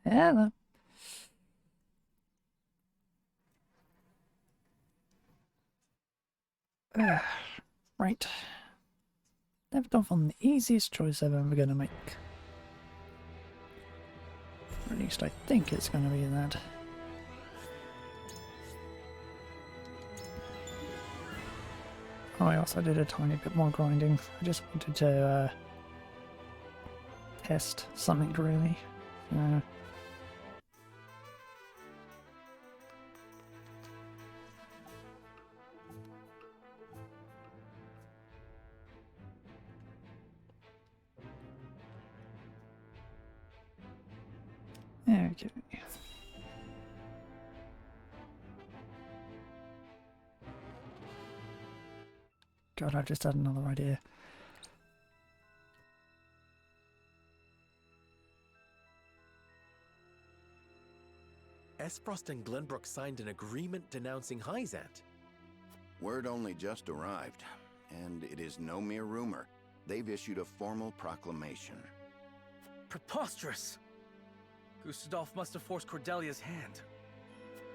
Hello. Right. Never done on the easiest choice I'm ever gonna make. Or at least I think it's gonna be that. Oh, I also did a tiny bit more grinding. I just wanted to test something really. Okay. God, I've just had another idea. Esfrost and Glenbrook signed an agreement denouncing Hyzant. Word only just arrived, and it is no mere rumor. They've issued a formal proclamation. Preposterous! Gustadolf must have forced Cordelia's hand.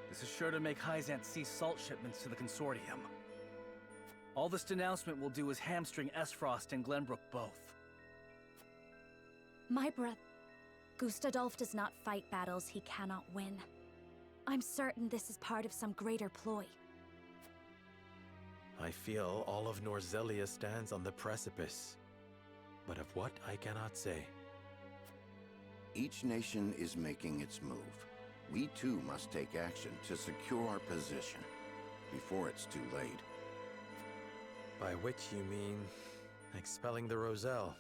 This is sure to make Hyzant cease salt shipments to the consortium. All this denouncement will do is hamstring Esfrost and Glenbrook both. My brother, Gustadolf does not fight battles he cannot win. I'm certain this is part of some greater ploy. I feel all of Norzelia stands on the precipice. But of what I cannot say. Each nation is making its move. We too must take action to secure our position before it's too late. By which you mean expelling the Roselle?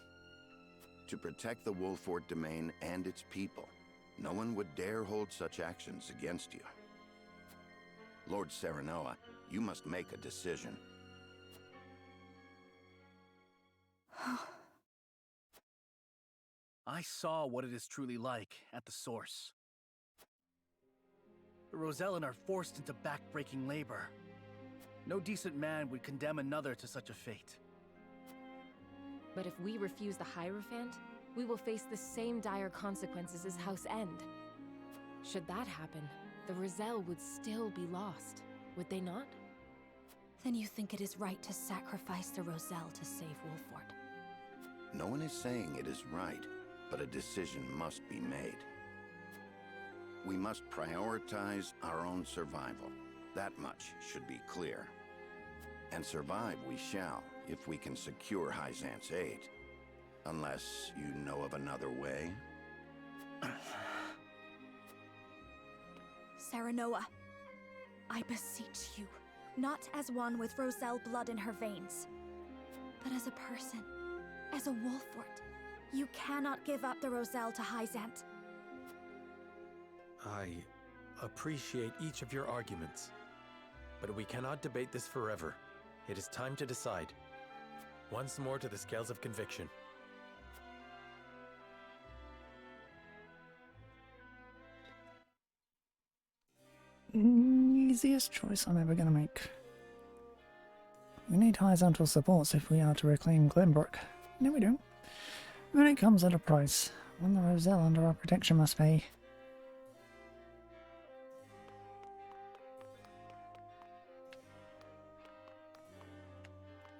To protect the Wolfort domain and its people, no one would dare hold such actions against you. Lord Serenoa, you must make a decision. I saw what it is truly like at the source. The Rosellan are forced into back-breaking labor. No decent man would condemn another to such a fate. But if we refuse the Hierophant, we will face the same dire consequences as House End. Should that happen, the Roselle would still be lost, would they not? Then you think it is right to sacrifice the Roselle to save Wolfort? No one is saying it is right, but a decision must be made. We must prioritize our own survival. That much should be clear. And survive we shall, if we can secure Hyzant's aid. Unless you know of another way? Serenoa, I beseech you, not as one with Roselle blood in her veins, but as a person, as a Wolfort. You cannot give up the Roselle to Hyzant. I appreciate each of your arguments, but we cannot debate this forever. It is time to decide. Once more to the scales of conviction. Easiest choice I'm ever gonna make. We need horizontal supports if we are to reclaim Glenbrook. No, we don't. But it comes at a price. One the Roselle under our protection must pay.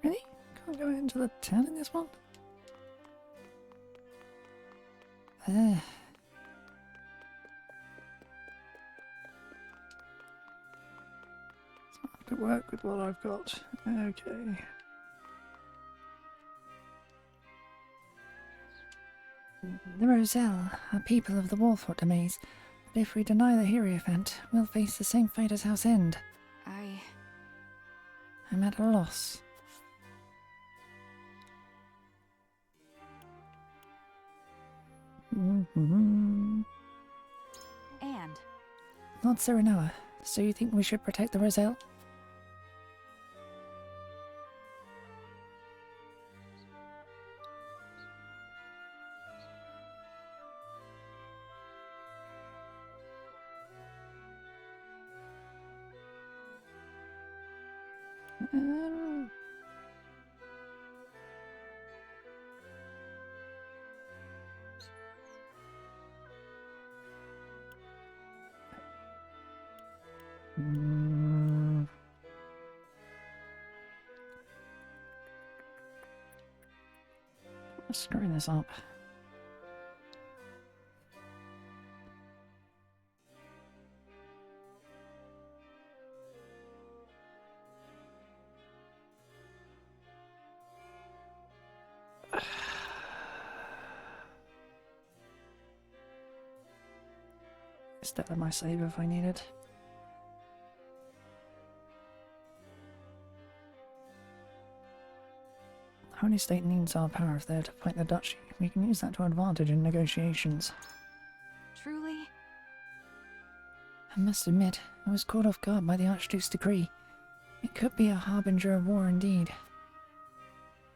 Really? Can't go into the town in this one? I have to work with what I've got. Okay. The Roselle are people of the Wolfort domains, but if we deny the Hierophant, we'll face the same fate as House End. I'm at a loss. And? Lord Serenoa, so you think we should protect the Roselle? Let's screw this up. Step in my save if I need it. The Holy State needs our power if they're to fight the Duchy. We can use that to advantage in negotiations. Truly? I must admit, I was caught off guard by the Archduke's decree. It could be a harbinger of war indeed.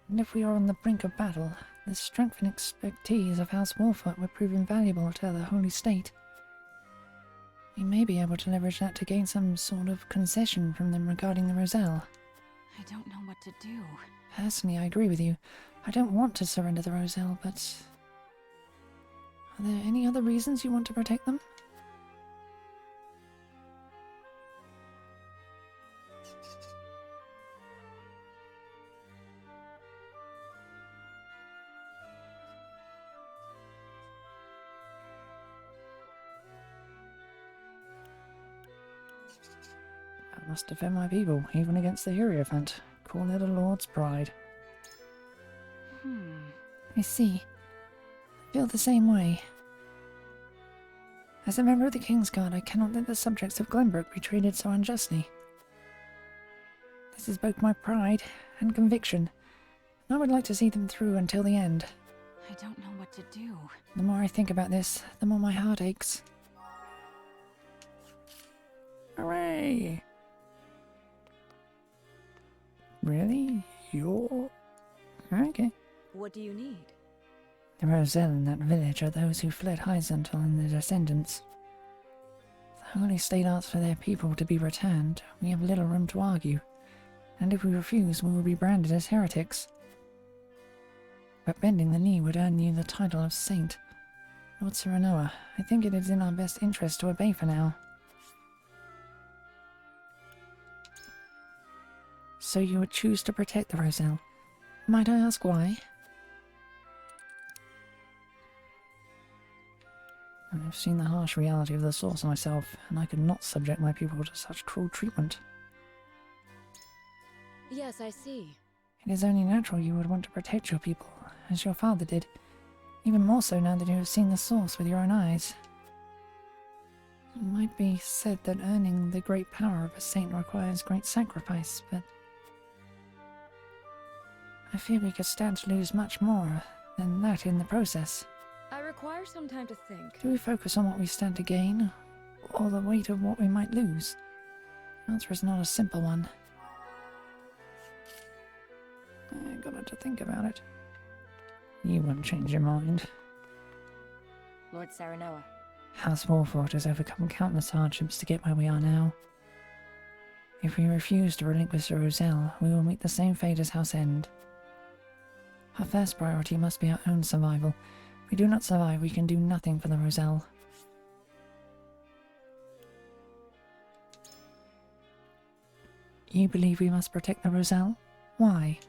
And if we are on the brink of battle, the strength and expertise of House Wolfert would prove invaluable to the Holy State. We may be able to leverage that to gain some sort of concession from them regarding the Roselle. I don't know what to do. Personally, I agree with you. I don't want to surrender the Roselle, but... Are there any other reasons you want to protect them? I must defend my people, even against the Hierophant. Call it a Lord's pride. I see. I feel the same way. As a member of the King's Guard, I cannot let the subjects of Glenbrook be treated so unjustly. This is both my pride and conviction, and I would like to see them through until the end. I don't know what to do. The more I think about this, the more my heart aches. Hooray! Really? You're... Okay. What do you need? The Roselle in that village are those who fled Hyzantal and their descendants. If the Holy State asks for their people to be returned, we have little room to argue, and if we refuse, we will be branded as heretics. But bending the knee would earn you the title of Saint. Lord Serenoa, I think it is in our best interest to obey for now. So you would choose to protect the Roselle. Might I ask why? I've seen the harsh reality of the source myself, and I could not subject my people to such cruel treatment. Yes, I see. It is only natural you would want to protect your people, as your father did, even more so now that you have seen the source with your own eyes. It might be said that earning the great power of a saint requires great sacrifice, but I fear we could stand to lose much more than that in the process. I require some time to think. Do we focus on what we stand to gain, or the weight of what we might lose? The answer is not a simple one. I got to think about it. You won't change your mind. Lord Serenoa. House Wolfert has overcome countless hardships to get where we are now. If we refuse to relinquish the Roselle, we will meet the same fate as House End. Our first priority must be our own survival. If we do not survive, we can do nothing for the Roselle. You believe we must protect the Roselle? Why?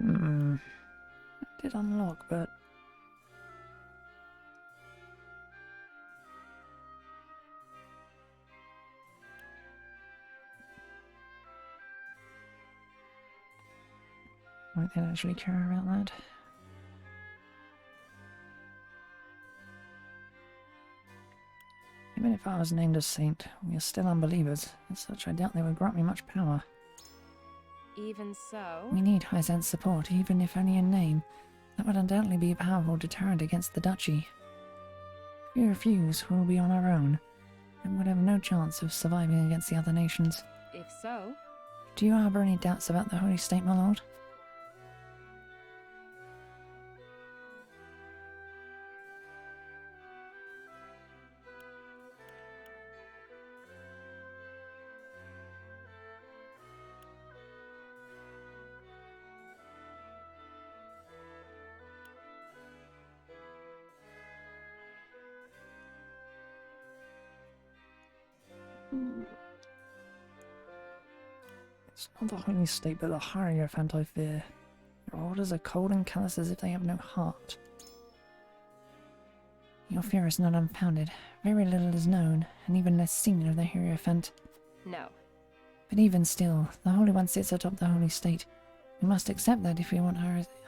I did unlock, but... Might they actually care about that? Even if I was named a saint, we are still unbelievers. As such, I doubt they would grant me much power. Even so... We need Hyzant's support, even if only in name. That would undoubtedly be a powerful deterrent against the Duchy. If we refuse, we will be on our own, and would have no chance of surviving against the other nations. If so... Do you harbour any doubts about the Holy State, my lord? It's not the Holy State, but the Hierophant I fear. Your orders are cold and callous as if they have no heart. Your fear is not unfounded. Very little is known, and even less seen of the Hierophant. No. But even still, the Holy One sits atop the Holy State. We must accept that if we want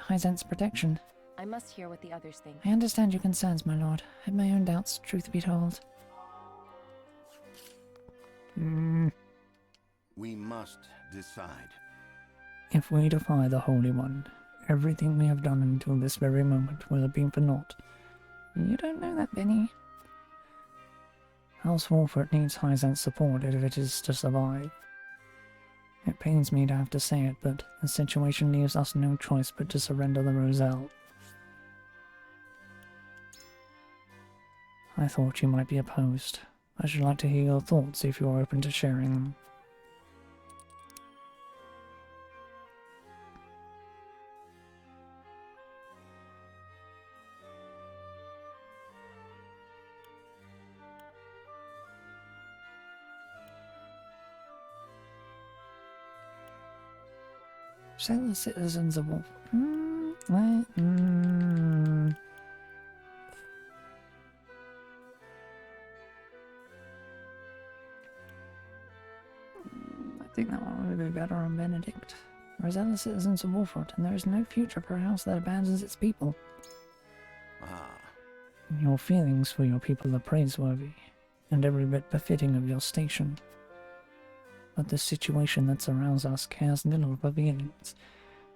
Hyzant's protection. I must hear what the others think. I understand your concerns, my lord. I have my own doubts, truth be told. We must decide. If we defy the Holy One, everything we have done until this very moment will have been for naught. You don't know that, Benny. House Wolford needs Hyzant's support if it is to survive. It pains me to have to say it, but the situation leaves us no choice but to surrender the Roselle. I thought you might be opposed. I should like to hear your thoughts if you are open to sharing them. Say the citizens of Wolf. I think that one would be better on Benedict. Rosella citizens of Wolford, and there is no future for a house that abandons its people. Ah, Your feelings for your people are praiseworthy, and every bit befitting of your station. But the situation that surrounds us cares little for feelings,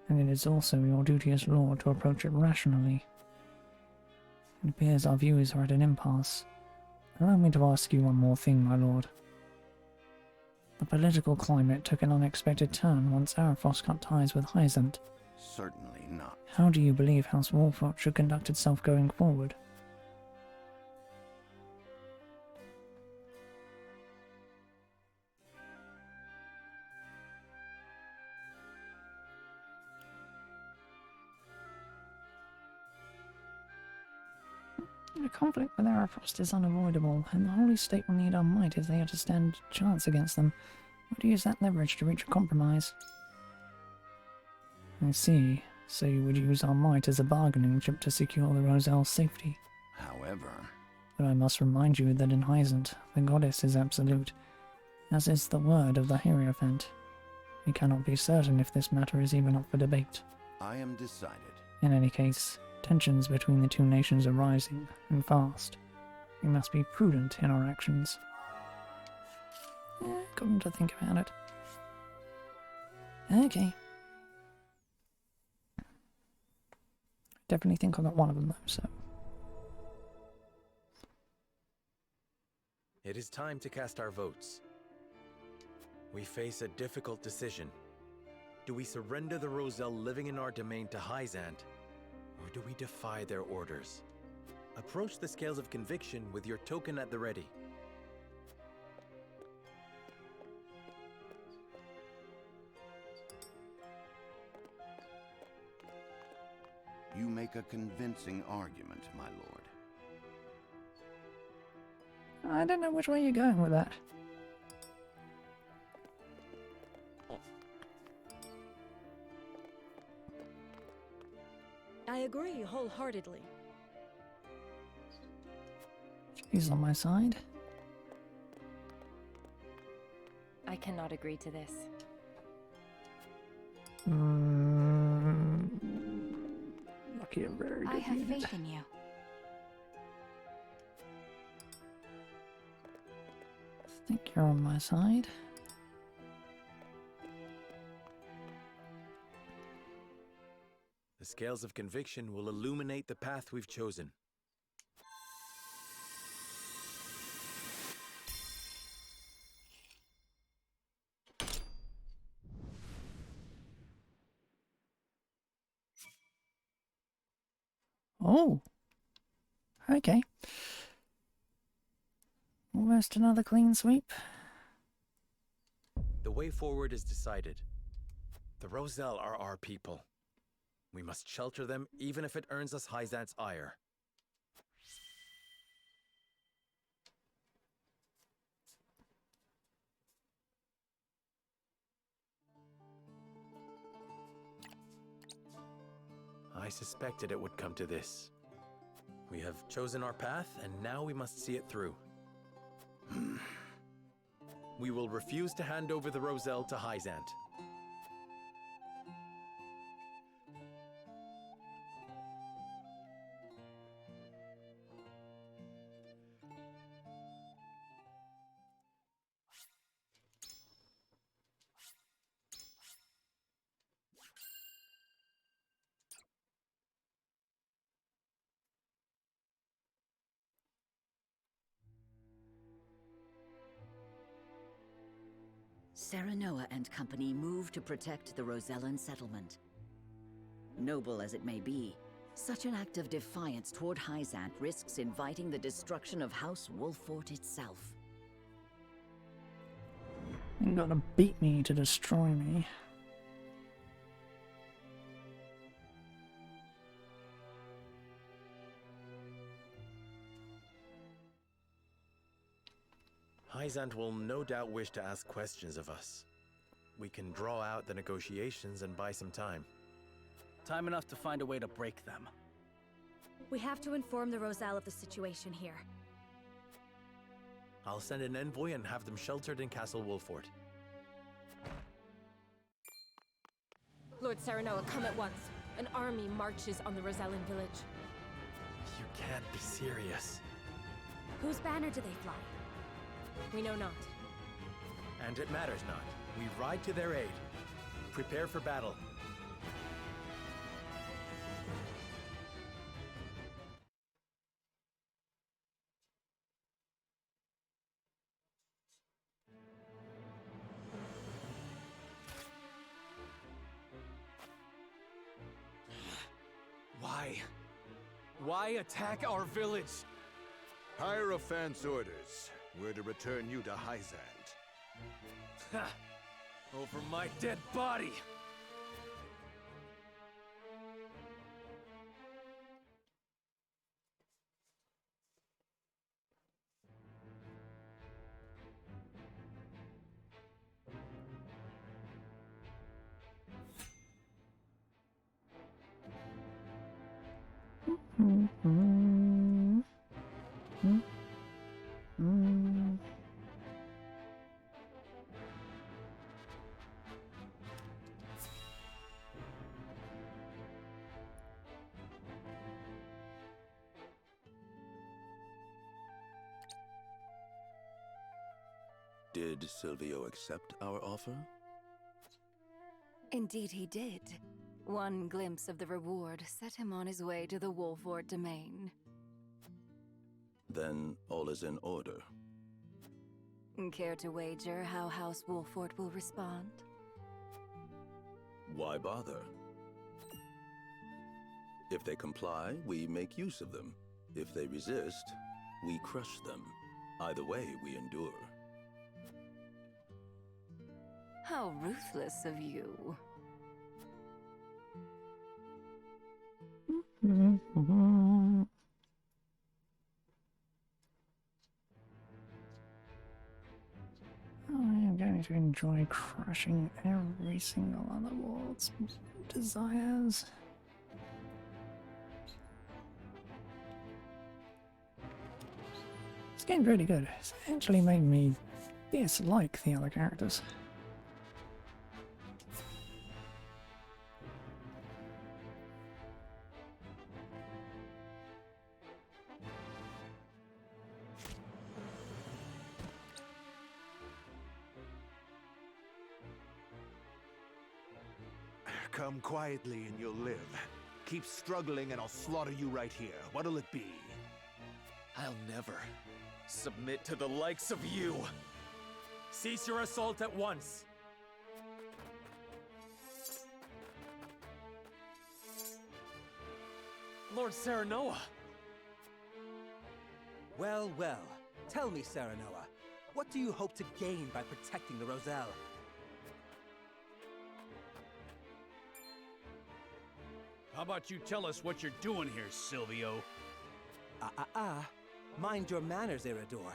and it is also your duty as lord to approach it rationally. It appears our views are at an impasse. Allow me to ask you one more thing, my lord. The political climate took an unexpected turn once Arafos cut ties with Hyzant. certainly not. How do you believe House Wolford should conduct itself going forward? A conflict with Arafrost is unavoidable, and the Holy State will need our might if they are to stand a chance against them, or to use that leverage to reach a compromise. I see. So you would use our might as a bargaining chip to secure the Roselle's safety. However, But I must remind you that in Hyzant, the goddess is absolute, as is the word of the Hierophant. We cannot be certain if this matter is even up for debate. I am decided. In any case, tensions between the two nations are rising, and fast. We must be prudent in our actions. Got them to think about it. Okay. Definitely think I got one of them though, so. It is time to cast our votes. We face a difficult decision. Do we surrender the Roselle living in our domain to Hyzant, or do we defy their orders? Approach the scales of conviction with your token at the ready. You make a convincing argument, my lord. I don't know which way you're going with that. I agree wholeheartedly. She's on my side. I cannot agree to this. Lucky and very good. I have unit. faith in you. I think you're on my side. The scales of conviction will illuminate the path we've chosen. Oh. Okay. Almost another clean sweep. The way forward is decided. The Roselle are our people. We must shelter them, even if it earns us Hyzant's ire. I suspected it would come to this. We have chosen our path, and now we must see it through. We will refuse to hand over the Roselle to Hyzant. Serenoa and company move to protect the Rosellan settlement. Noble as it may be, such an act of defiance toward Hyzant risks inviting the destruction of House Wolffort itself. You're gonna beat me to destroy me. Hyzant will no doubt wish to ask questions of us. We can draw out the negotiations and buy some time. Time enough to find a way to break them. We have to inform the Roselle of the situation here. I'll send an envoy and have them sheltered in Castle Wolffort. Lord Serenoa, come at once. An army marches on the Rosellan village. You can't be serious. Whose banner do they fly? We know not. And it matters not. We ride to their aid. Prepare for battle. Why? Why attack our village? Hierophant's orders were to return you to Hyzant. Ha! Over my dead body! Did Silvio accept our offer? Indeed he did. One glimpse of the reward set him on his way to the Wolffort domain. Then all is in order. Care to wager how House Wolffort will respond? Why bother? If they comply, we make use of them. If they resist, we crush them. Either way, we endure. How ruthless of you. I am going to enjoy crushing every single other world's desires. This game's really good. It's actually made me dislike the other characters. Come quietly and you'll live. Keep struggling and I'll slaughter you right here. What'll it be? I'll never submit to the likes of you. Cease your assault at once. Lord Serenoa! Well, well. Tell me, Serenoa, what do you hope to gain by protecting the Roselle? How about you tell us what you're doing here, Silvio? Mind your manners, Iridor.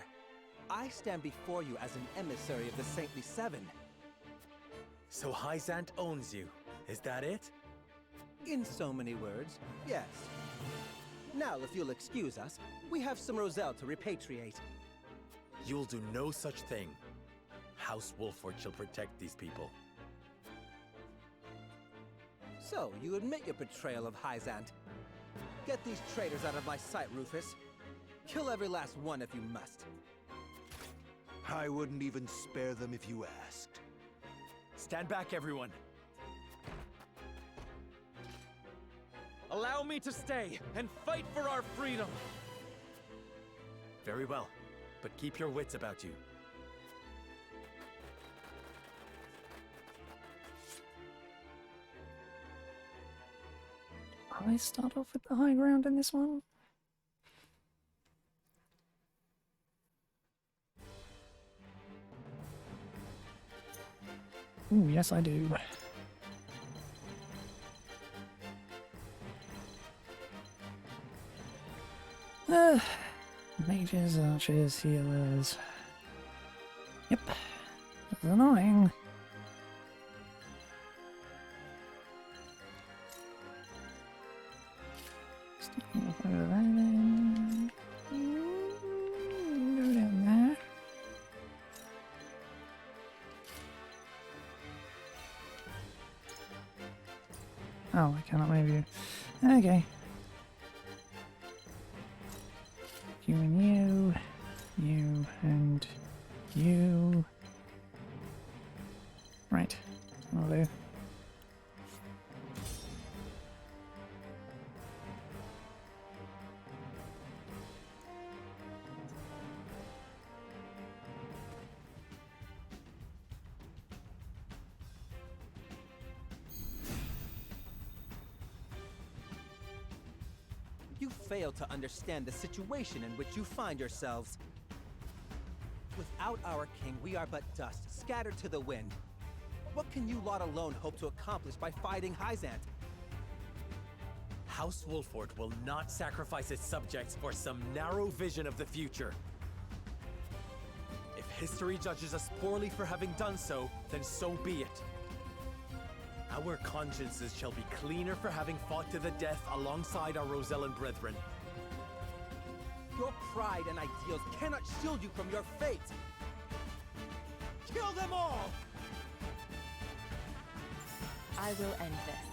I stand before you as an emissary of the Saintly Seven. So Hyzant owns you. Is that it? In so many words, yes. Now, if you'll excuse us, we have some Roselle to repatriate. You'll do no such thing. House Wolford shall protect these people. So, you admit your betrayal of Hyzant. Get these traitors out of my sight, Rufus. Kill every last one if you must. I wouldn't even spare them if you asked. Stand back, everyone. Allow me to stay and fight for our freedom! Very well, but keep your wits about you. I start off with the high ground in this one. Ooh, yes I do. Mages, archers, healers. Yep. This is annoying. Sticking up over there then. Go down there. Oh, I cannot move you. Okay. You and you and you. Right, I'll do. You fail to understand the situation in which you find yourselves. Without our king, we are but dust, scattered to the wind. What can you lot alone hope to accomplish by fighting Hyzant? House Wolford will not sacrifice its subjects for some narrow vision of the future. If history judges us poorly for having done so, then so be it. Our consciences shall be cleaner for having fought to the death alongside our Rosellan brethren. Your pride and ideals cannot shield you from your fate! Kill them all! I will end this.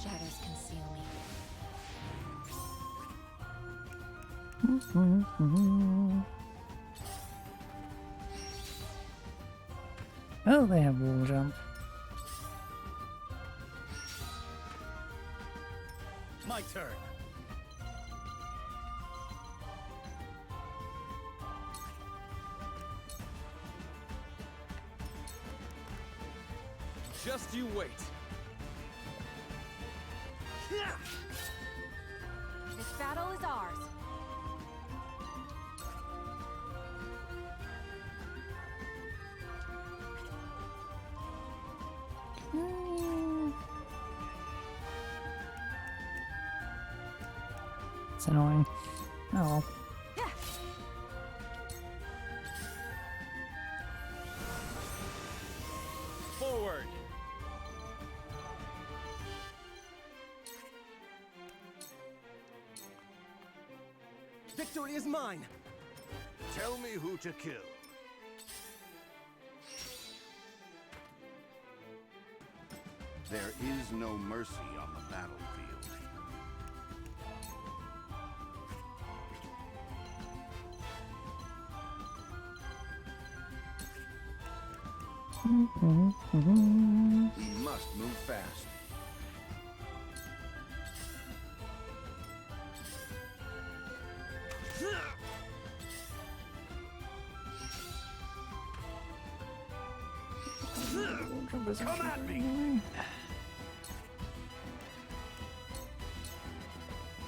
Shadows conceal me. Oh, they have wall jump. My turn. Just you wait. This battle is ours. It's annoying. Oh well. Forward. Victory is mine! Tell me who to kill. There is no mercy on the battlefield. We must move fast. Come at me!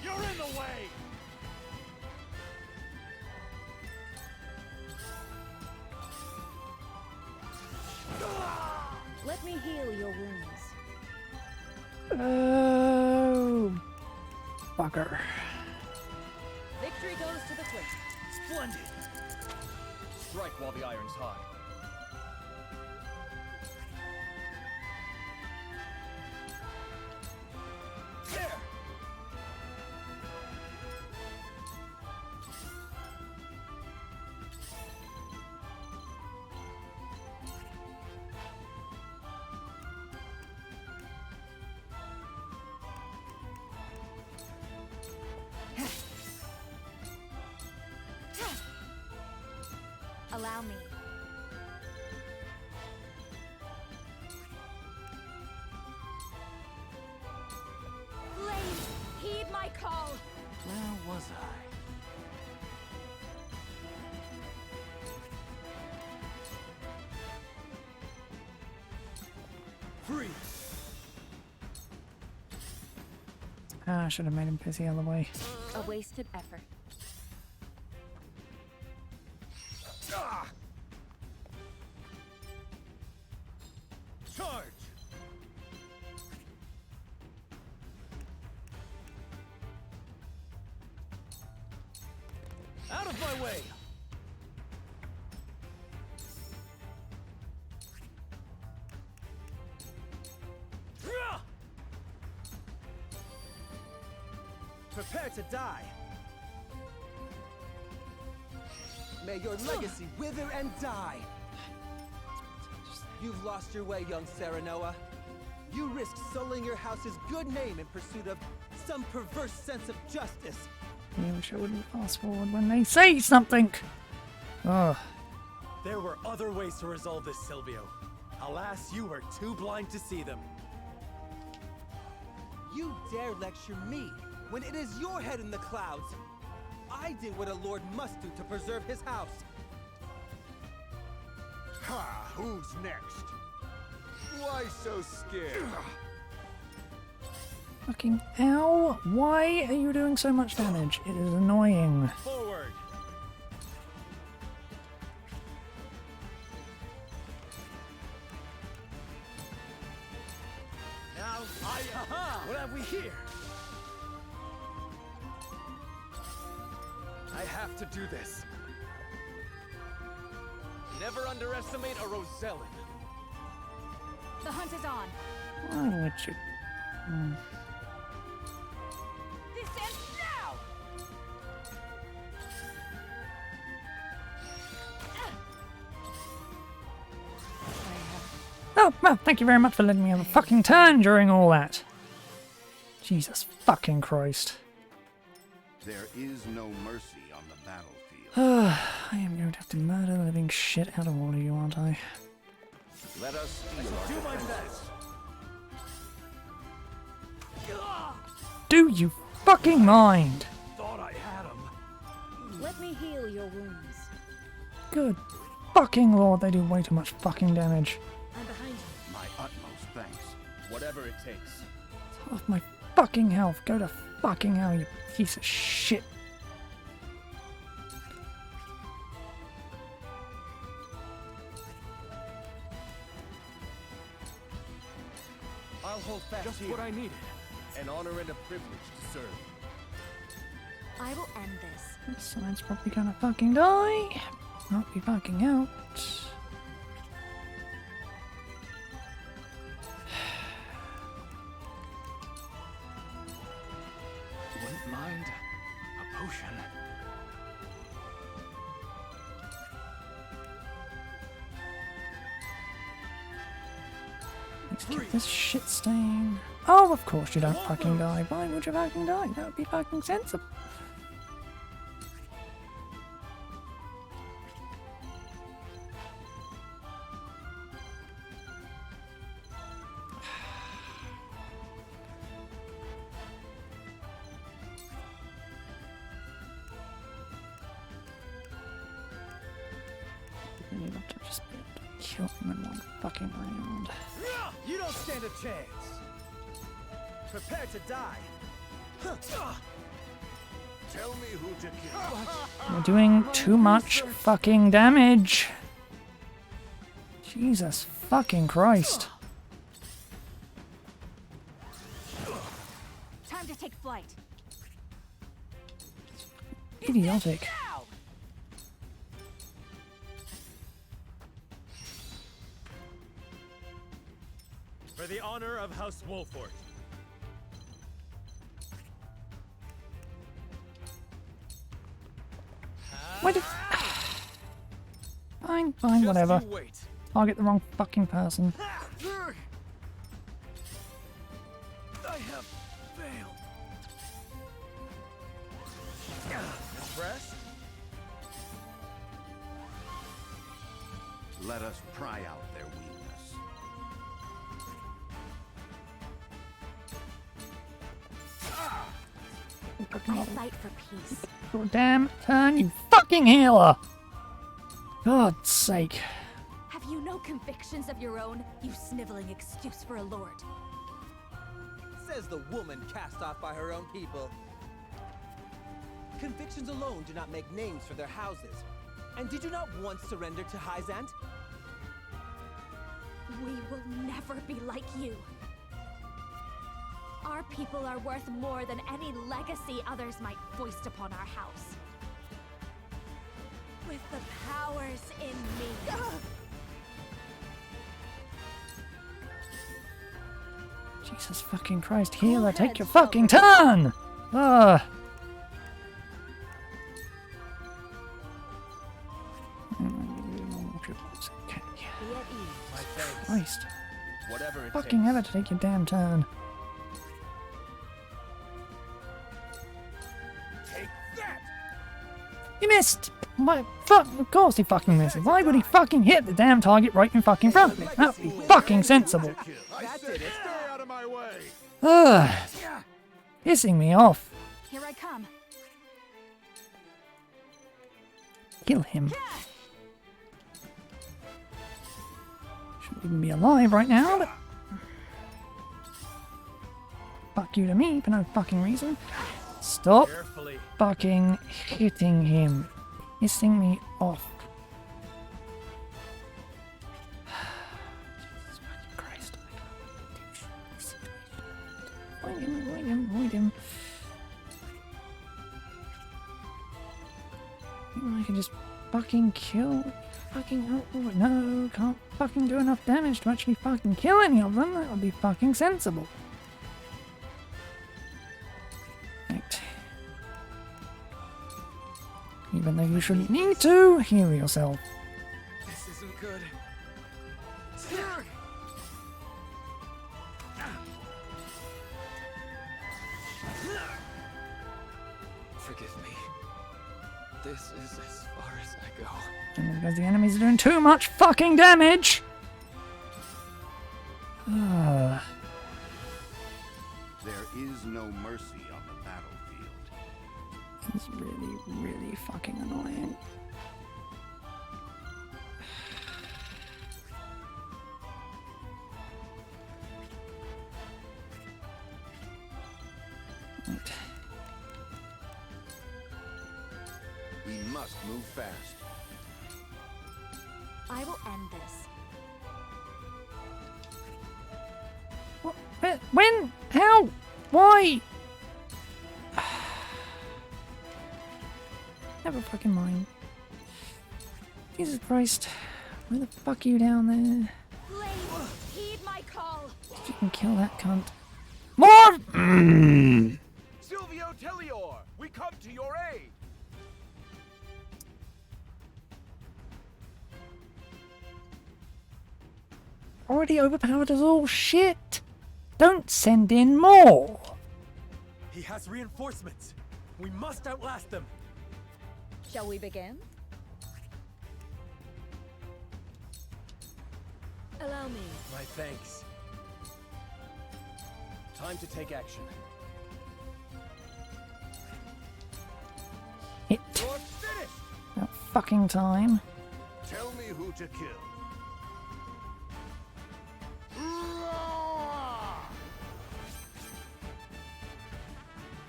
You're in the way! Let me heal your wounds. Oh, fucker. Victory goes to the Twin. Splendid! Strike while the iron's hot. call. Where was I? Freeze! Ah, I should have made him piss the other way. A wasted effort. Ah! Charge! Out of my way! Rah! Prepare to die! May your legacy wither and die! You've lost your way, young Serenoa. You risk sullying your house's good name in pursuit of some perverse sense of justice. I wish I wouldn't fast forward when they say something. Ugh. There were other ways to resolve this, Silvio. Alas, you were too blind to see them. You dare lecture me when it is your head in the clouds. I did what a lord must do to preserve his house. Ha! Who's next? Why so scared? Fucking ow! Why are you doing so much damage? It is annoying. Forward! Now, what have we here? I have to do this. Never underestimate a Rosellan. The hunt is on. Why would you? This ends now! Oh, well, thank you very much for letting me have a fucking turn during all that. Jesus fucking Christ. There is no mercy on the battlefield. I am going to have to murder the living shit out of all of you, aren't I? Let us steal our Do my defenses. best. Do you fucking mind? Thought I had him. Let me heal your wounds. Good fucking lord, they do way too much fucking damage. I'm behind you. My utmost thanks. Whatever it takes. Half my fucking health. Go to fucking hell, you piece of shit. I'll hold fast. Just what I needed. An honor and a privilege to serve. I will end this. This side's probably gonna fucking die. Not be fucking out. Wouldn't mind a potion. Let's get this shit stain. Oh, of course you don't fucking die. Why would you fucking die? That would be fucking sensible. You have to just be able to kill him in one fucking round. You don't stand a chance. Prepare to die. Tell me who to kill. You're doing too much fucking damage. Jesus fucking Christ. Time to take flight. Idiotic. Now! For the honor of House Wolfort. Why did... Fine, fine, whatever. You wait. I'll get the wrong fucking person. I have failed. Rest? Let us pry out their weakness. fucking I fight for peace. your damn turn, you fucking healer! God's sake. Have you no convictions of your own, you sniveling excuse for a lord? Says the woman cast off by her own people. Convictions alone do not make names for their houses. And did you not once surrender to Hyzant? We will never be like you. Our people are worth more than any legacy others might foist upon our house. With the powers in me. Jesus fucking Christ, healer, take your fucking turn! Ugh. Okay. Be at ease. My thanks. Christ. Whatever it Fucking takes. ever to take your damn turn. Take that! You missed! Why, fuck, of course he fucking misses. Why would he fucking hit the damn target right in fucking front of me? That would be fucking sensible. I said it. Stay out of my way. Ugh. Pissing me off. Here I come. Kill him. Shouldn't even be alive right now, but... Fuck you to me for no fucking reason. Stop Carefully. fucking hitting him. Pissing me off. Jesus fucking Christ. Avoid him, avoid him, avoid him. I can just fucking kill. Fucking. Oh, no, can't fucking do enough damage to actually fucking kill any of them. That would be fucking sensible. Right. Even though you shouldn't need to, heal yourself. This isn't good. Forgive me. This is as far as I go. And because the enemies are doing too much fucking damage! Ah. There is no mercy on the battlefield. It's really, really fucking annoying. Right. We must move fast. I will end this. What? When? How? Why? Never fucking mind. Jesus Christ. Where the fuck are you down there? Blade, heed my call. If you can kill that cunt. More! Silvio Tellior, we come to your aid. Already overpowered us all. Shit! Don't send in more! He has reinforcements. We must outlast them. Shall we begin? Allow me. My thanks. Time to take action. Hit. You're finished. About fucking time. Tell me who to kill.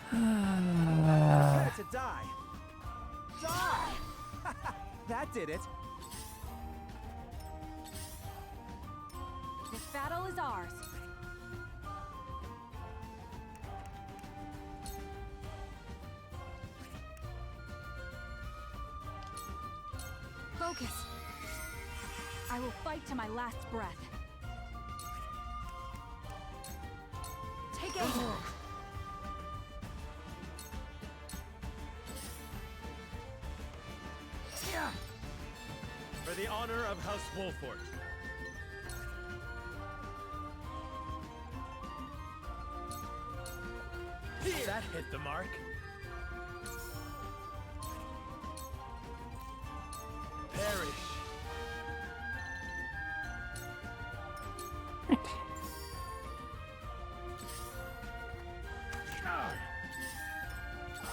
Prepare to die. Die! That did it. This battle is ours. Focus. I will fight to my last breath. Take aim. For the honor of House Wolfort. That hit the mark. Perish.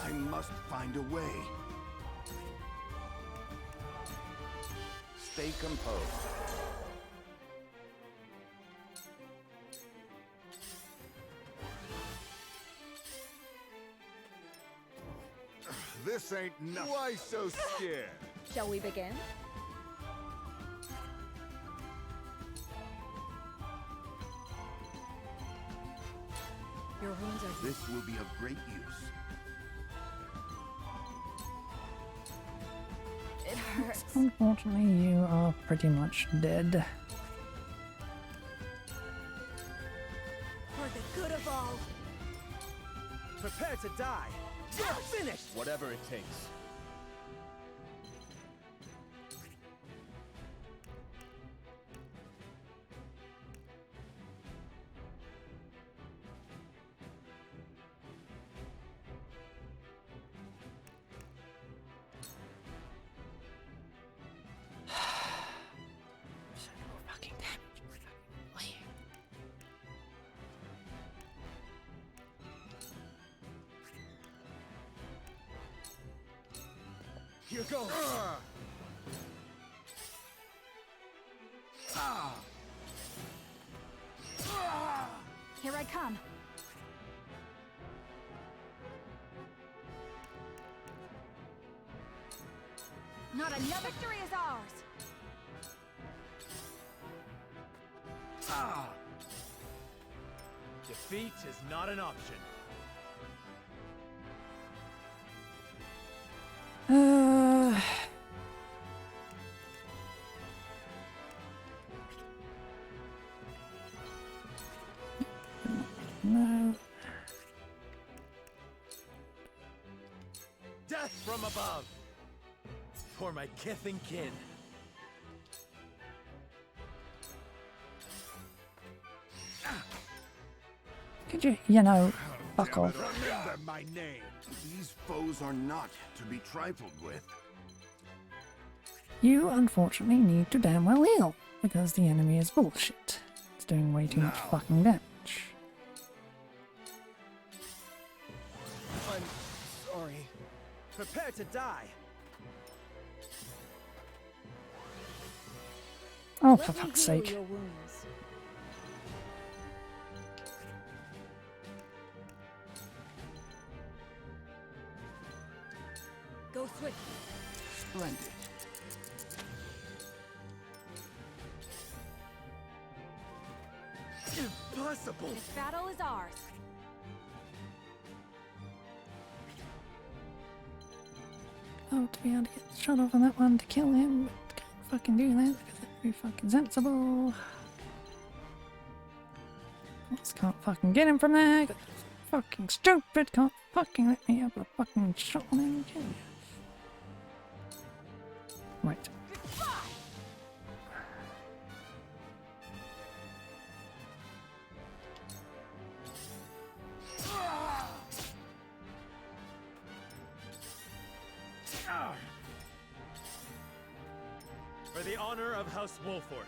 I must find a way. Stay composed. This ain't nothing. Why so scared? Shall we begin? Your wounds are... This will be of great use. It hurts. Unfortunately, you are pretty much dead. For the good of all. Prepare to die. You're finished! Whatever it takes. Fucking damage. Here goes. Here I come. Not another victory is ours. Defeat is not an option. No. Death from above! For my kith and kin. Could you know, fuck Damn off. it, remember my name. These foes are not to be trifled with. You unfortunately need to damn well heal, because the enemy is bullshit. It's doing way too much fucking damage. I'm sorry. Prepare to die. Oh, Let for me fuck's heal sake. your wounds. Go swift. Splendid. Impossible! This battle is ours. Oh, to be able to get the shot off on that one to kill him, but can't fucking do that because that'd be fucking sensible. Just can't fucking get him from there. 'Cause it's fucking stupid. Can't fucking let me have a fucking shot on him. Can you? Right. For the honor of House Wolfort.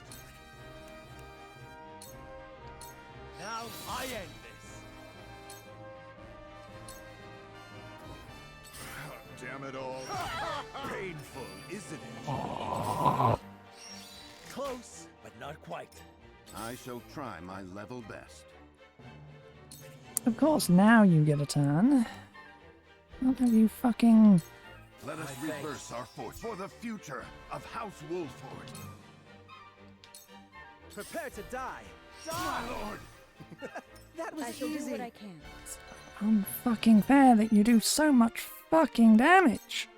Now I end this. Damn it all. Painful, isn't it? Close, but not quite. I shall try my level best. Of course, now you get a turn. What have you fucking... Let us reverse our force for the future of House Wolford. Prepare to die. My lord! That was I shall do easy. what I can. unfucking fair that you do so much fucking damage.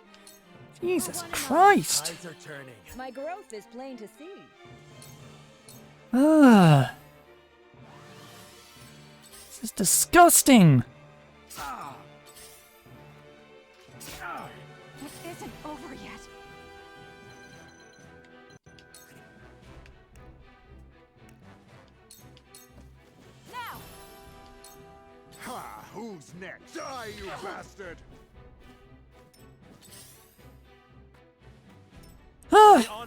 Jesus Christ. Tides are turning. My growth is plain to see. Ugh. This is disgusting. It isn't over yet. Now! Ha! Who's next? Die, you bastard!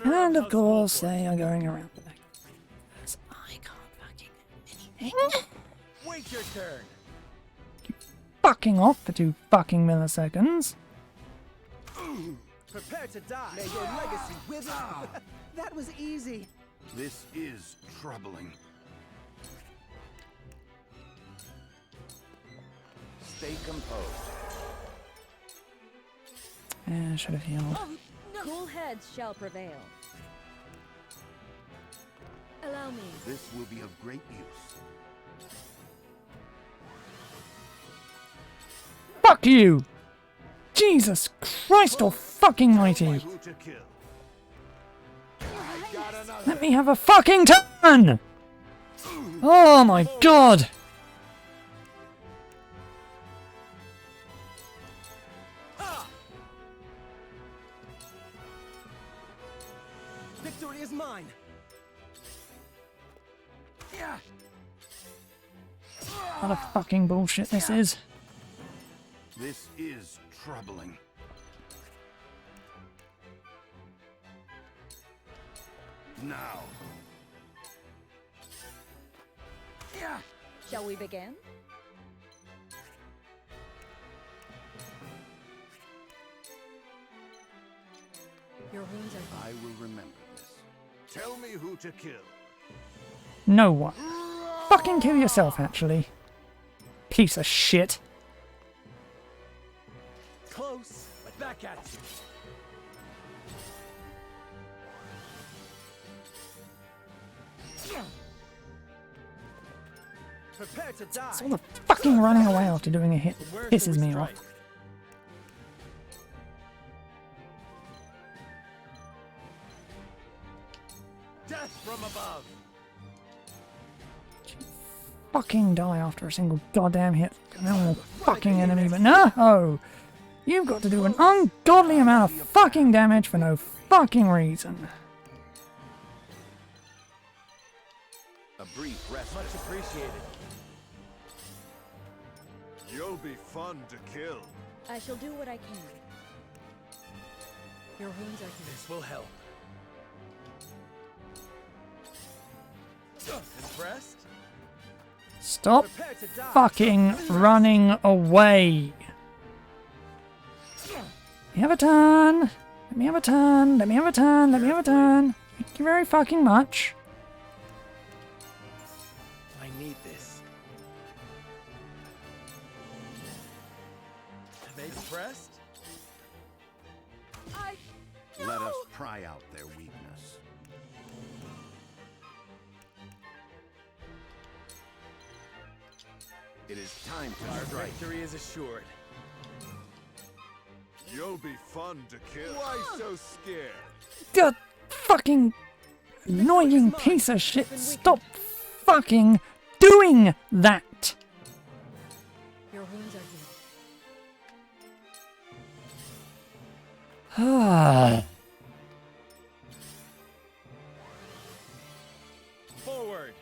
And of course they are going around the back. Because I can't fucking do anything. Wait your turn. fucking off for 2 fucking milliseconds. Prepare to die. May your legacy wither. That was easy. This is troubling. Stay composed. I should have healed. Cool heads shall prevail. Allow me. This will be of great use. Fuck you! Jesus Christ or fucking mighty! Who to kill? Let me have a fucking turn! Oh my god! Victory is mine. Yeah. What a fucking bullshit this is. This is troubling. Now. Yeah. Shall we begin? Your wounds are I will remember this. Tell me who to kill. No one. Fucking kill yourself, actually. Piece of shit. Close, but back at you. Prepare to die. It's all the fucking running away after doing a hit pisses me off. Death from above. Fucking die after a single goddamn hit. No fucking enemy, but no! You've got to do an ungodly amount of fucking damage for no fucking reason. A brief rest. Much appreciated. You'll be fun to kill. I shall do what I can. Your wounds are healed. This will help. Impressed? Stop Prepare to die. fucking running away. Let me have a turn. Let me have a turn. Let me have a turn. Let me have a turn. Thank you very fucking much. I need this. Impressed? Let us pry out their weakness. It is time to Our strike. victory is assured. You'll be fun to kill. Why so scared? God, fucking annoying piece of shit. Stop fucking doing that. Your wounds are healed. Ah. Forward.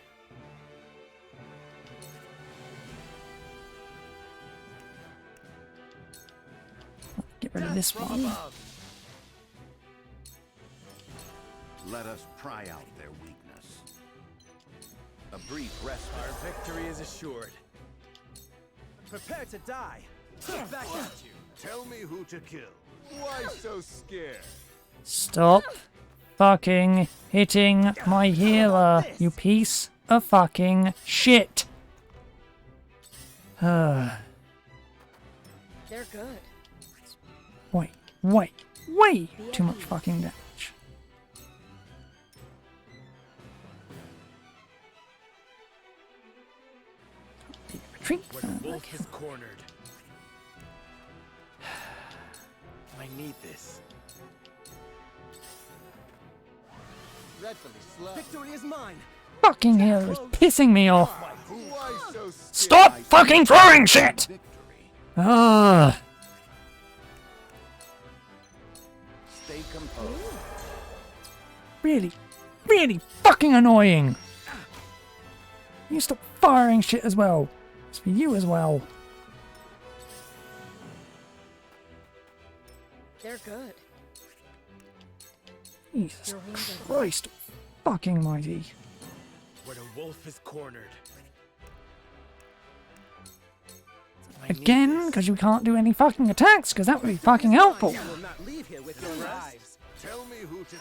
Get rid of this From one. above. Let us pry out their weakness. A brief rest. Our victory is assured. Prepare to die. Back at you. Tell me who to kill. Why so scared? Stop fucking hitting my healer, you piece of fucking shit. They're good. Way too much fucking damage. Retreat. When a wolf is cornered. I need this. Dreadfully slow. Victory is mine. Fucking healer is pissing me off. Why so scared? Stop fucking throwing shit! Victory. Ah. Stay composed. Really fucking annoying. You stop firing shit as well. It's for you as well. They're good. Jesus Your wounds are healed. Christ fucking mighty. When a wolf is cornered. again, because you can't do any fucking attacks, because that would be fucking helpful. You will not leave here with your lives. Tell me who to...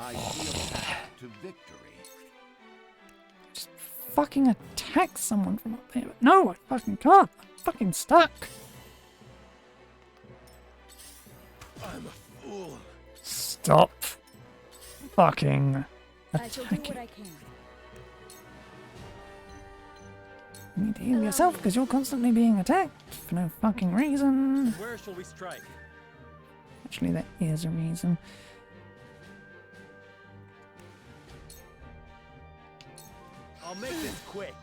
I feel path to victory. Just fucking attack someone from up there. No, I fucking can't. I'm fucking stuck. I'm a fool. Stop fucking I shall do attacking. what I can. You need to heal yourself because you're constantly being attacked for no fucking reason. Where shall we strike? Actually, there is a reason. I'll make this quick.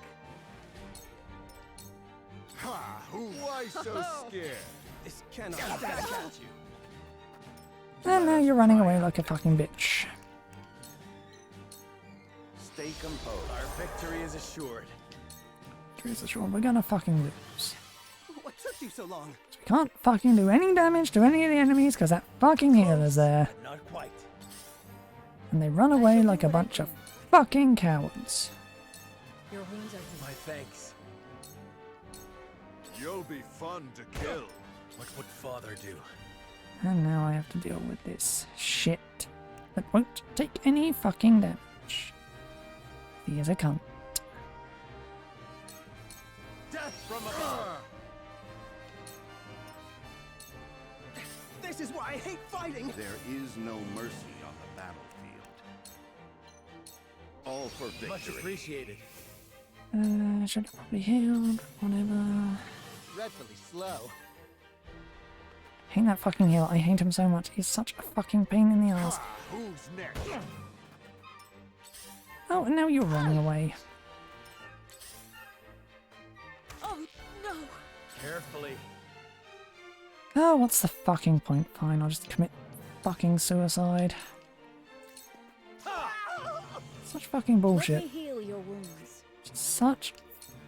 Ha! Why so scared? This cannot catch you. And now you're running away like a fucking bitch. Stay composed. Our victory is assured. Truth sure, we're gonna fucking lose. What took you so long? We can't fucking do any damage to any of the enemies because that fucking healer's there. Not quite. And they run away like a bunch of fucking cowards. Your wounds are healed. My thanks. You'll be fun to kill. What would father do? And now I have to deal with this shit that won't take any fucking damage. He is a cunt. Death from above. This is why I hate fighting. There is no mercy on the battlefield. All for victory. Much appreciated. Should have probably healed. Whatever. Dreadfully slow. Hate that fucking heal. I hate him so much. He's such a fucking pain in the ass. Who's next? Oh, and now you're running away. Oh, no. Carefully. Oh, what's the fucking point? Fine, I'll just commit fucking suicide. Such fucking Let bullshit. me heal your wounds. Such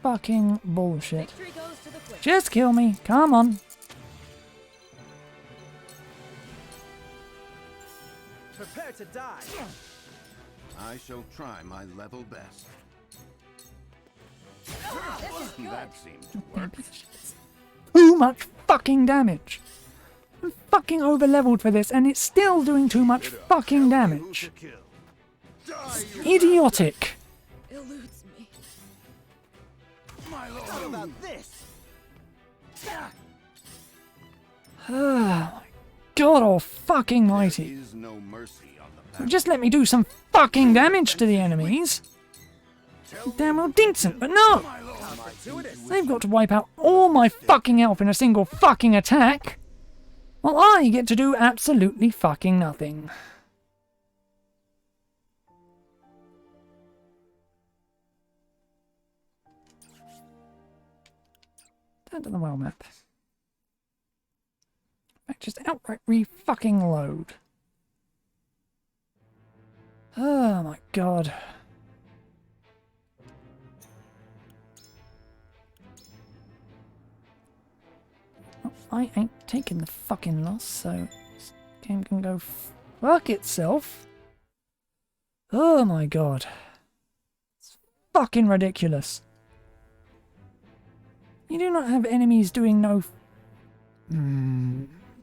fucking bullshit. Victory goes to the quick. Just kill me. Come on. Prepare to die. I shall try my level best. This is good. That seemed to work. Too much fucking damage. I'm fucking over-leveled for this and it's still doing too much fucking damage. Who to kill? Die, you Idiotic. Eludes me. my lord. How about this? Oh my god, oh fucking There mighty. is no mercy on the battlefield. Just let me do some fucking damage to the enemies. Damn well decent, but no! They've got to wipe out all my fucking health in a single fucking attack, while I get to do absolutely fucking nothing. Down to the well map. In fact, just outright re-fucking load. Oh my god. Oh, I ain't taking the fucking loss, so this game can go fuck itself. Oh my god. It's fucking ridiculous. You do not have enemies doing no...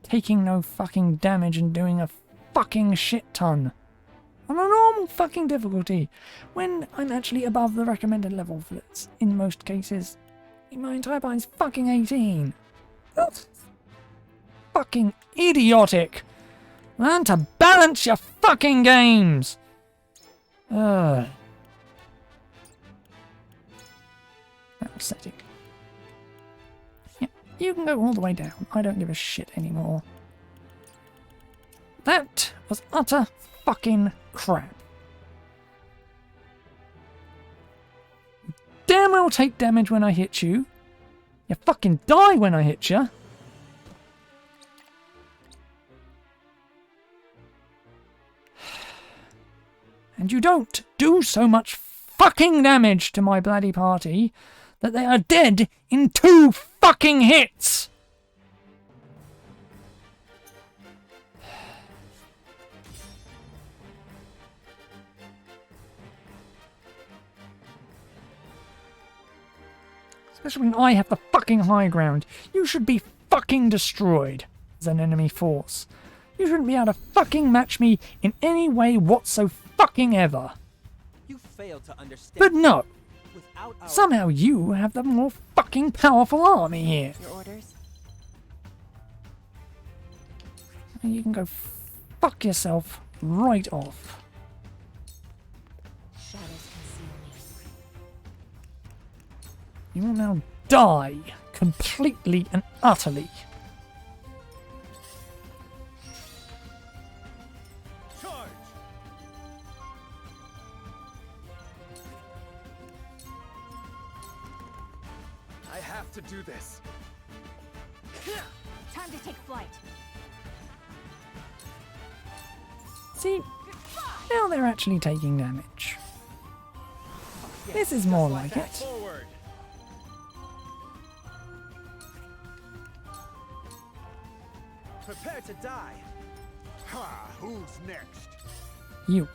taking no fucking damage and doing a fucking shit ton. On a normal fucking difficulty, when I'm actually above the recommended level for this, in most cases. My entire buy is fucking 18. That's fucking idiotic. Learn to balance your fucking games. Battle setting. Yeah, you can go all the way down. I don't give a shit anymore. That was utter fucking crap. Damn well take damage when I hit you. You fucking die when I hit you. And you don't do so much fucking damage to my bloody party that they are dead in 2 fucking hits. Especially when I have the fucking high ground. You should be fucking destroyed as an enemy force. You shouldn't be able to fucking match me in any way whatso fucking ever. You fail to understand. But no. Without our... Somehow you have the more fucking powerful army here. Your orders? You can go fuck yourself right off. Shadows conceal me. You will now die completely and utterly. Charge! I have to do this. Time to take flight. See, now they're actually taking damage. This is more like it. Forward. Prepare to die. Ha! Who's next? You.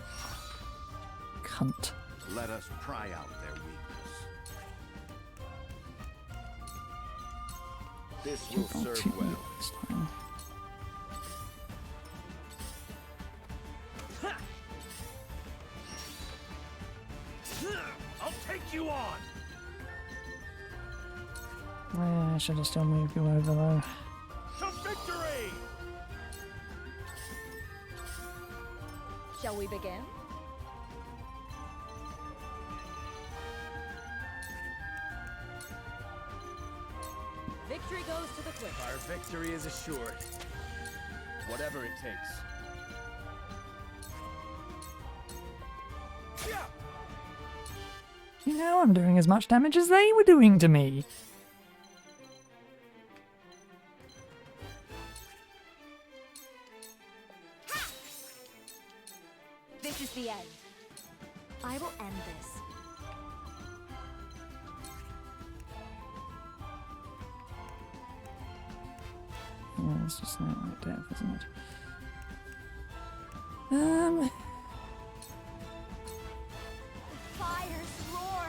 Cunt. Let us pry out their weakness. This will serve well. This time. I'll take you on. I should have still moved you over though. To victory! Shall we begin? Victory goes to the quick. Our victory is assured. Whatever it takes. You know, I'm doing as much damage as they were doing to me. This is the end. I will end this. Yeah, it's just not like death, isn't it? Fires roar.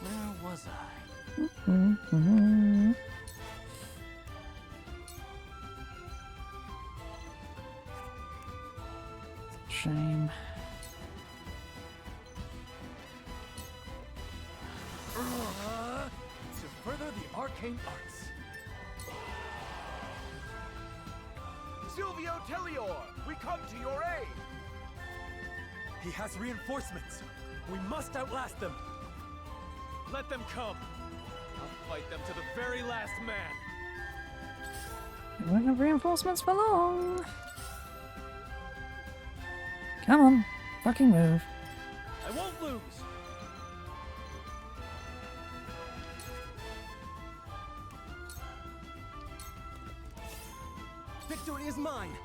Where was I? Shame. To further the arcane arts. Silvio Tellior, we come to your aid. He has reinforcements. We must outlast them. Let them come. I'll fight them to the very last man. We won't have reinforcements for long. Come on, fucking move. I won't lose. Victory is mine.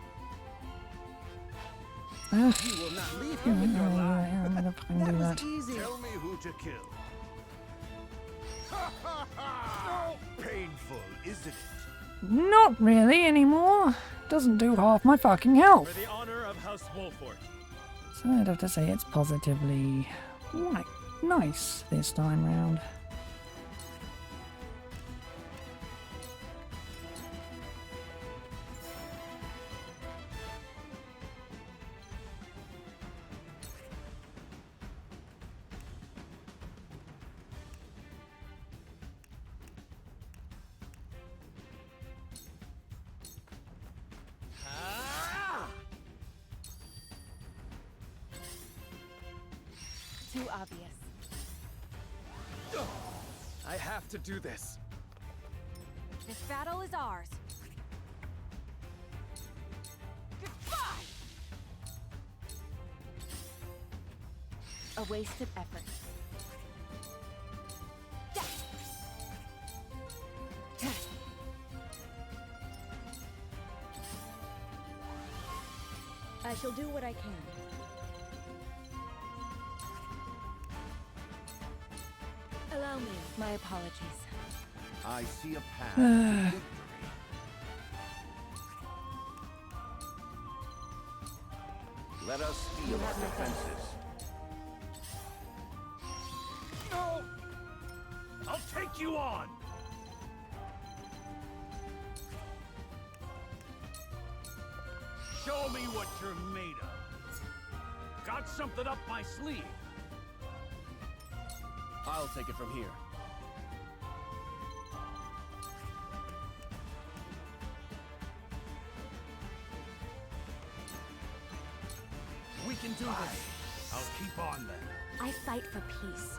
Ugh. You will not leave Yeah, him with your life. I'm gonna fucking do that. Easy. Tell me who to kill. Painful, isn't it? Not really anymore. Doesn't do half my fucking health. For the honor of House Wolford. So I'd have to say it's positively quite nice this time round. Too obvious. I have to do this. This battle is ours. Goodbye! A wasted effort. I shall do what I can. Allow me. My apologies. I see a path to victory. Let us steel our defenses. No! take you on! Show me what you're made of. Got something up my sleeve. I'll take it from here. We can do this. I'll keep on then. I fight for peace.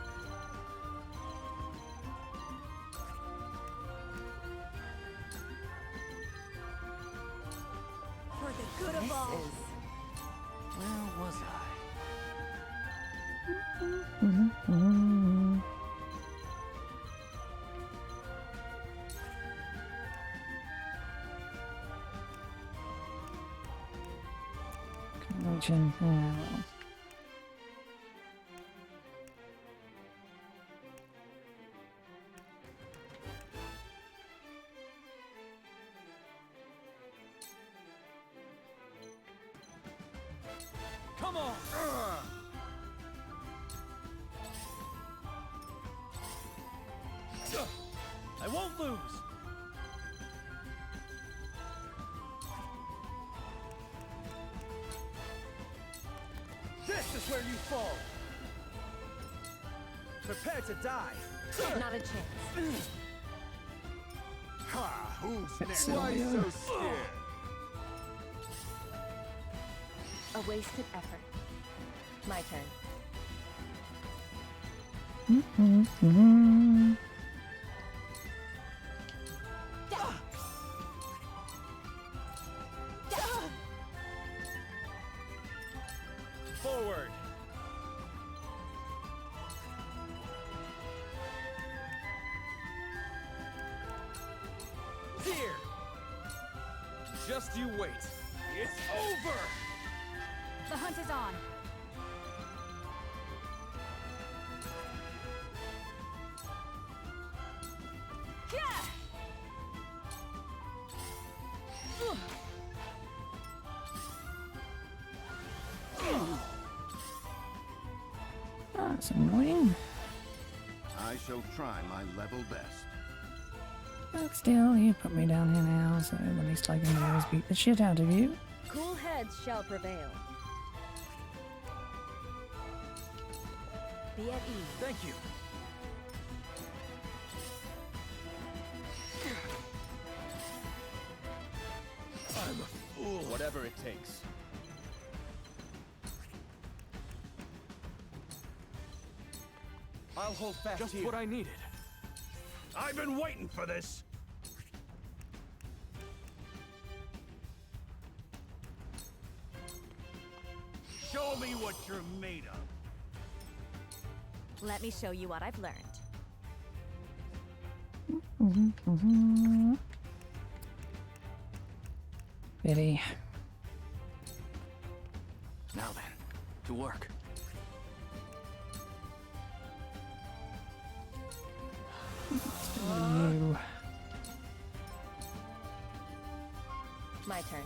For the good of all. Where was I? Convention. Yeah, well. Come on! I won't lose! This is where you fall! Prepare to die! Not a chance. Ha! Who's next? Why Why so so scared? A wasted effort. My turn. Forward! Here! Just you wait. It's over! The hunt is on. That's annoying. I shall try my level best. But still, you put me down here now, so the least I can do is beat the shit out of you. Cool heads shall prevail. Be at ease. Thank you. I'm a fool. Whatever it takes. I'll hold fast Just here. what I needed. I've been waiting for this. Show me what you're made of. Let me show you what I've learned. Pity. Now then, to work. You. My turn.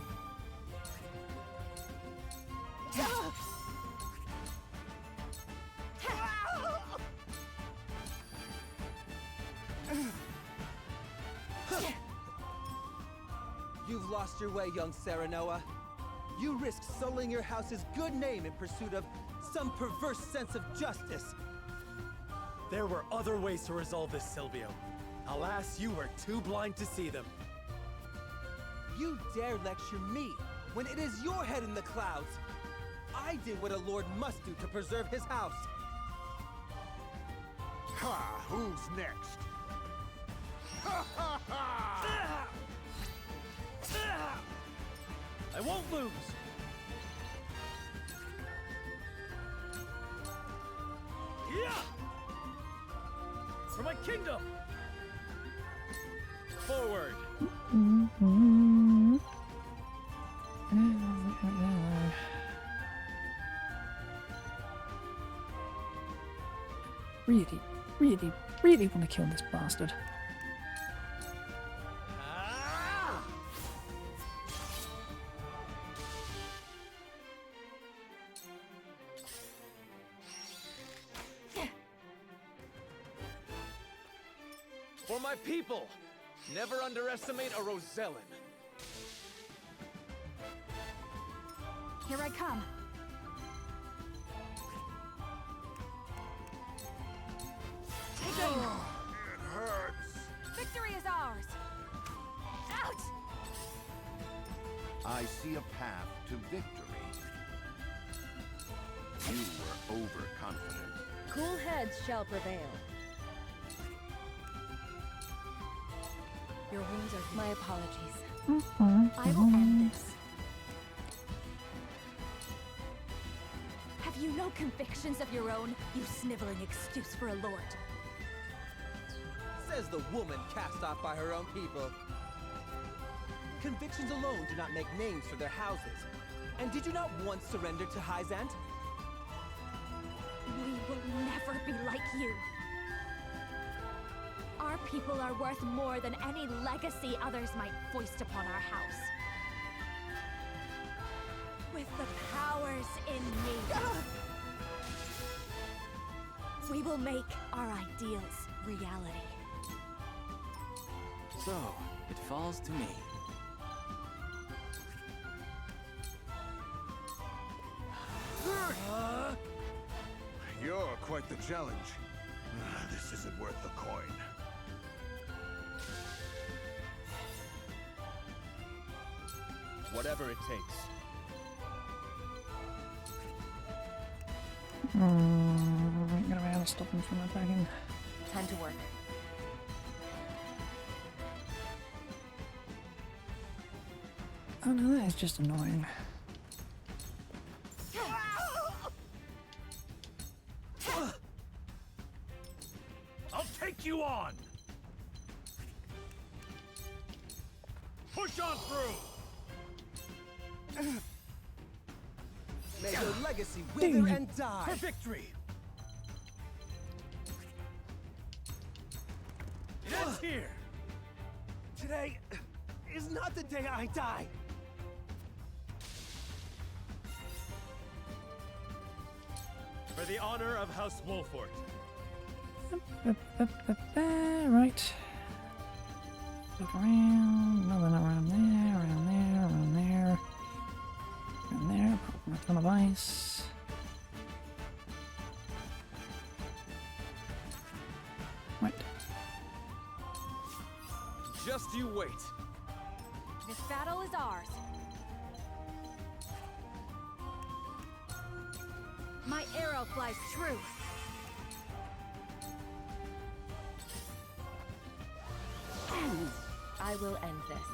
You've lost your way, young Serenoa. You risked sullying your house's good name in pursuit of some perverse sense of justice. There were other ways to resolve this, Silvio. Alas, you were too blind to see them. You dare lecture me when it is your head in the clouds. I did what a lord must do to preserve his house. Ha! Who's next? Ha ha ha! I won't lose. Yeah! For my kingdom! Forward! Really, really, really want to kill this bastard. Ah! For my people! Never underestimate a Rosellan. Here I come. Take aim! It hurts. Victory is ours! Out! I see a path to victory. You were overconfident. Cool heads shall prevail. Your wounds are my apologies. I will end this. Have you no convictions of your own, you sniveling excuse for a lord? Says the woman cast off by her own people. Convictions alone do not make names for their houses. And did you not once surrender to Hyzant? We will never be like you. Our people are worth more than any legacy others might foist upon our house. With the powers in me, we will make our ideals reality. So, it falls to me. You're quite the challenge. This isn't worth the coin. Whatever it takes. Gonna be able to stop him from attacking. Time to work. Oh no, that is just annoying. I'll take you on! Push on through! May your legacy wither and die! For victory! It ends here! Today is not the day I die! For the honor of House Wolfort. Right. Look around. Nothing around there, around there, around there. Around there. Put a ton of ice. What? Just you wait. This battle is ours. My arrow flies true. I will end this.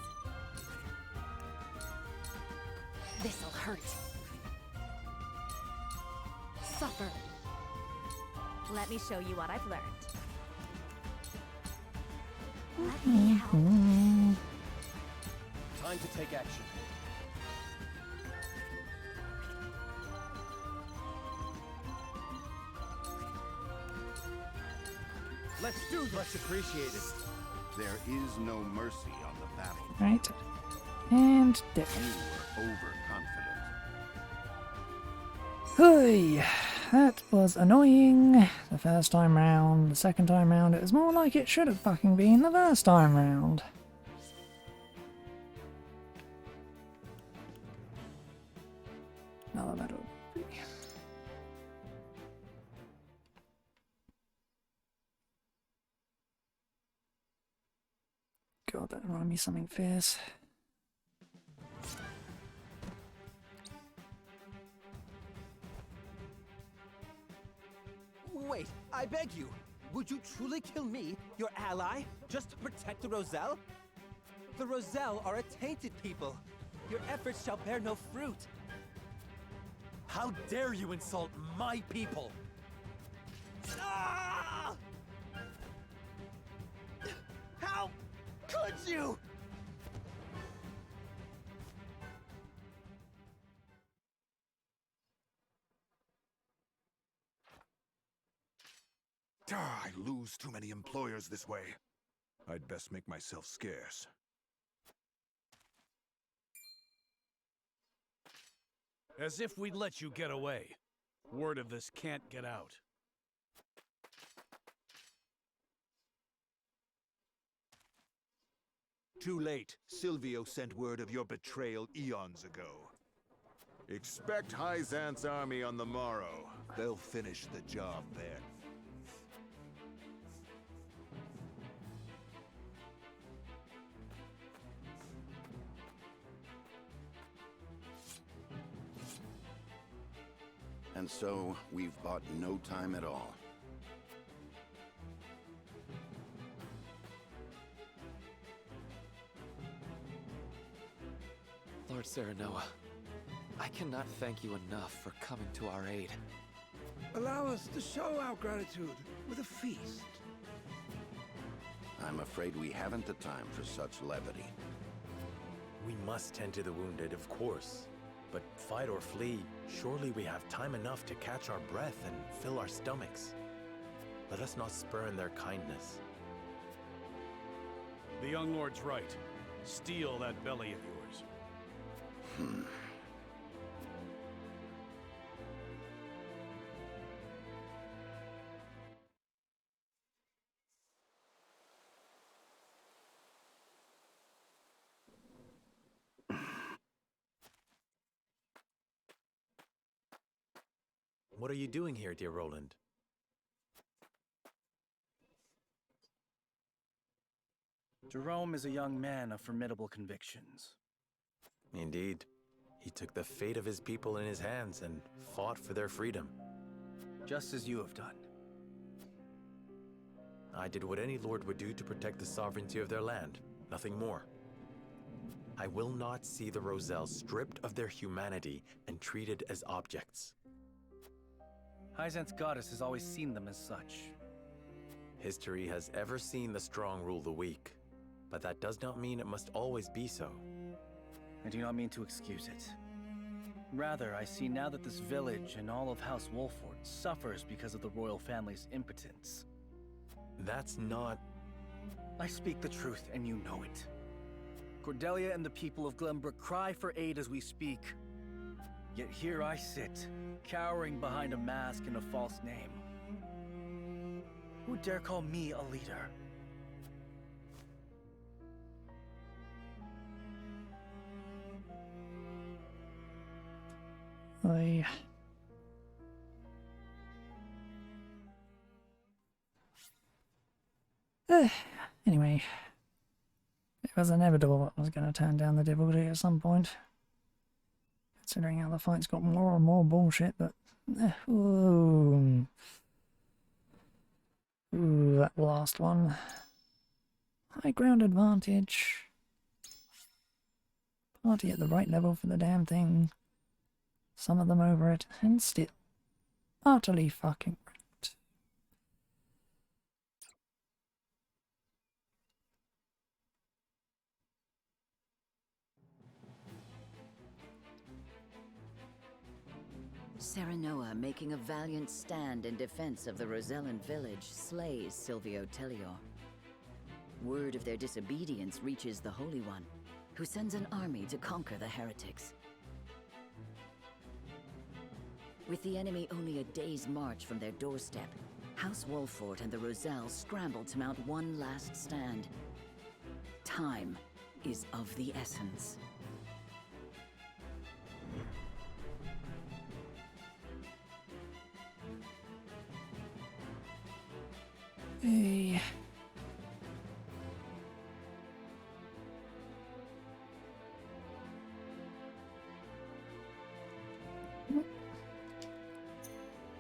This'll hurt. Suffer. Let me show you what I've learned. Let me help. Time to take action. Let's do this. Much appreciated. There is no mercy on the battle. Right. And dead. You were overconfident. Hey, that was annoying the first time round. The second time round, it was more like it should have fucking been the first time round. Another battle. God, that reminded me of something fierce. Wait, I beg you. Would you truly kill me, your ally, just to protect the Roselle? The Roselle are a tainted people. Your efforts shall bear no fruit. How dare you insult my people? Ah! How could you? I lose too many employers this way. I'd best make myself scarce. As if we'd let you get away. Word of this can't get out. Too late. Silvio sent word of your betrayal eons ago. Expect Hyzant's army on the morrow. They'll finish the job there. And so, we've bought no time at all. Lord Serenoa, I cannot thank you enough for coming to our aid. Allow us to show our gratitude with a feast. I'm afraid we haven't the time for such levity. We must tend to the wounded, of course. But fight or flee, surely we have time enough to catch our breath and fill our stomachs. Let us not spurn their kindness. The young lord's right. Steal that belly of yours. What are you doing here, dear Roland? Jerome is a young man of formidable convictions. Indeed. He took the fate of his people in his hands and fought for their freedom. Just as you have done. I did what any lord would do to protect the sovereignty of their land. Nothing more. I will not see the Roselle stripped of their humanity and treated as objects. Hyzant's goddess has always seen them as such. History has ever seen the strong rule the weak, but that does not mean it must always be so. I do not mean to excuse it. Rather, I see now that this village and all of House Wolford suffers because of the royal family's impotence. That's not... I speak the truth, and you know it. Cordelia and the people of Glenbrook cry for aid as we speak. Yet here I sit, cowering behind a mask and a false name. Who dare call me a leader? Anyway, it was inevitable it was going to turn down the difficulty at some point. Considering how the fights got more and more bullshit, but... Ooh, that last one. High ground advantage. Party at the right level for the damn thing. Some of them over it, and still utterly fucking wrecked. Serenoa, making a valiant stand in defense of the Rosellan village, slays Silvio Tellior. Word of their disobedience reaches the Holy One, who sends an army to conquer the heretics. With the enemy only a day's march from their doorstep, House Wolford and the Roselle scramble to mount one last stand. Time is of the essence. Hey.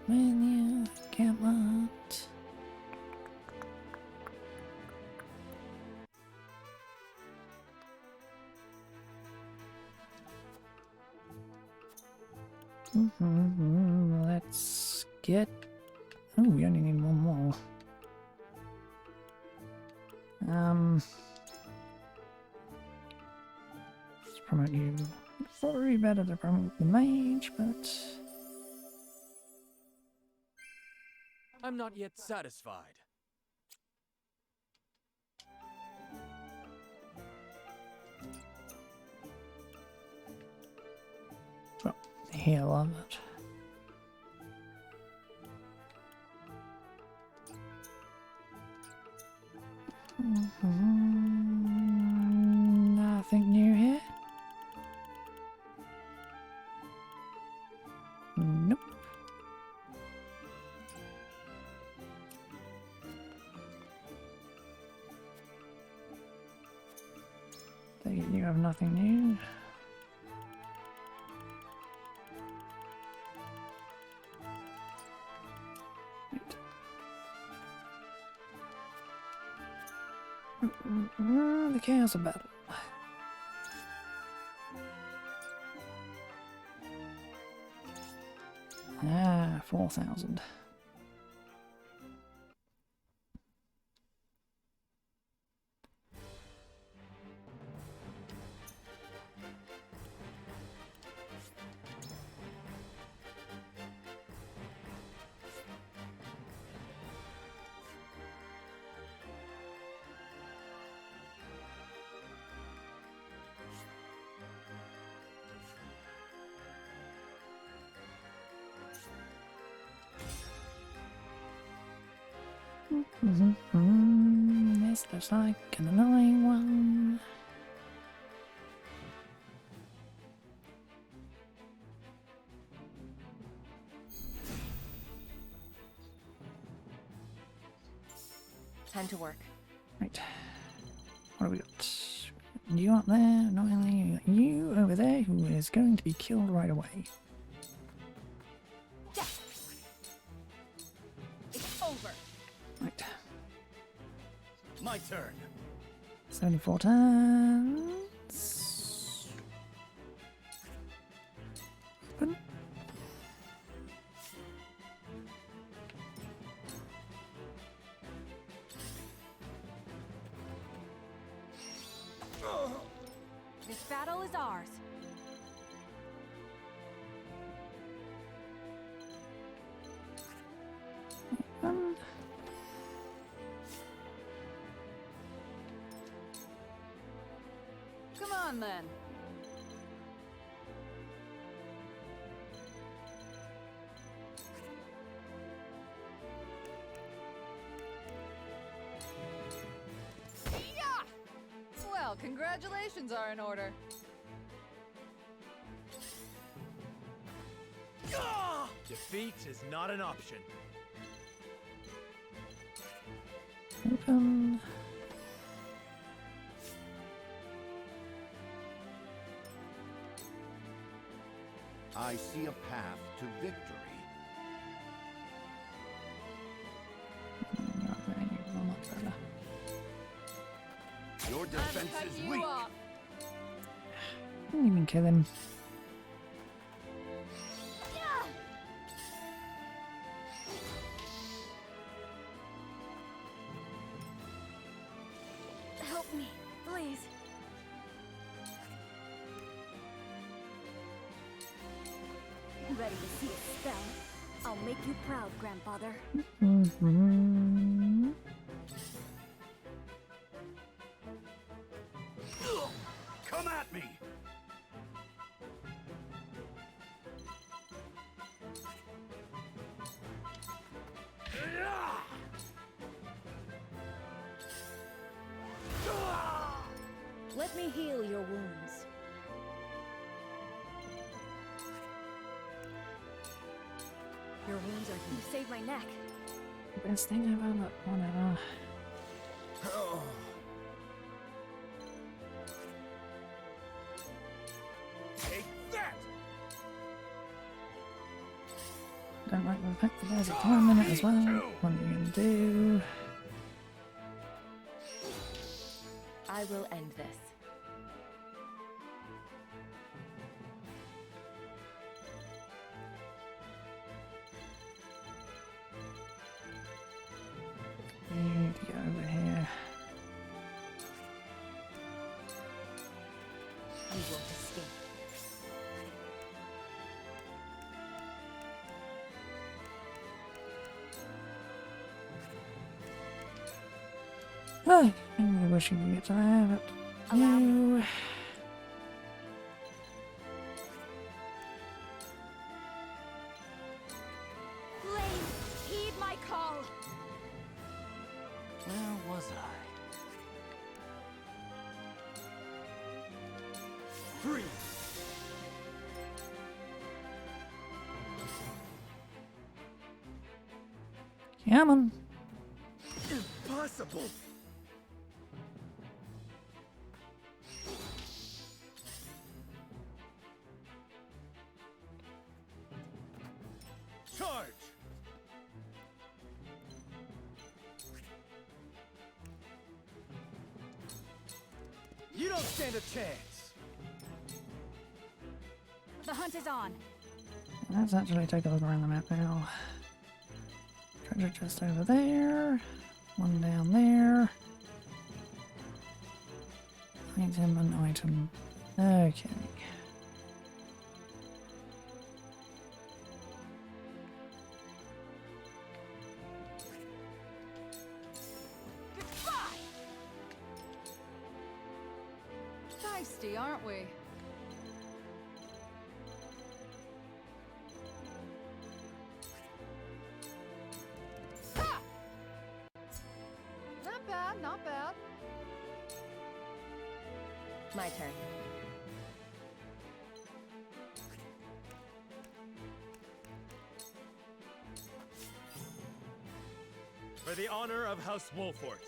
When you come out. Let's get... Oh, we only need one more. Let's promote you. Probably better to promote the mage, but... I'm not yet satisfied. Well, the heal of it. You have nothing new. The chaos of battle. Ah, 4,000. This looks like an annoying one. Time to work. Right. What do we got? You up there, annoyingly. You over there, who is going to be killed right away. It's over. Right. My turn. 74 turns. Open. This battle is ours. Open. Come on, then. Well, congratulations are in order. Defeat is not an option. Open. I see a path to victory. Your defense is weak. Didn't even kill him. Help me, please. Ready to see a spell? I'll make you proud, grandfather. Come at me! Let me heal your wounds. Your wounds are healed. You saved my neck. Best thing ever, but whatever. Take that! Don't like the fact that there's a time limit as well. What are you gonna do? I will end this. You need to go over here. You won't escape. Oh, I really wish you could get to there, but no. Flame, heed my call. Where was I? Free! Come on. Impossible! Charge! You don't stand a chance! The hunt is on. Let's actually take a look around the map now. Treasure chest over there. One down there. Item and item. Okay. Feisty, aren't we? Ha! Not bad, not bad. My turn. For the honor of House Wolfort.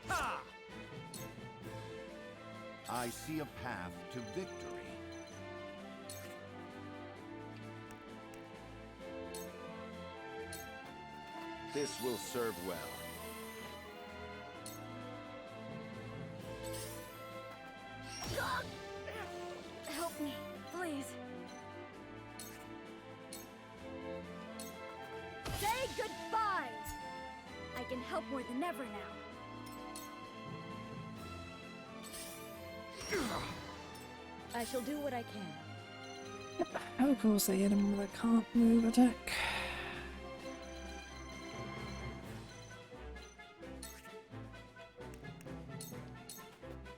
Ha! I see a path to victory. This will serve well. Help me, please. Say goodbye! I can help more than ever now. I shall do what I can. Yep, of course they hit him with a can't move attack.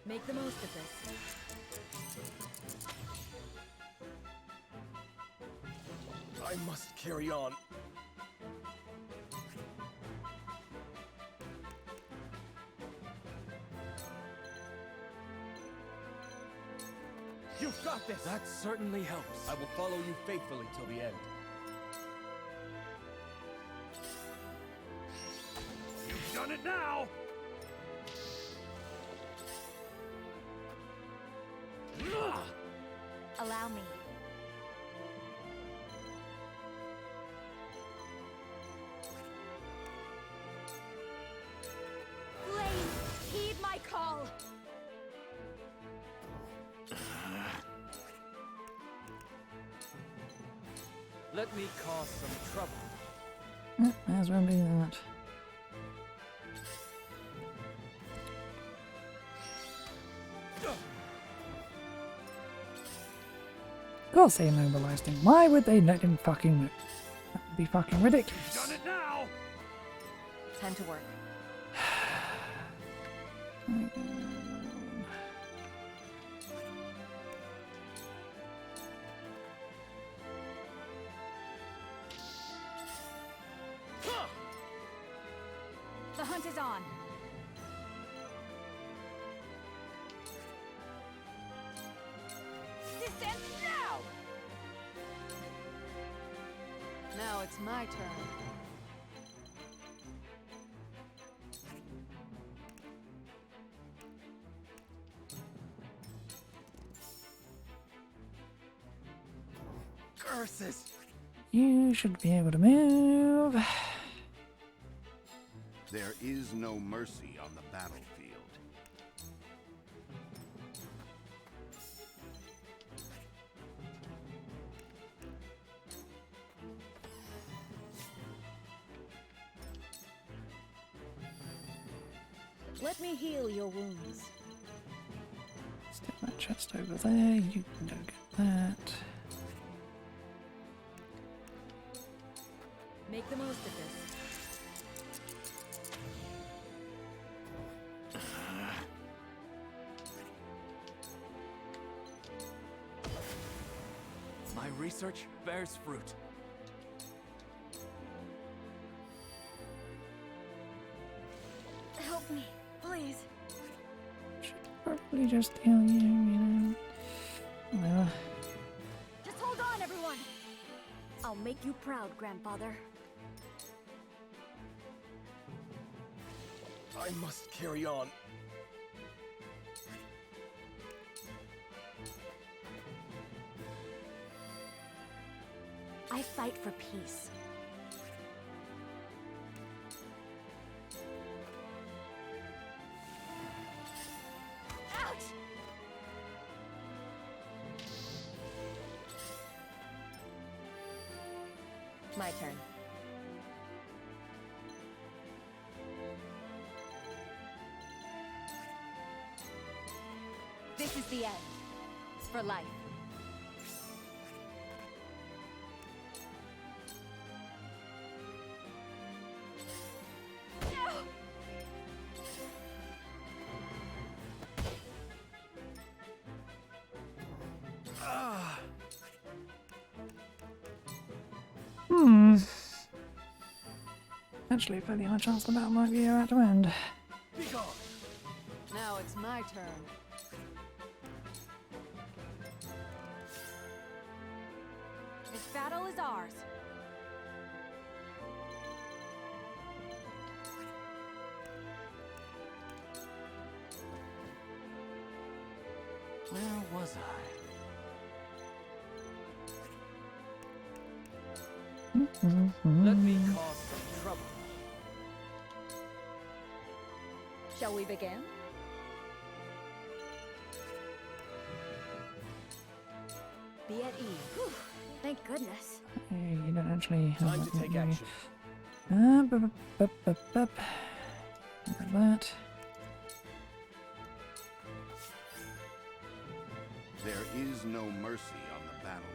Make the most of this. I must carry on. You've got this! That certainly helps. I will follow you faithfully till the end. You've done it now! Allow me. Flame, heed my call! Let me cause some trouble. Might as well do that. Of course they immobilized him. Why would they let him fucking move? That would be fucking ridiculous. Done it now! Time to work. The hunt is on. Descend now! Now it's my turn. Curses! You should be able to move. There is no mercy on the battlefield. Let me heal your wounds. Stick that chest over there. You can go get that. Make the most of this. My research bears fruit. Help me, please. Probably just heal you, you know. Whatever. Just hold on, everyone. I'll make you proud, Grandfather. I must carry on. fight for peace. Ouch! My turn. This is the end. It's for life. Actually, fairly high chance the battle might be about to end. Now it's my turn. This battle is ours. Where was I? Let me cause some trouble. Shall we begin? Be at ease. Whew, thank goodness. Hey, you don't actually have Time to that take many. action. Like that. There is no mercy on the battlefield.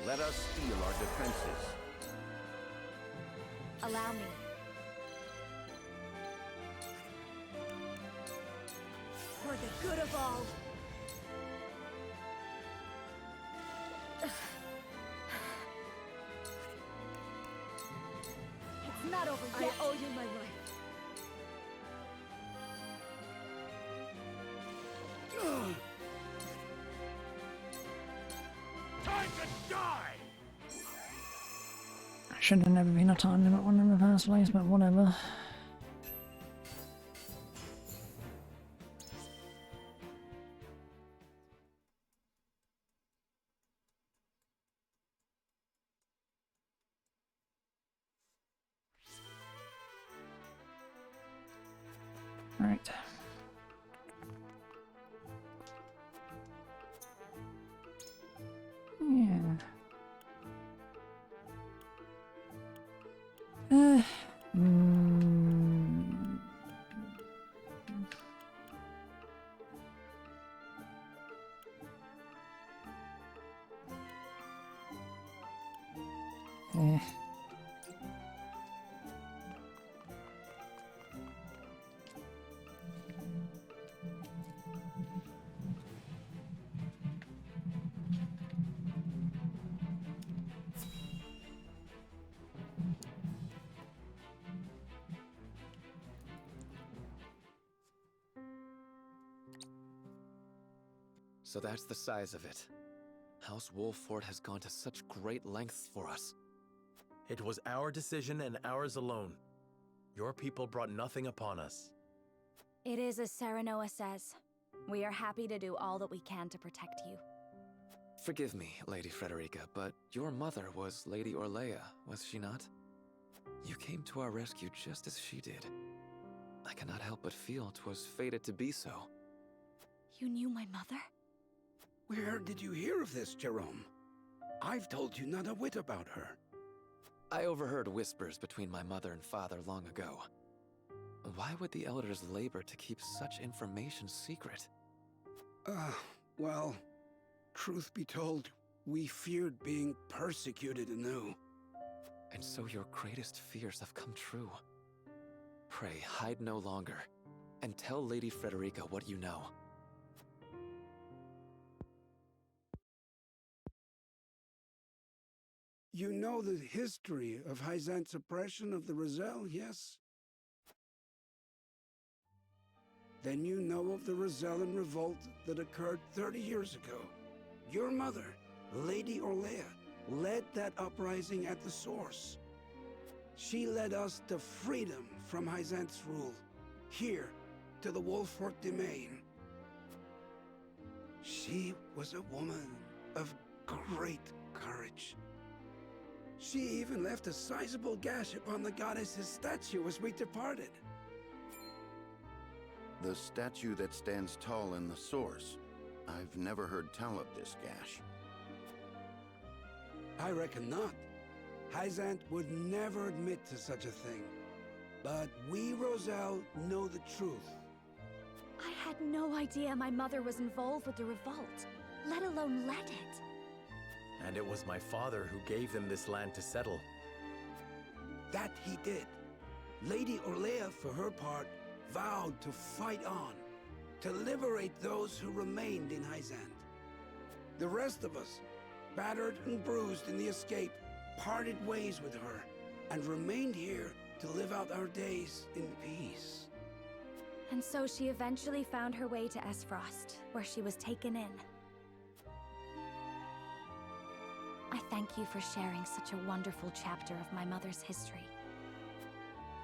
Let us steel our defenses. Allow me. For the good of all. It's not over yet. I owe you my life. Time to die! Should have never been a time limit one in the first place, but whatever. Right. Yeah. Eh. So that's the size of it. House Wolffort has gone to such great lengths for us. It was our decision and ours alone. Your people brought nothing upon us. It is as Serenoa says. We are happy to do all that we can to protect you. Forgive me, Lady Frederica, but your mother was Lady Orlea, was she not? You came to our rescue just as she did. I cannot help but feel 'twas fated to be so. You knew my mother? Where did you hear of this, Jerome? I've told you not a whit about her. I overheard whispers between my mother and father long ago. Why would the elders labor to keep such information secret? Well, truth be told, we feared being persecuted anew. And so your greatest fears have come true. Pray, hide no longer, and tell Lady Frederica what you know. You know the history of Hyzant's oppression of the Roselle, yes? Then you know of the Rosellan revolt that occurred 30 years ago. Your mother, Lady Orlea, led that uprising at the source. She led us to freedom from Hyzant's rule, here to the Wolfort domain. She was a woman of great courage. She even left a sizable gash upon the goddess's statue as we departed. The statue that stands tall in the source. I've never heard tell of this gash. I reckon not. Hyzant would never admit to such a thing. But we, Roselle, know the truth. I had no idea my mother was involved with the revolt, let alone led it. And it was my father who gave them this land to settle. That he did. Lady Orlea, for her part, vowed to fight on, to liberate those who remained in Hyzant. The rest of us, battered and bruised in the escape, parted ways with her, and remained here to live out our days in peace. And so she eventually found her way to Esfrost, where she was taken in. I thank you for sharing such a wonderful chapter of my mother's history.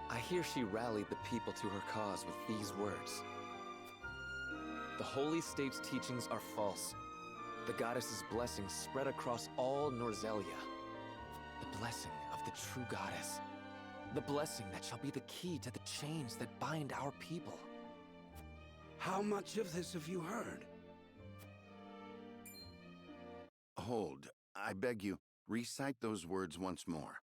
I hear she rallied the people to her cause with these words. The Holy State's teachings are false. The goddess's blessing spread across all Norzelia. The blessing of the true goddess. The blessing that shall be the key to the chains that bind our people. How much of this have you heard? Hold. I beg you, recite those words once more.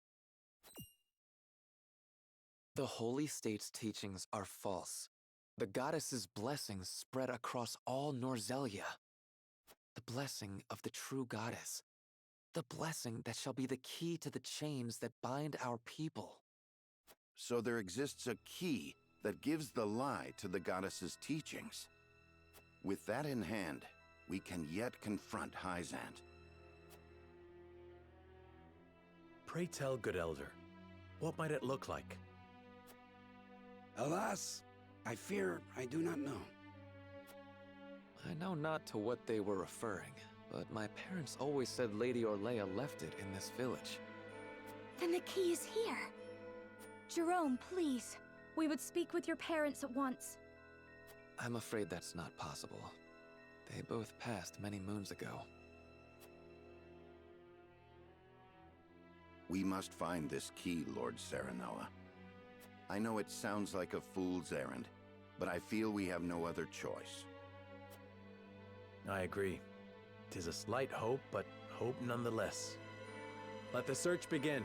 The Holy State's teachings are false. The goddess's blessings spread across all Norzelia. The blessing of the true goddess. The blessing that shall be the key to the chains that bind our people. So there exists a key that gives the lie to the goddess's teachings. With that in hand, we can yet confront Hyzant. Pray tell, good elder, what might it look like? Alas, I fear I do not know. I know not to what they were referring, but my parents always said Lady Orlea left it in this village. Then the key is here. Jerome, please. We would speak with your parents at once. I'm afraid that's not possible. They both passed many moons ago. We must find this key, Lord Serenoa. I know it sounds like a fool's errand, but I feel we have no other choice. I agree. 'Tis a slight hope, but hope nonetheless. Let the search begin.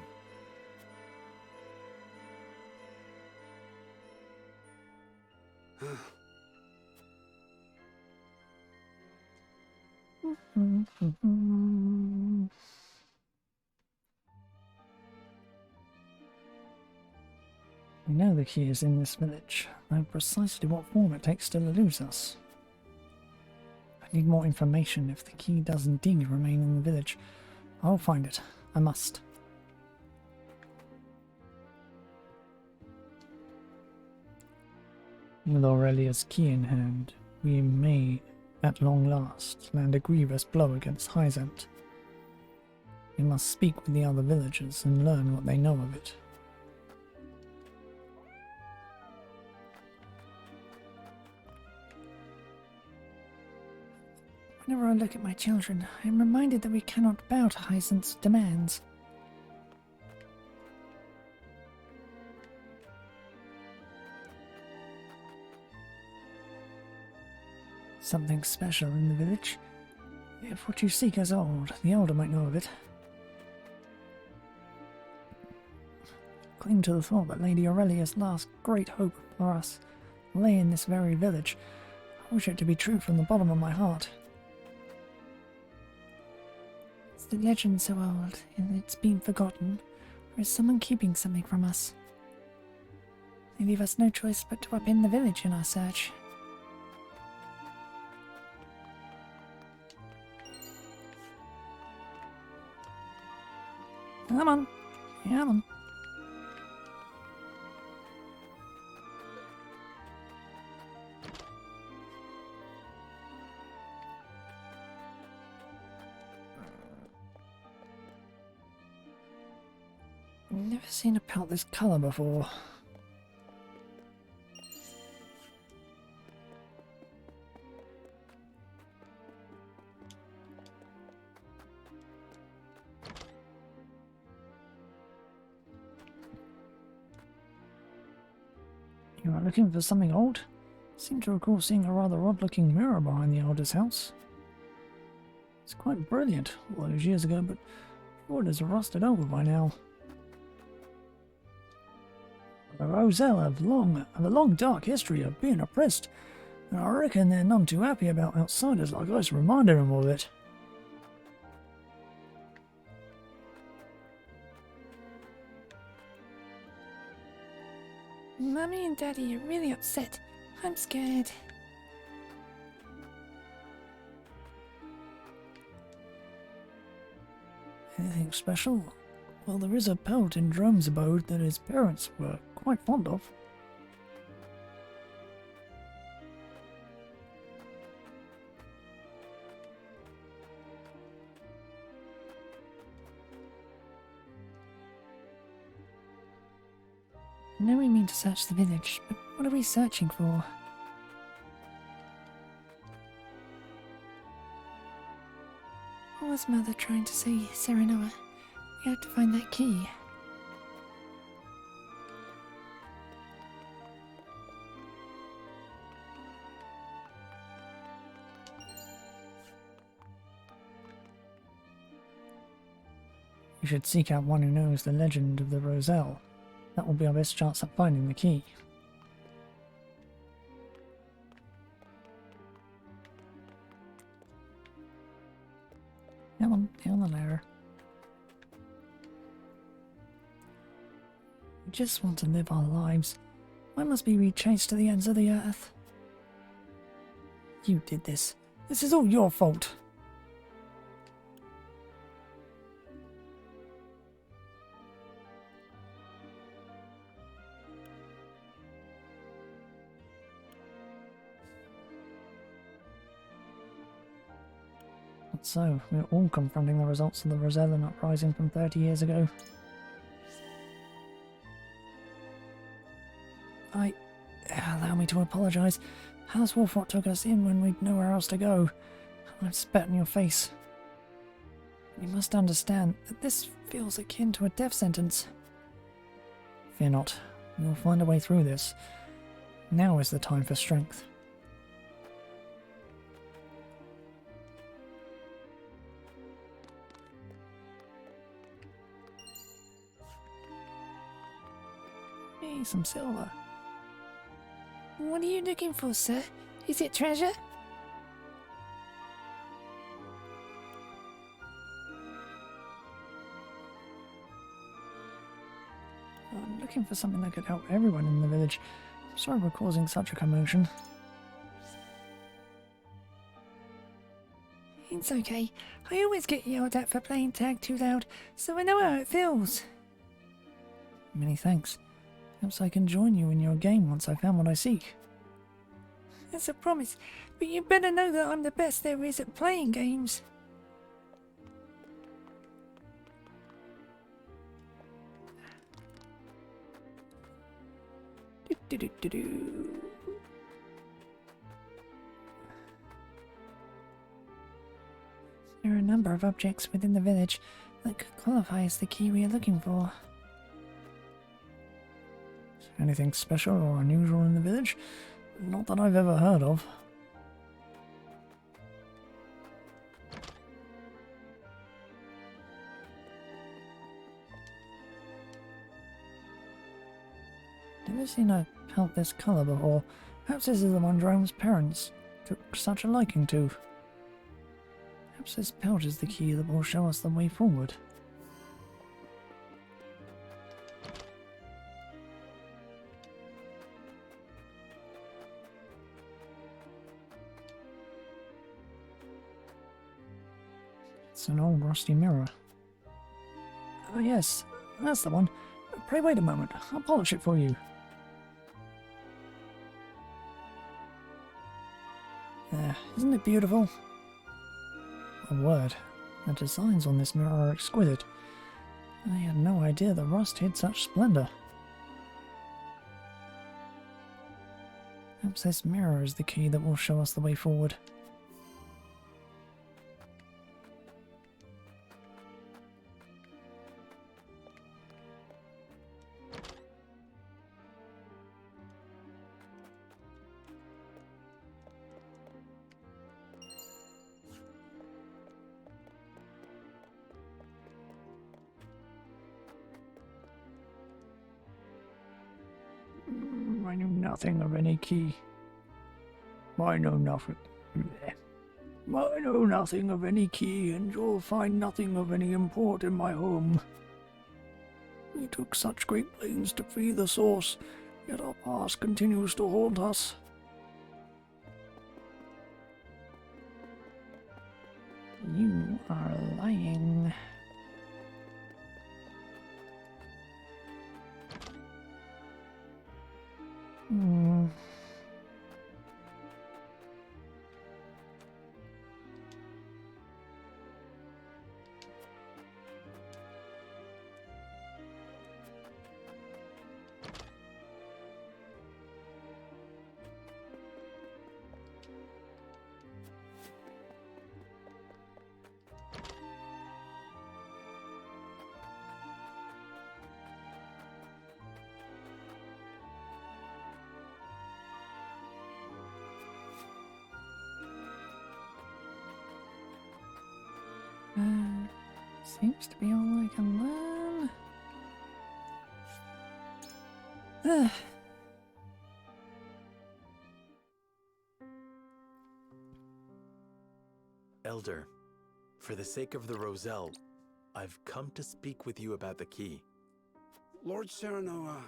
We know the key is in this village, though precisely what form it takes to elude us. I need more information if the key does indeed remain in the village. I'll find it. I must. With Aurelia's key in hand, we may, at long last, land a grievous blow against Hyzant. We must speak with the other villagers and learn what they know of it. Whenever I look at my children, I am reminded that we cannot bow to Hyzant's demands. Something special in the village. If what you seek is old, the elder might know of it. Cling to the thought that Lady Aurelia's last great hope for us lay in this very village. I wish it to be true from the bottom of my heart. Is the legend so old and it's been forgotten, or is someone keeping something from us? They leave us no choice but to upend the village in our search. Come on, come on. I've never seen a pelt this color before. You are looking for something old? Seem to recall seeing a rather odd-looking mirror behind the elder's house. It's quite brilliant all those years ago, but wood has rusted over by now. The Roselle have a long dark history of being oppressed, and I reckon they're none too happy about outsiders like us reminding them of it. Mummy and Daddy are really upset. I'm scared. Anything special? Well, there is a pelt in Drome's abode that his parents were quite fond of. I know we mean to search the village, but what are we searching for? What was Mother trying to say, Serenoa? We have to find that key. We should seek out one who knows the legend of the Roselle. That will be our best chance at finding the key. Down the ladder. We just want to live our lives. Why must we be chased to the ends of the earth? You did this. This is all your fault. So, we're all confronting the results of the Rosellan uprising from 30 years ago. Allow me to apologise. House Wolfrot took us in when we'd nowhere else to go. I've spat in your face. You must understand that this feels akin to a death sentence. Fear not. We'll find a way through this. Now is the time for strength. Hey, some silver. What are you looking for, sir? Is it treasure? I'm looking for something that could help everyone in the village. Sorry for causing such a commotion. It's okay. I always get yelled at for playing tag too loud, so I know how it feels. Many thanks. Perhaps I can join you in your game once I found what I seek. That's a promise, but you better know that I'm the best there is at playing games. Do-do-do-do-do. There are a number of objects within the village that could qualify as the key we are looking for. Anything special or unusual in the village? Not that I've ever heard of. Never seen a pelt this colour before. Perhaps this is the one Drome's parents took such a liking to. Perhaps this pelt is the key that will show us the way forward. It's an old rusty mirror. Oh yes, that's the one. Pray wait a moment, I'll polish it for you. There, isn't it beautiful? A word. The designs on this mirror are exquisite. I had no idea the rust hid such splendor. Perhaps this mirror is the key that will show us the way forward. nothing of any key. I know nothing. I know nothing of any key, and you'll find nothing of any import in my home. We took such great pains to free the source, yet our past continues to haunt us. You are lying. Hmm. Seems to be all I can learn. Elder, for the sake of the Roselle, I've come to speak with you about the key. Lord Serenoa,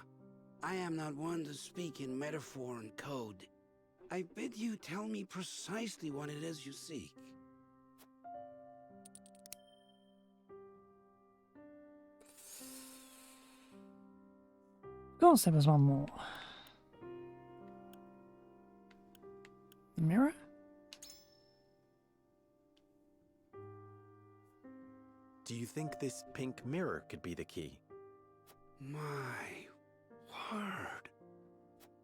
I am not one to speak in metaphor and code. I bid you tell me precisely what it is you seek. Of course there was one more. The mirror? Do you think this pink mirror could be the key? My word.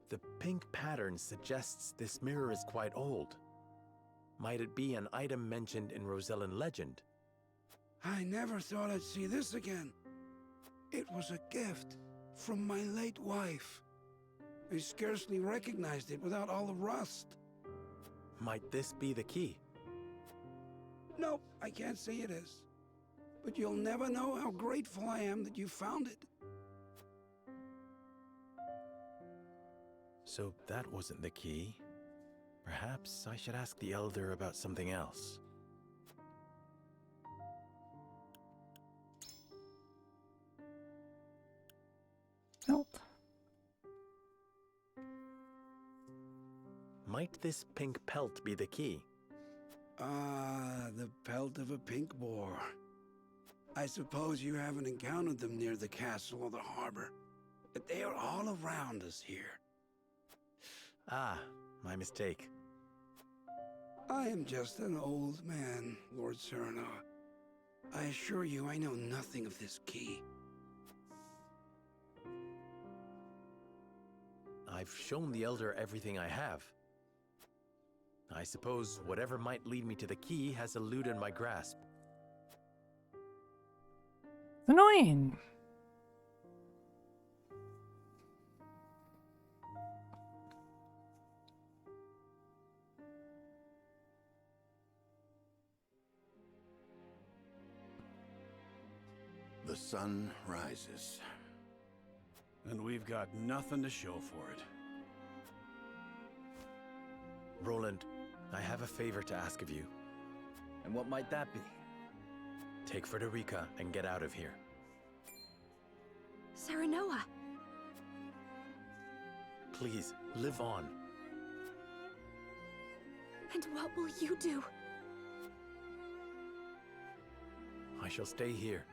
The pink pattern suggests this mirror is quite old. Might it be an item mentioned in Rosellan legend? I never thought I'd see this again. It was a gift from my late wife. I scarcely recognized it without all the rust. Might this be the key? No, I can't say it is. But you'll never know how grateful I am that you found it. So that wasn't the key. Perhaps I should ask the Elder about something else. Help. Might this pink pelt be the key? Ah, the pelt of a pink boar. I suppose you haven't encountered them near the castle or the harbor, but they are all around us here. Ah, my mistake. I am just an old man, Lord Serenoa. I assure you I know nothing of this key. I've shown the Elder everything I have. I suppose whatever might lead me to the key has eluded my grasp. Annoying! The sun rises. And we've got nothing to show for it. Roland, I have a favor to ask of you. And what might that be? Take Frederica and get out of here. Serenoa! Please, live on. And what will you do? I shall stay here.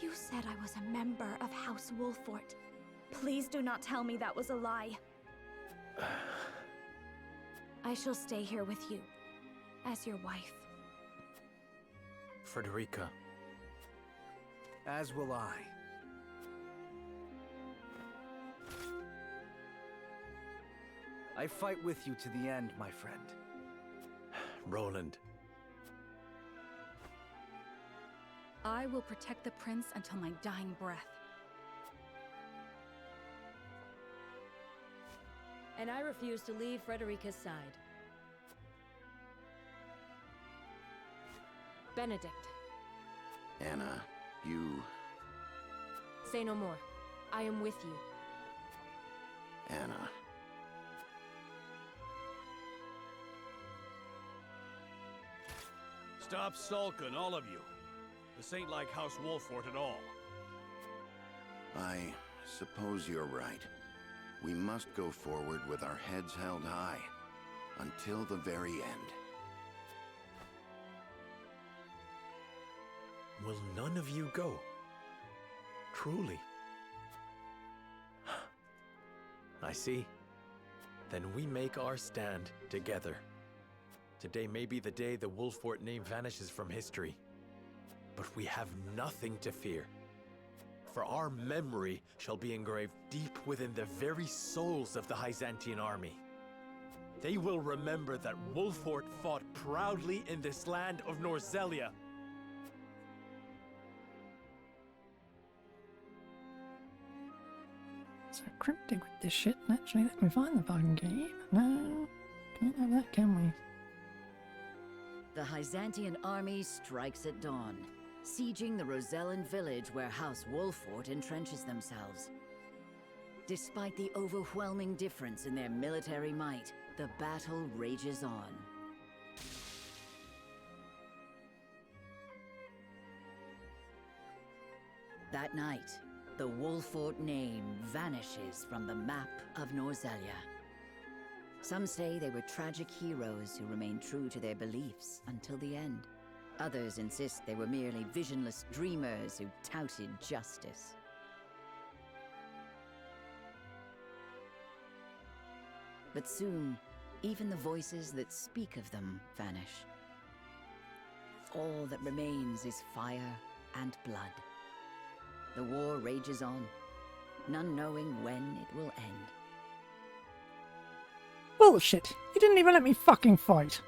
You said I was a member of House Wolfort. Please do not tell me that was a lie. I shall stay here with you, as your wife. Frederica. As will I. I fight with you to the end, my friend. Roland. I will protect the prince until my dying breath. And I refuse to leave Frederica's side. Benedict. Anna, you... Say no more. I am with you. Anna. Stop sulking, all of you. This ain't like House Wolfort at all. I suppose you're right. We must go forward with our heads held high, until the very end. Will none of you go? Truly? I see. Then we make our stand together. Today may be the day the Wolfort name vanishes from history. But we have nothing to fear. For our memory shall be engraved deep within the very souls of the Hyzantian army. They will remember that Wolfort fought proudly in this land of Norzelia. So cryptic with this shit. Actually, let me find the fucking key. No, can't have that, can we? The Hyzantian army strikes at dawn, sieging the Rosellan village where House Wolfort entrenches themselves. Despite the overwhelming difference in their military might, the battle rages on. That night, the Wolfort name vanishes from the map of Norzelia. Some say they were tragic heroes who remained true to their beliefs until the end. Others insist they were merely visionless dreamers who touted justice. But soon, even the voices that speak of them vanish. All that remains is fire and blood. The war rages on, none knowing when it will end. Bullshit! You didn't even let me fucking fight!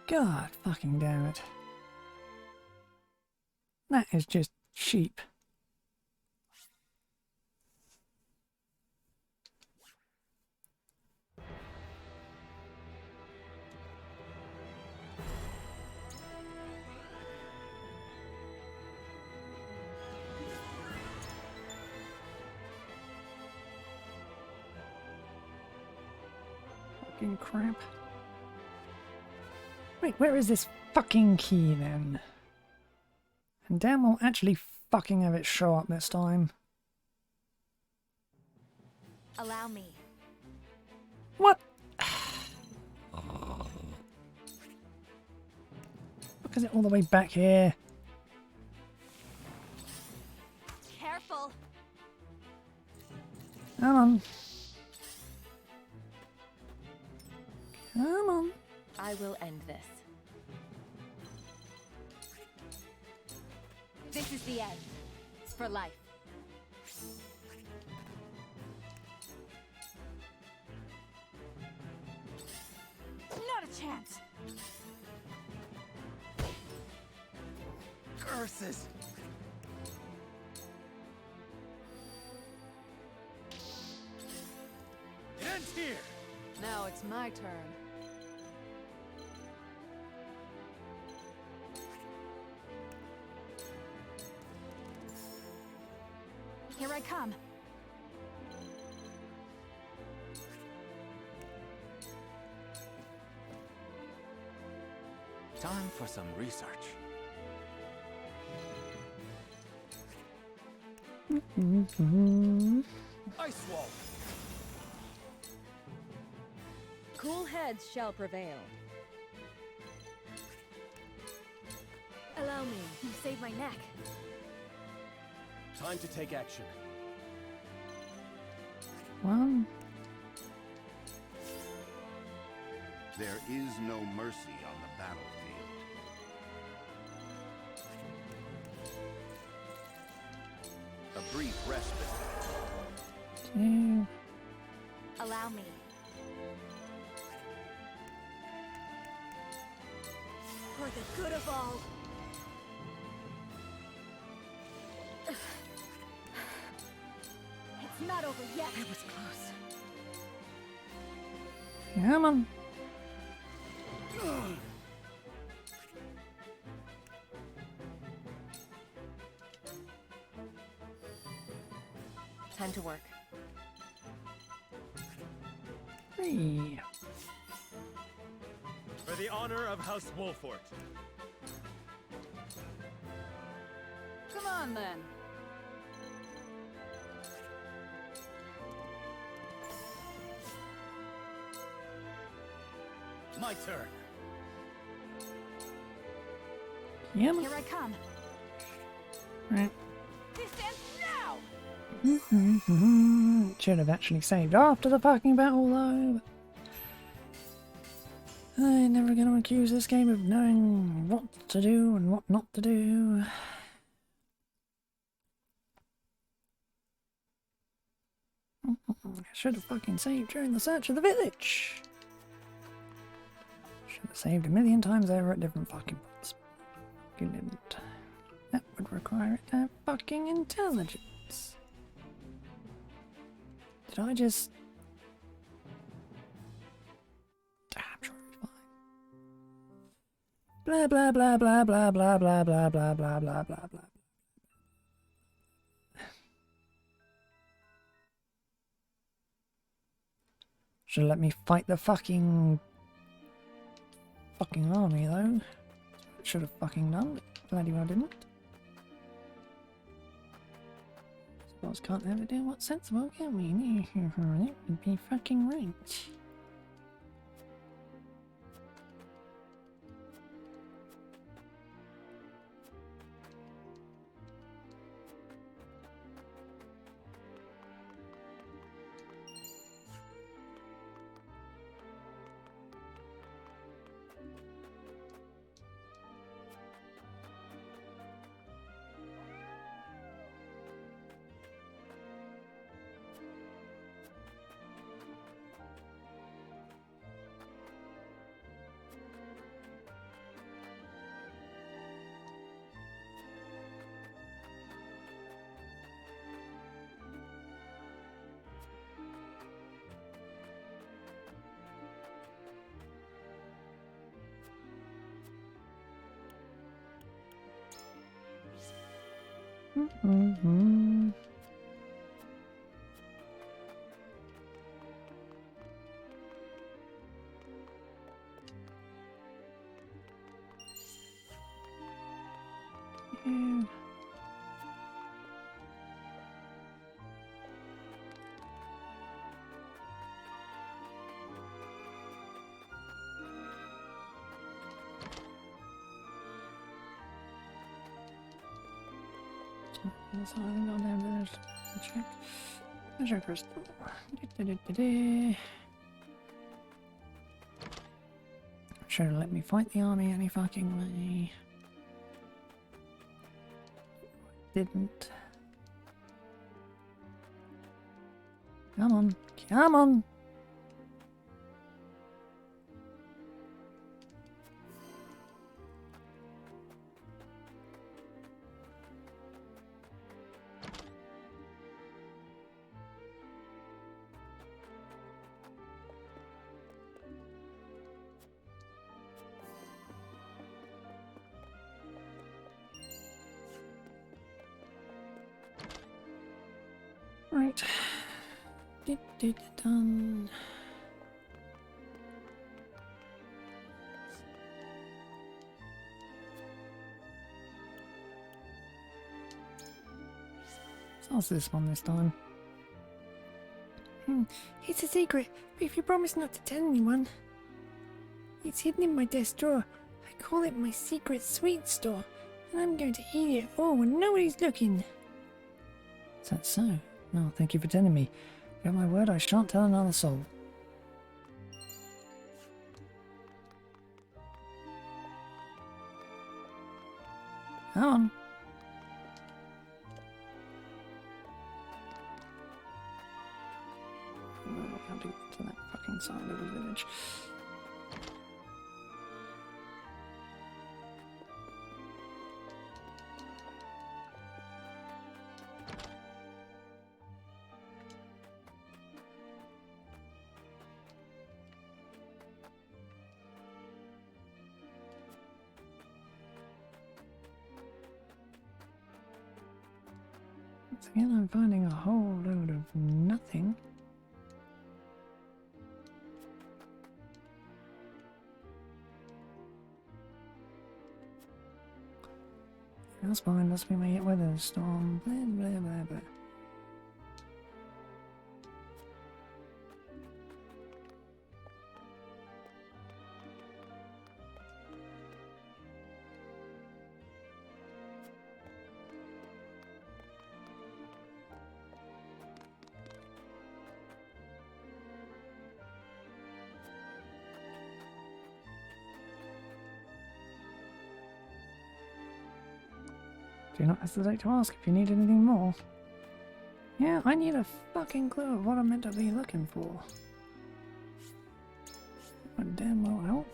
God fucking damn it. That is just cheap. Fucking crap. Wait, where is this fucking key then? And damn we'll actually fucking have it show up this time. Allow me. What? Look, is it all the way back here? Careful. Come on. Come on. I will end this. This is the end. For life. Not a chance. Curses! It ends here! Now it's my turn. Here I come. Time for some research. Ice wall! Cool heads shall prevail. Allow me. You saved my neck. Time to take action. Well, There is no mercy on the battlefield. A brief respite. two. Allow me. For the good of all. It's not over yet. It was close. Come on. Time to work. Hey. For the honor of House Wolfort. Come on, then. My turn. Yep. Here I come. Right. This ends now! Should have actually saved after the fucking battle though. I'm never going to accuse this game of knowing what to do and what not to do. I should have fucking saved during the search of the village. Should have saved a million times over at different fucking points. You didn't. That would require it to have fucking intelligence. Did I just... I'm sure it'll be fine. Blah blah blah blah blah blah blah blah blah blah blah blah blah. Should have let me fight the fucking army though. Should have fucking done, but bloody well didn't. Suppose can't ever do what's sensible, can we? It would be fucking right. Mm-hmm. Yeah. That's all I think I'll down village. Check. Measure crystal. Should have let me fight the army any fucking way. Didn't. Come on. Come on! Right. Done. So what's this one this time? It's a secret, but if you promise not to tell anyone. It's hidden in my desk drawer. I call it my secret sweet store, and I'm going to eat it all when nobody's looking. Is that so? No, thank you for telling me. You got my word, I shan't tell another soul. Come on. How to get to that fucking side of the village. Again, I'm finding a whole load of nothing. That's behind us, we may get weather storm, blah blah blah blah. Do not hesitate to ask if you need anything more. Yeah, I need a fucking clue of what I'm meant to be looking for. That would damn well help.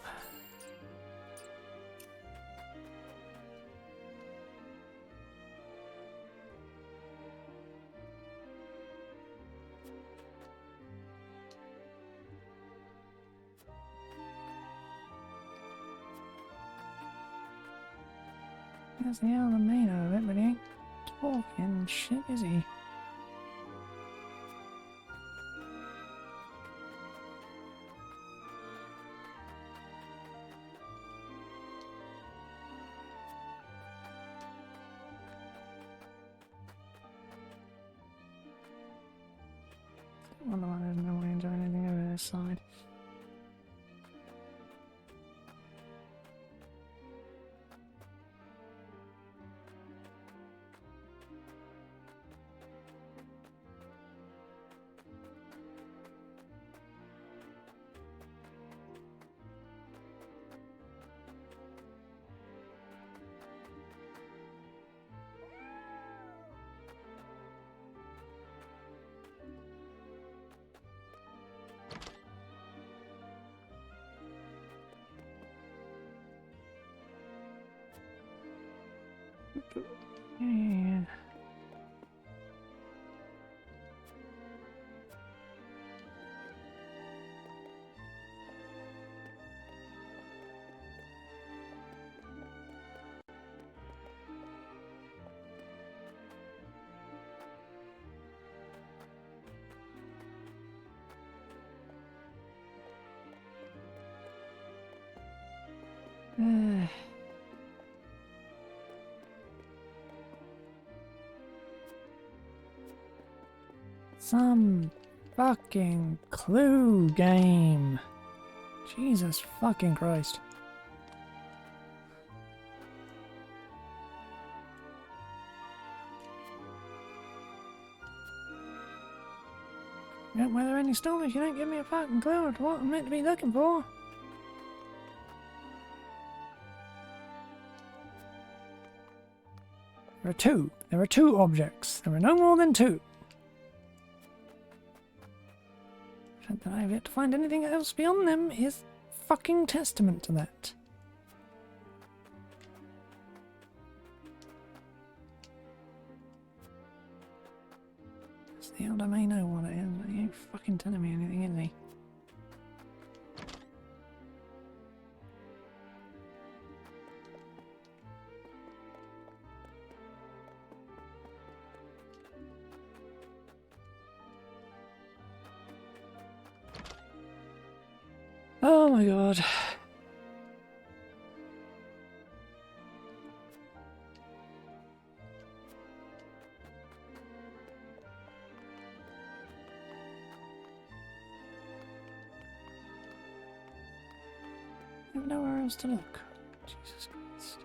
That's the main of it, but he ain't talking shit, is he? I wonder why there's no way into anything over this side. Yeah. Some fucking clue game. Jesus fucking Christ. Don't weather any storm if you don't give me a fucking clue of what I'm meant to be looking for. There are two. There are two objects. There are no more than two. The fact that I have yet to find anything else beyond them is fucking testament to that. The elder may know what it is, but he ain't fucking telling me anything, is he? Oh my god. I have nowhere else to look. Jesus Christ.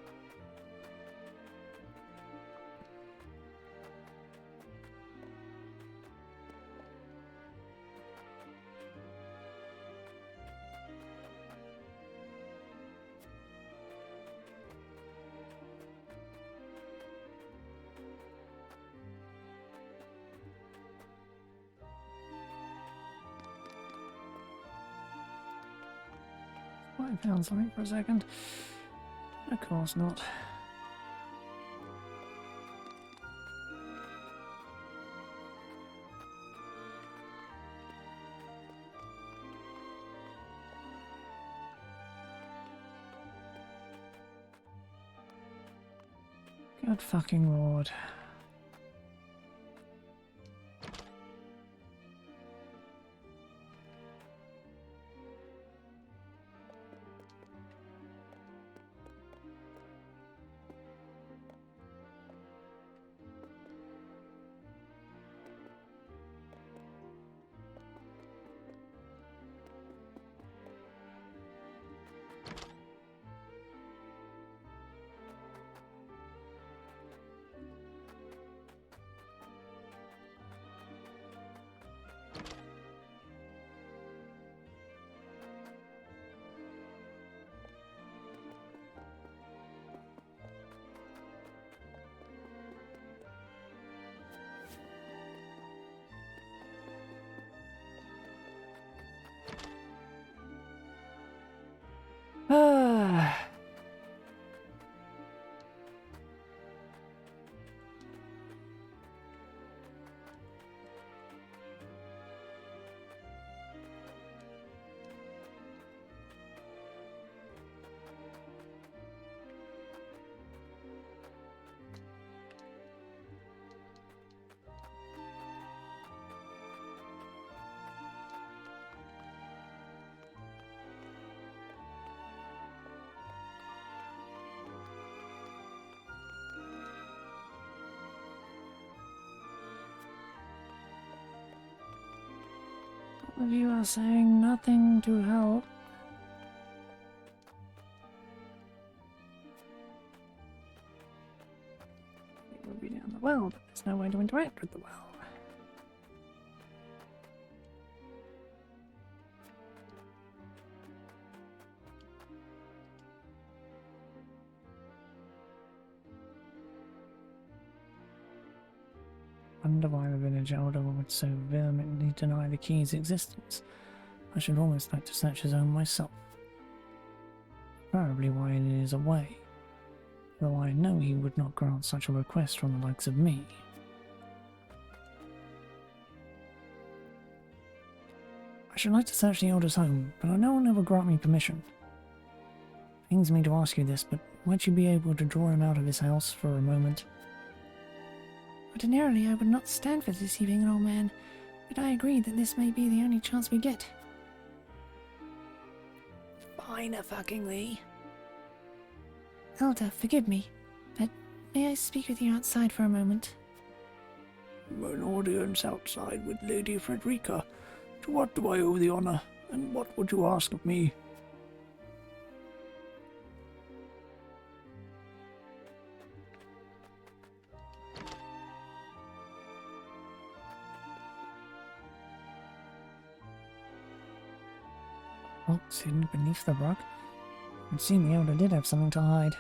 I found something for a second. Of course not. Good fucking lord. All of you are saying nothing to help. It will be down the well, but there's no way to interact with the well. Wonder why the village elder would so vehemently deny the key's existence. I should almost like to search his own myself. Probably why it is away, though I know he would not grant such a request from the likes of me. I should like to search the elder's home, but I know he'll never grant me permission. Pains me to ask you this, but might you be able to draw him out of his house for a moment? Ordinarily, I would not stand for deceiving an old man, but I agree that this may be the only chance we get. Fine-a-fucking-ly. Elder, forgive me, but may I speak with you outside for a moment? An audience outside with Lady Frederica. To what do I owe the honor, and what would you ask of me? Box hidden beneath the rug? It seemed the elder did have something to hide.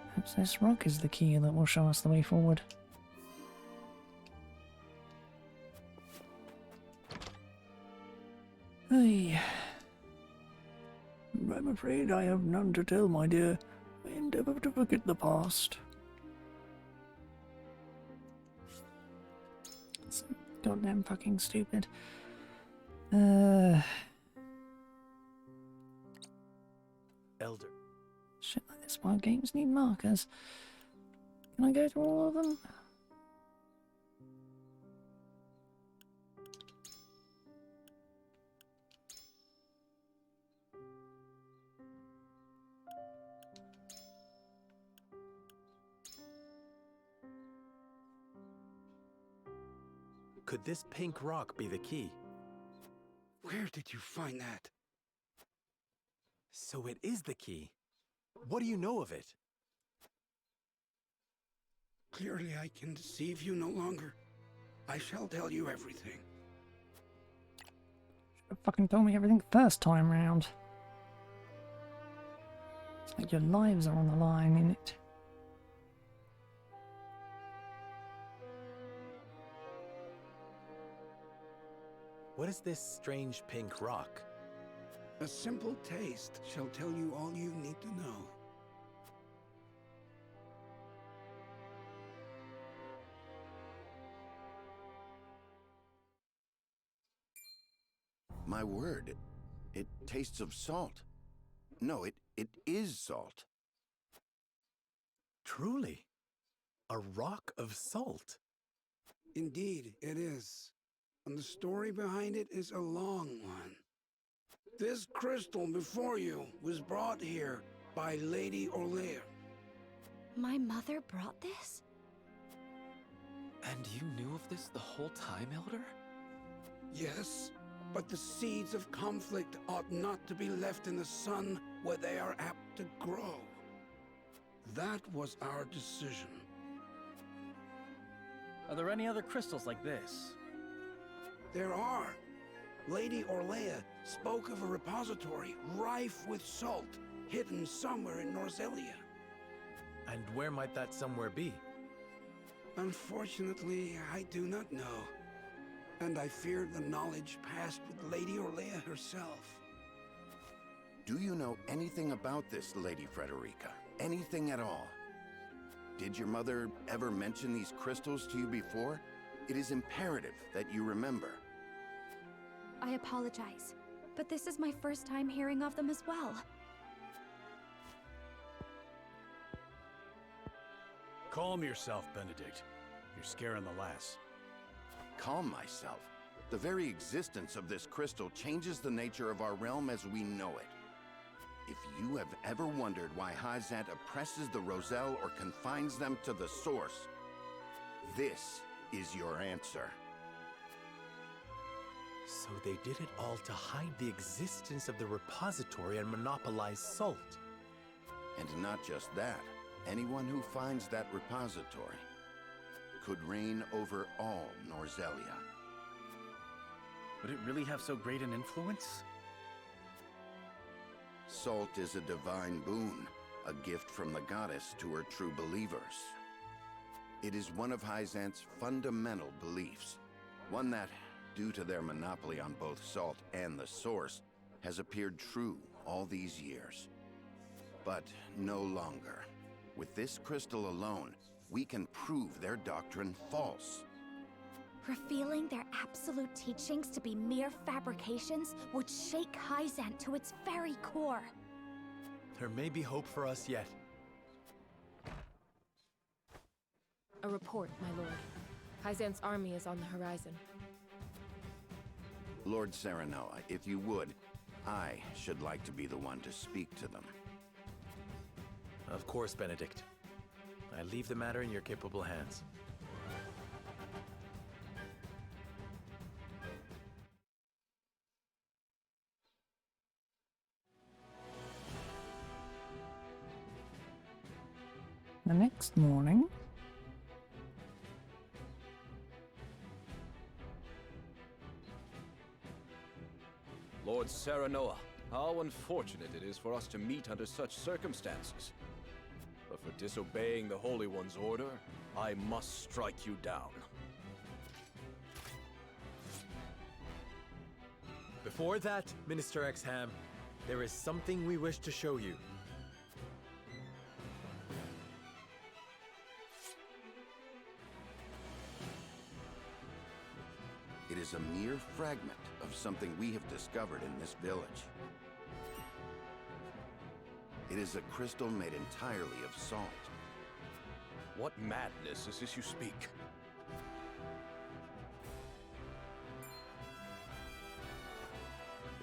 Perhaps this rock is the key that will show us the way forward. Hey. I'm afraid I have none to tell, my dear. I endeavour to forget the past. So goddamn fucking stupid. Elder. Shit like this, why games need markers. Can I go to all of them? Could this pink rock be the key? Where did you find that? So it is the key. What do you know of it? Clearly I can deceive you no longer. I shall tell you everything. Should have fucking told me everything first time round. It's like your lives are on the line, innit? What is this strange pink rock? A simple taste shall tell you all you need to know. My word, it tastes of salt. No, it is salt. Truly, a rock of salt. Indeed, it is. And the story behind it is a long one. This crystal before you was brought here by Lady Orlea. My mother brought this? And you knew of this the whole time, Elder? Yes, but the seeds of conflict ought not to be left in the sun where they are apt to grow. That was our decision. Are there any other crystals like this? There are. Lady Orlea spoke of a repository rife with salt, hidden somewhere in Norzelia. And where might that somewhere be? Unfortunately, I do not know. And I fear the knowledge passed with Lady Orlea herself. Do you know anything about this, Lady Frederica? Anything at all? Did your mother ever mention these crystals to you before? It is imperative that you remember. I apologize, but this is my first time hearing of them as well. Calm yourself, Benedict. You're scaring the lass. Calm myself. The very existence of this crystal changes the nature of our realm as we know it. If you have ever wondered why Hyzant oppresses the Roselle or confines them to the source, this is your answer. So they did it all to hide the existence of the repository and monopolize salt. And not just that, anyone who finds that repository could reign over all Norzelia. Would it really have so great an influence? Salt is a divine boon, a gift from the goddess to her true believers. It is one of Hyzant's fundamental beliefs, one that, due to their monopoly on both salt and the source, has appeared true all these years. But no longer. With this crystal alone, we can prove their doctrine false. Revealing their absolute teachings to be mere fabrications would shake Hyzant to its very core. There may be hope for us yet. A report, my lord. Hyzant's army is on the horizon. Lord Serenoa, if you would, I should like to be the one to speak to them. Of course, Benedict. I leave the matter in your capable hands. The next morning, Lord Serenoa, how unfortunate it is for us to meet under such circumstances. But for disobeying the Holy One's order, I must strike you down. Before that, Minister Exham, there is something we wish to show you. It is a mere fragment of something we have discovered in this village. It is a crystal made entirely of salt. What madness is this you speak?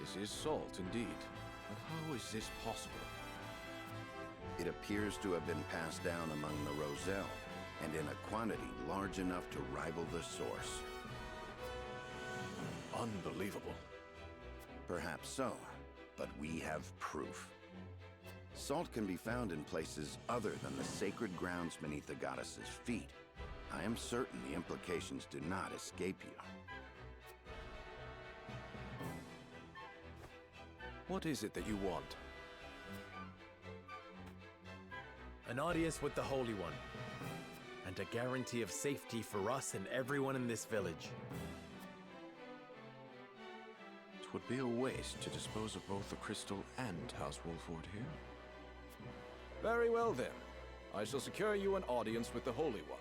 This is salt, indeed. But how is this possible? It appears to have been passed down among the Roselle, and in a quantity large enough to rival the source. Unbelievable. Perhaps so, but we have proof. Salt can be found in places other than the sacred grounds beneath the goddess's feet. I am certain the implications do not escape you. What is it that you want? An audience with the Holy One, and a guarantee of safety for us and everyone in this village. It would be a waste to dispose of both the crystal and House Wolford here. Very well then. I shall secure you an audience with the Holy One.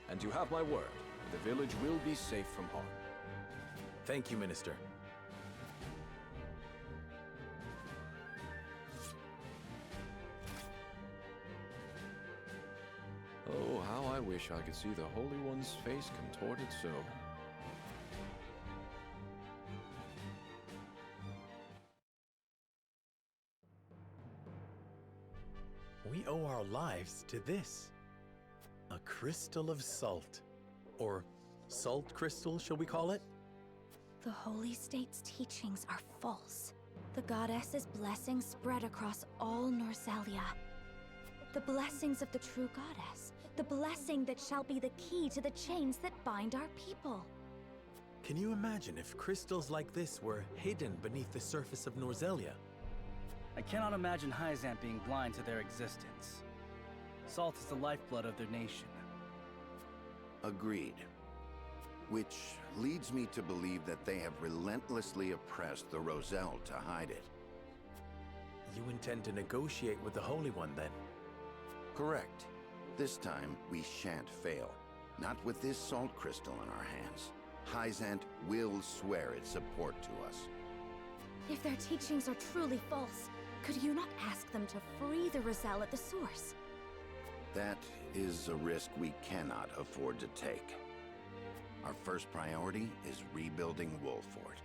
And you have my word, the village will be safe from harm. Thank you, Minister. Oh, how I wish I could see the Holy One's face contorted so. We owe our lives to this. A crystal of salt. Or salt crystal, shall we call it? The Holy State's teachings are false. The goddess's blessings spread across all Norzelia. The blessings of the true goddess. The blessing that shall be the key to the chains that bind our people. Can you imagine if crystals like this were hidden beneath the surface of Norzelia? I cannot imagine Hyzant being blind to their existence. Salt is the lifeblood of their nation. Agreed. Which leads me to believe that they have relentlessly oppressed the Roselle to hide it. You intend to negotiate with the Holy One, then? Correct. This time, we shan't fail. Not with this salt crystal in our hands. Hyzant will swear its support to us. If their teachings are truly false, could you not ask them to free the Roselle at the source? That is a risk we cannot afford to take. Our first priority is rebuilding Wolford.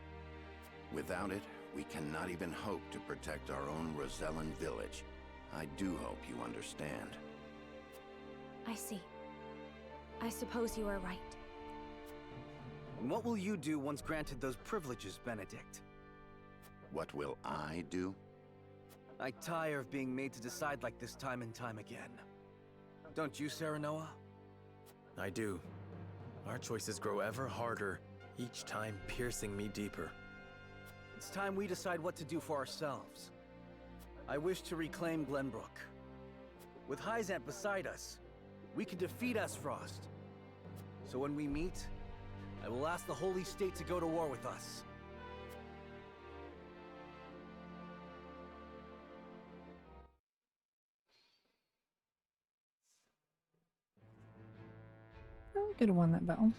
Without it, We cannot even hope to protect our own Rosellan village. I do hope you understand. I see. I suppose you are right. And what will you do once granted those privileges, Benedict? What will I do? I tire of being made to decide like this time and time again. Don't you, Serenoa? I do. Our choices grow ever harder, each time piercing me deeper. It's time we decide what to do for ourselves. I wish to reclaim Glenbrook. With Hyzant beside us, we can defeat Esfrost. So when we meet, I will ask the Holy State to go to war with us. Oh, could have won that battle.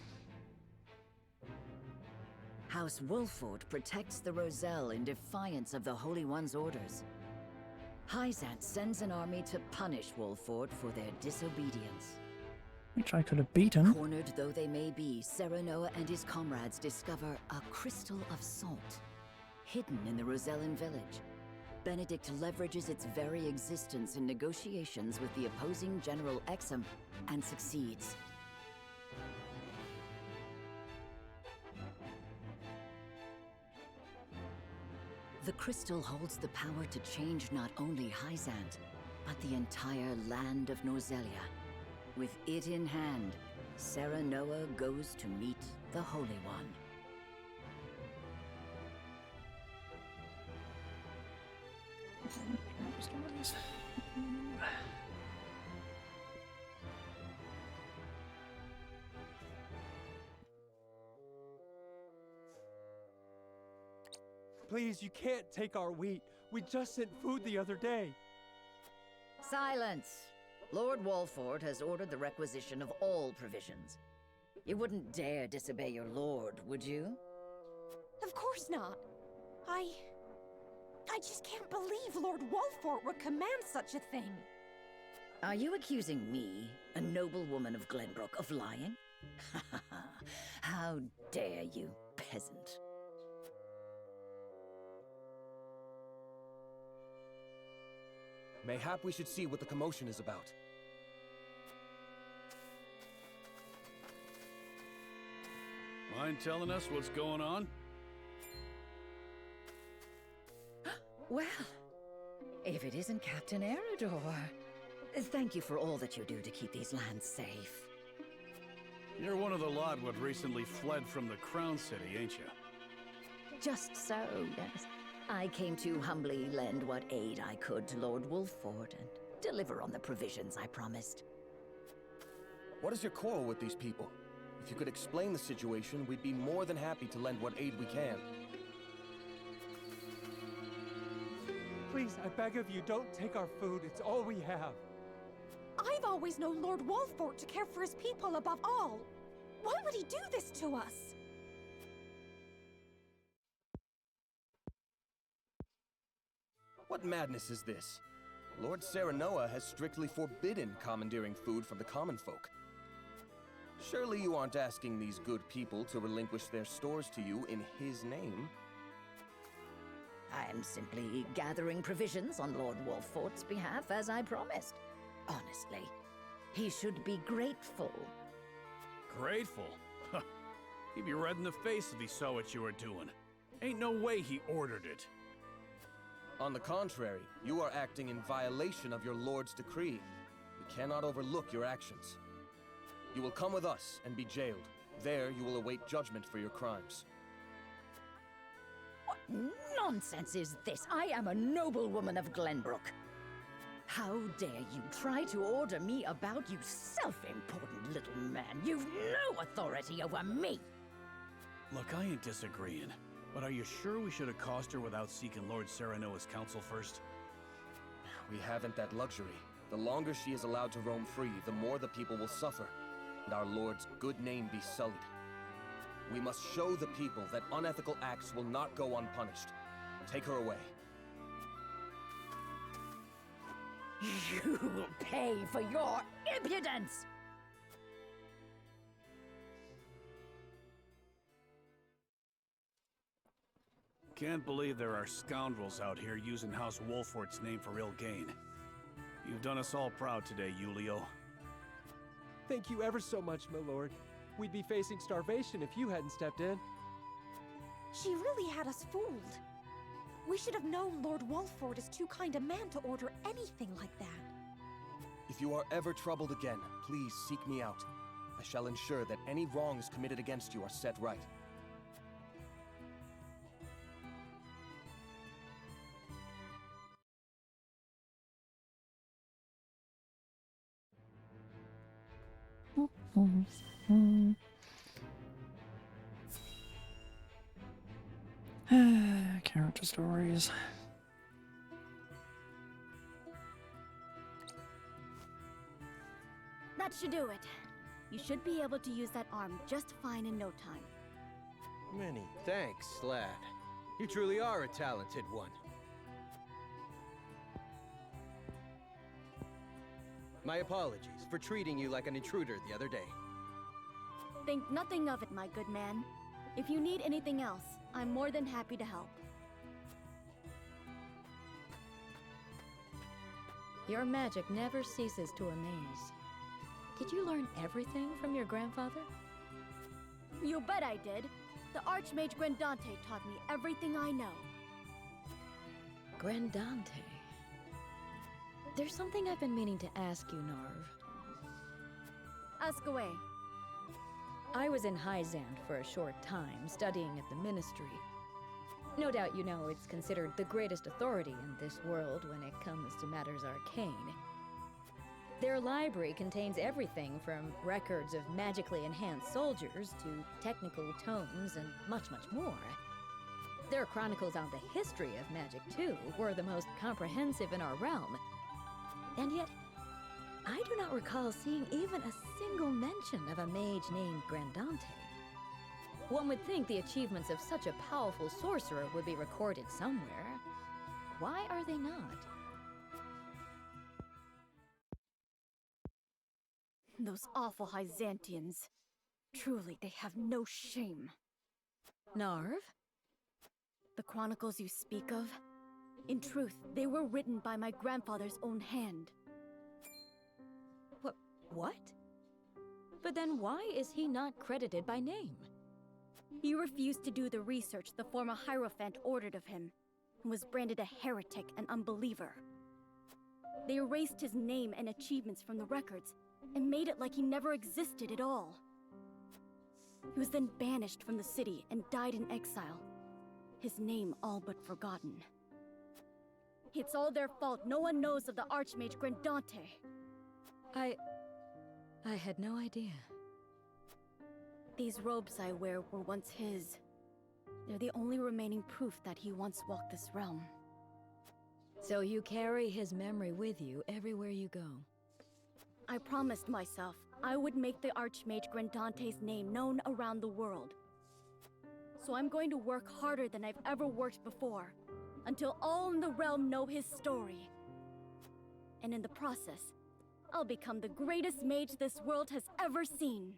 House Wolford protects the Roselle in defiance of the Holy One's orders. Hyzant sends an army to punish Wolford for their disobedience. Which I could have beaten. Cornered though they may be, Serenoa and his comrades discover a crystal of salt, hidden in the Rosellan village. Benedict leverages its very existence in negotiations with the opposing General Exum and succeeds. The crystal holds the power to change not only Hyzant, but the entire land of Norzelia. With it in hand, Serenoa goes to meet the Holy One. Please, you can't take our wheat. We just sent food the other day. Silence! Lord Wolford has ordered the requisition of all provisions. You wouldn't dare disobey your lord, would you? Of course not. I just can't believe Lord Wolford would command such a thing. Are you accusing me, a noble woman of Glenbrook, of lying? How dare you, peasant? Mayhap we should see what the commotion is about. Mind telling us what's going on? Well, if it isn't Captain Eridor. Thank you for all that you do to keep these lands safe. You're one of the lot what recently fled from the Crown City, ain't you? Just so, yes. I came to humbly lend what aid I could to Lord Wolford and deliver on the provisions I promised. What is your quarrel with these people? If you could explain the situation, we'd be more than happy to lend what aid we can. Please, I beg of you, don't take our food. It's all we have. I've always known Lord Wolford to care for his people above all. Why would he do this to us? What madness is this? Lord Serenoa has strictly forbidden commandeering food from the common folk. Surely you aren't asking these good people to relinquish their stores to you in his name? I'm simply gathering provisions on Lord Wolford's behalf, as I promised. Honestly, he should be grateful. Grateful? Huh. He'd be red in the face if he saw what you were doing. Ain't no way he ordered it. On the contrary, you are acting in violation of your lord's decree. We cannot overlook your actions. You will come with us and be jailed. There you will await judgment for your crimes. What nonsense is this? I am a noble woman of Glenbrook. How dare you try to order me about, you self-important little man? You've no authority over me! Look, I ain't disagreeing. But are you sure we should accost her without seeking Lord Serenoa's counsel first? We haven't that luxury. The longer she is allowed to roam free, the more the people will suffer, and our lord's good name be sullied. We must show the people that unethical acts will not go unpunished. Take her away. You will pay for your impudence! Can't believe there are scoundrels out here using House Wolfort's name for ill gain. You've done us all proud today, Julio. Thank you ever so much, my lord. We'd be facing starvation if you hadn't stepped in. She really had us fooled. We should have known Lord Wolford is too kind a man to order anything like that. If you are ever troubled again, please seek me out. I shall ensure that any wrongs committed against you are set right. Character stories. That should do it. You should be able to use that arm just fine in no time. Many thanks, lad. You truly are a talented one. My apologies for treating you like an intruder the other day. Think nothing of it, my good man. If you need anything else, I'm more than happy to help. Your magic never ceases to amaze. Did you learn everything from your grandfather? You bet I did. The Archmage Grandante taught me everything I know. Grandante. There's something I've been meaning to ask you, Narv. Ask away. I was in Hyzant for a short time, studying at the Ministry. No doubt you know it's considered the greatest authority in this world when it comes to matters arcane. Their library contains everything from records of magically enhanced soldiers to technical tomes and much, much more. Their chronicles on the history of magic, too, were the most comprehensive in our realm. And yet, I do not recall seeing even a single mention of a mage named Grandante. One would think the achievements of such a powerful sorcerer would be recorded somewhere. Why are they not? Those awful Hyzantians. Truly, they have no shame. Narv? The chronicles you speak of? In truth, they were written by my grandfather's own hand. What? But then why is he not credited by name? He refused to do the research the former Hierophant ordered of him, and was branded a heretic and unbeliever. They erased his name and achievements from the records, and made it like he never existed at all. He was then banished from the city and died in exile, his name all but forgotten. It's all their fault no one knows of the Archmage Grandante. I had no idea. These robes I wear were once his. They're the only remaining proof that he once walked this realm. So you carry his memory with you everywhere you go? I promised myself I would make the Archmage Grandante's name known around the world. So I'm going to work harder than I've ever worked before, until all in the realm know his story. And in the process, I'll become the greatest mage this world has ever seen.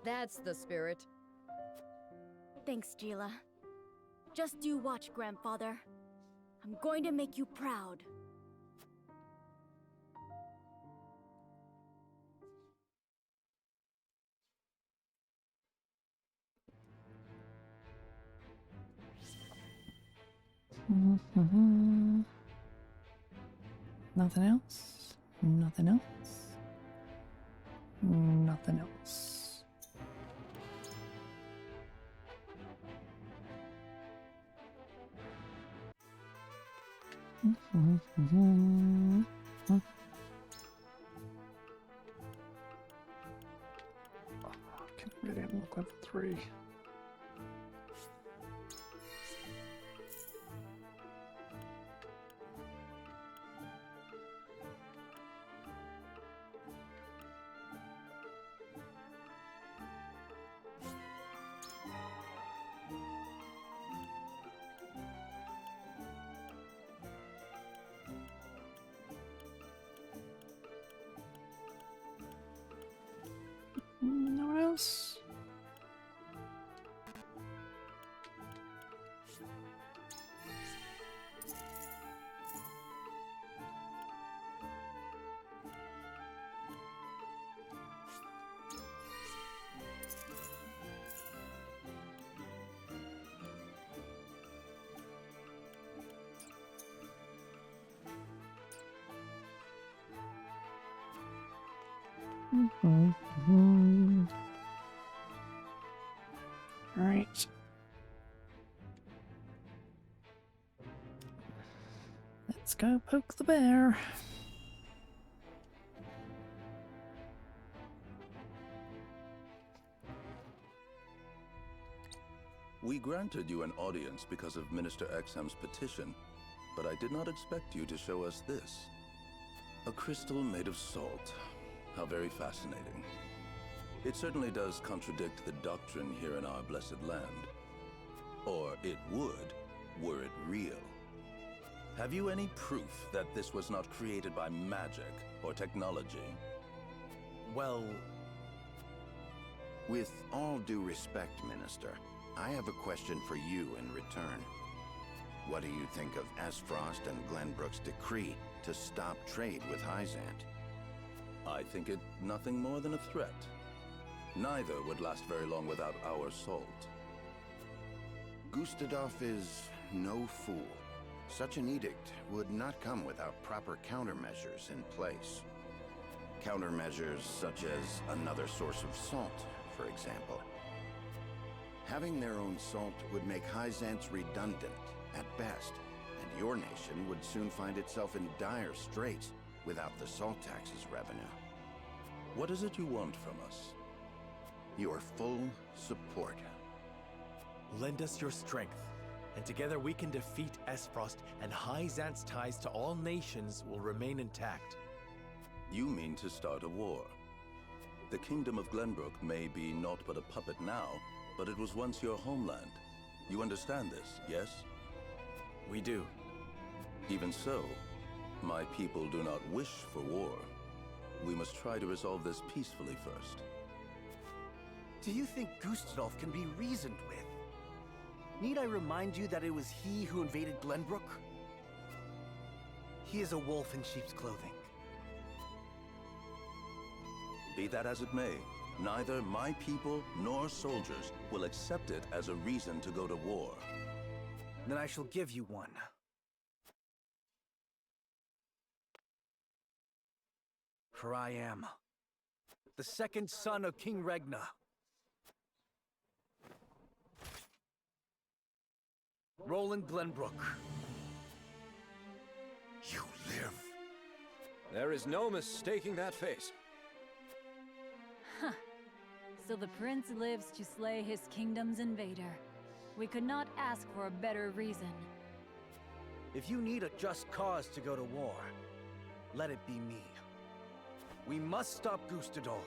That's the spirit. Thanks, Gila. Just you watch, Grandfather. I'm going to make you proud. Nothing else? Nothing else? Nothing else. Can really unlock level 3. No one else? Alright. Let's go poke the bear. We granted you an audience because of Minister Exham's petition, but I did not expect you to show us this. A crystal made of salt. How very fascinating. It certainly does contradict the doctrine here in our blessed land. Or it would, were it real. Have you any proof that this was not created by magic or technology? Well... With all due respect, Minister, I have a question for you in return. What do you think of Esfrost and Glenbrook's decree to stop trade with Hyzant? I think it nothing more than a threat. Neither would last very long without our salt. Gustadolf is no fool. Such an edict would not come without proper countermeasures in place. Countermeasures such as another source of salt, for example. Having their own salt would make Hyzant's redundant, at best, and your nation would soon find itself in dire straits without the salt tax's revenue. What is it you want from us? Your full support. Lend us your strength, and together we can defeat Esfrost, and Hyzant's ties to all nations will remain intact. You mean to start a war? The Kingdom of Glenbrook may be naught but a puppet now, but it was once your homeland. You understand this, yes? We do. Even so, my people do not wish for war. We must try to resolve this peacefully first. Do you think Gustadolf can be reasoned with? Need I remind you that it was he who invaded Glenbrook? He is a wolf in sheep's clothing. Be that as it may, neither my people nor soldiers will accept it as a reason to go to war. Then I shall give you one. For I am the second son of King Regna. Roland Glenbrook. You live. There is no mistaking that face. Huh. So the prince lives to slay his kingdom's invader. We could not ask for a better reason. If you need a just cause to go to war, let it be me. We must stop Gustadolf.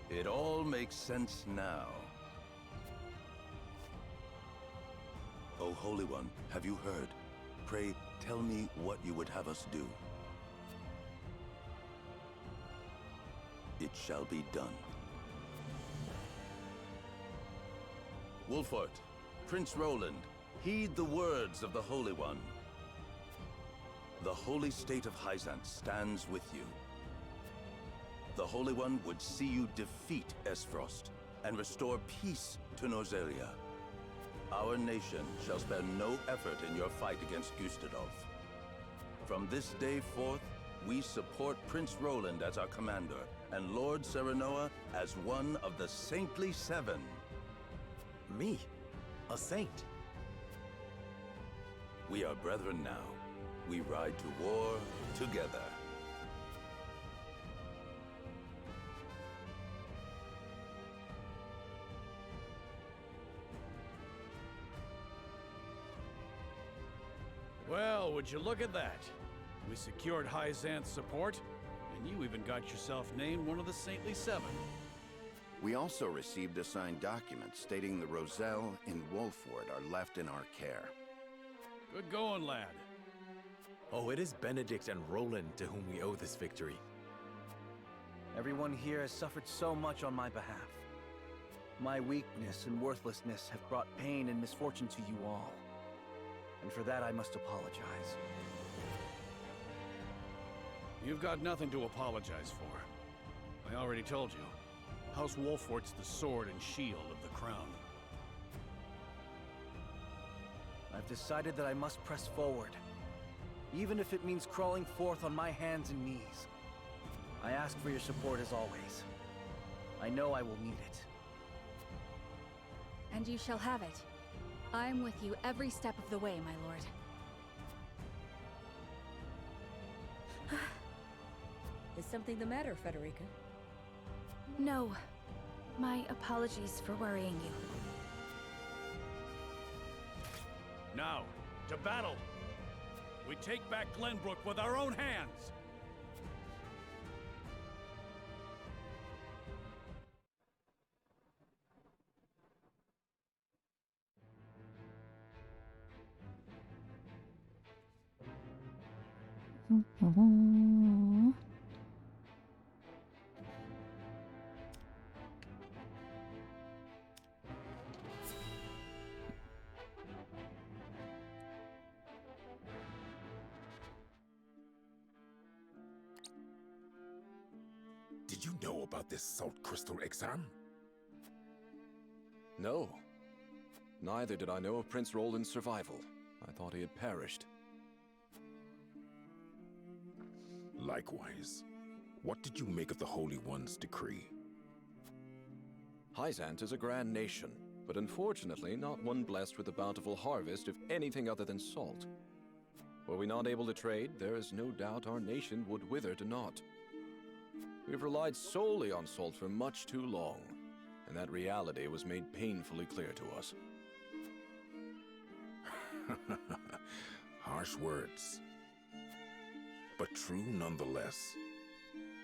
It all makes sense now. O Holy One, have you heard? Pray, tell me what you would have us do. It shall be done. Wolfort, Prince Roland, heed the words of the Holy One. The holy state of Hyzant stands with you. The Holy One would see you defeat Esfrost and restore peace to Nozelia. Our nation shall spare no effort in your fight against Gustadolf. From this day forth, we support Prince Roland as our commander and Lord Serenoa as one of the Saintly Seven. Me? A saint? We are brethren now. We ride to war together. Well, would you look at that? We secured Hyzant's support, and you even got yourself named one of the Saintly Seven. We also received a signed document stating the Roselle and Wolford are left in our care. Good going, lad. Oh, it is Benedict and Roland to whom we owe this victory. Everyone here has suffered so much on my behalf. My weakness and worthlessness have brought pain and misfortune to you all. And for that I must apologize. You've got nothing to apologize for. I already told you. House Wolfort's the sword and shield of the crown. I've decided that I must press forward. even if it means crawling forth on my hands and knees. I ask for your support as always. I know I will need it. And you shall have it. I am with you every step of the way, my lord. Is something the matter, Frederica? No. My apologies for worrying you. Now, to battle! We take back Glenbrook with our own hands! Did you know about this salt crystal exam? No. Neither did I know of Prince Roland's survival. I thought he had perished. Likewise. What did you make of the Holy One's decree? Hyzant is a grand nation, but unfortunately not one blessed with a bountiful harvest of anything other than salt. Were we not able to trade, there is no doubt our nation would wither to naught. We've relied solely on salt for much too long, and that reality was made painfully clear to us. Harsh words, but true nonetheless.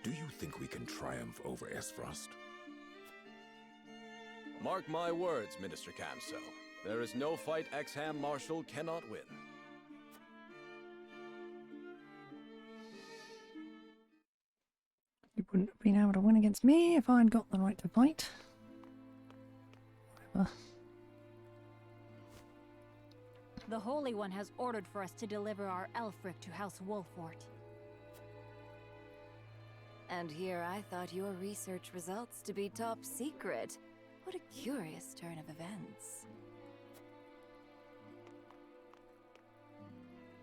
Do you think we can triumph over Esfrost? Mark my words, Minister Camso. There is no fight Exham Marshal cannot win. You wouldn't have been able to win against me if I'd got the right to fight. Whatever. The Holy One has ordered for us to deliver our Elfric to House Wolfort. And here I thought your research results to be top secret. What a curious turn of events.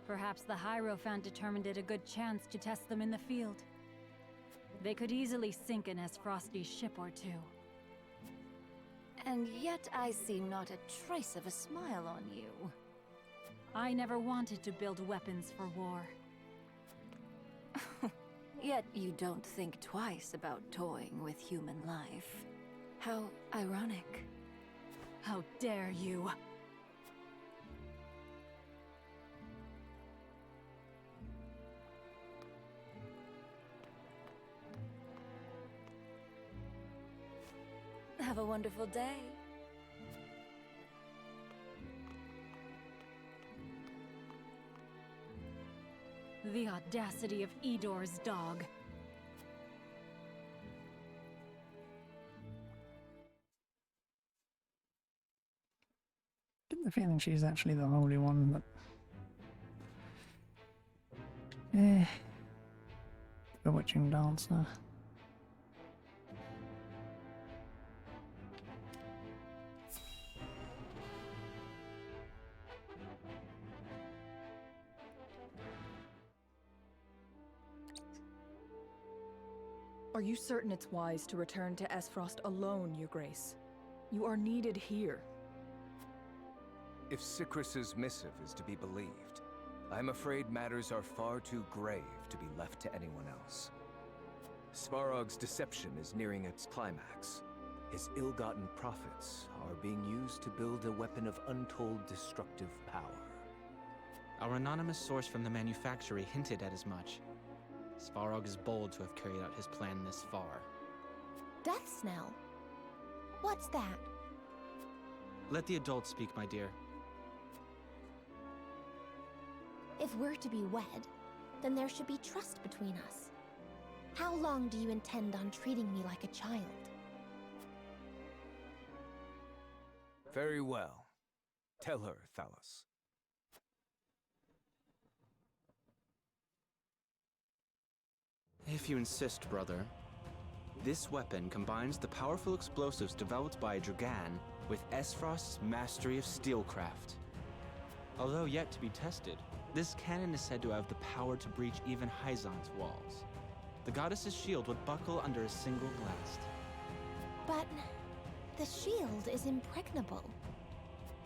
Perhaps the Hierophant determined it a good chance to test them in the field. They could easily sink an Esfrosti's ship or two. And yet I see not a trace of a smile on you. I never wanted to build weapons for war. Yet you don't think twice about toying with human life. How ironic. How dare you! Have a wonderful day. The audacity of Edor's dog. Get the feeling she's actually the Holy One, but... Bewitching dancer. Are you certain it's wise to return to Esfrost alone, Your Grace? You are needed here. If Sikrus's missive is to be believed, I'm afraid matters are far too grave to be left to anyone else. Svarog's deception is nearing its climax. His ill-gotten profits are being used to build a weapon of untold destructive power. Our anonymous source from the manufactory hinted at as much. Svarog is bold to have carried out his plan this far. Death Snell? What's that? Let the adults speak, my dear. If we're to be wed, then there should be trust between us. How long do you intend on treating me like a child? Very well. Tell her, Thalos. If you insist, brother. This weapon combines the powerful explosives developed by Dragan with Esfrost's mastery of steelcraft. Although yet to be tested, This cannon is said to have the power to breach even Hyzant's walls. The goddess's shield would buckle under a single blast. But the shield is impregnable.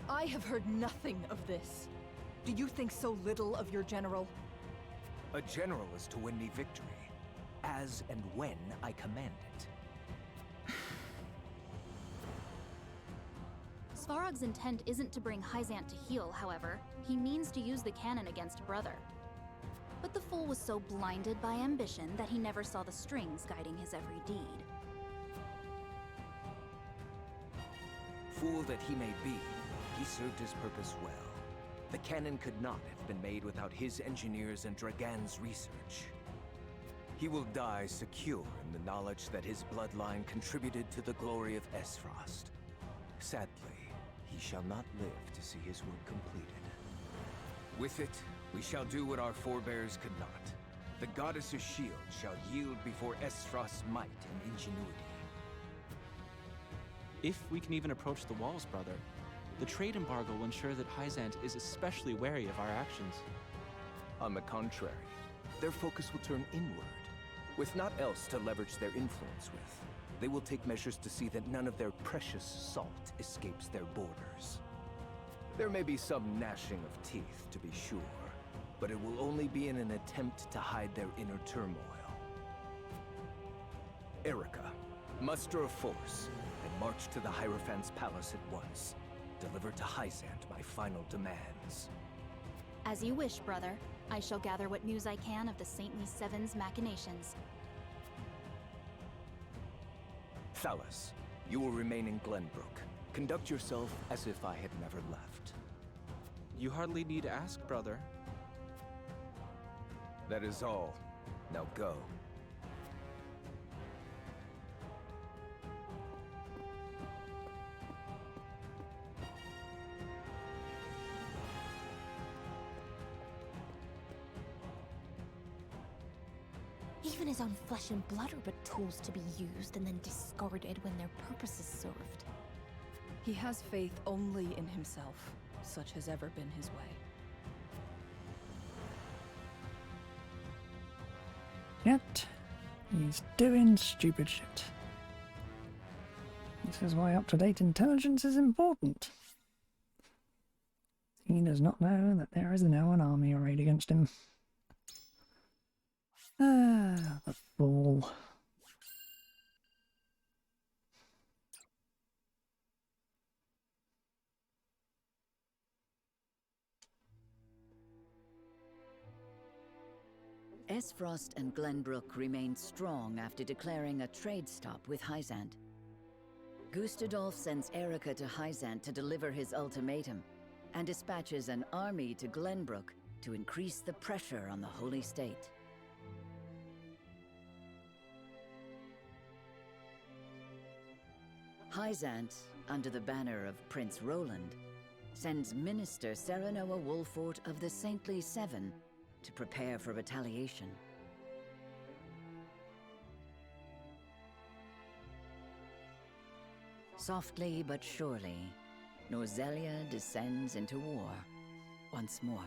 I have heard nothing of this. Do you think so little of your general? A general is to win me victory, as and when I command it. Svarog's intent isn't to bring Hyzant to heel, however. He means to use the cannon against Brother. But the fool was so blinded by ambition that he never saw the strings guiding his every deed. Fool that he may be, he served his purpose well. The cannon could not have been made without his engineers and Dragan's research. He will die secure in the knowledge that his bloodline contributed to the glory of Esfrost. Sadly, he shall not live to see his work completed. With it, we shall do what our forebears could not. The goddess's shield shall yield before Esfrost's might and ingenuity. If we can even approach the walls, brother, the trade embargo will ensure that Hyzant is especially wary of our actions. On the contrary, their focus will turn inward. With naught else to leverage their influence with, they will take measures to see that none of their precious salt escapes their borders. There may be some gnashing of teeth, to be sure, but it will only be in an attempt to hide their inner turmoil. Erica, muster a force and march to the Hierophant's palace at once. Deliver to Hyzant my final demands. As you wish, brother. I shall gather what news I can of the Saintly Seven's machinations. Thalas, you will remain in Glenbrook. Conduct yourself as if I had never left. You hardly need to ask, brother. That is all. Now go. Even his own flesh and blood are but tools to be used and then discarded when their purpose is served. He has faith only in himself. Such has ever been his way. Yet, he's doing stupid shit. This is why up-to-date intelligence is important. He does not know that there is now an army arrayed against him. Ah, the fool. Esfrost and Glenbrook remained strong after declaring a trade stop with Hyzant. Gustadolf sends Erica to Hyzant to deliver his ultimatum, and dispatches an army to Glenbrook to increase the pressure on the Holy State. Hyzant, under the banner of Prince Roland, sends Minister Serenoa Wolfort of the Saintly Seven to prepare for retaliation. Softly but surely, Norzelia descends into war once more.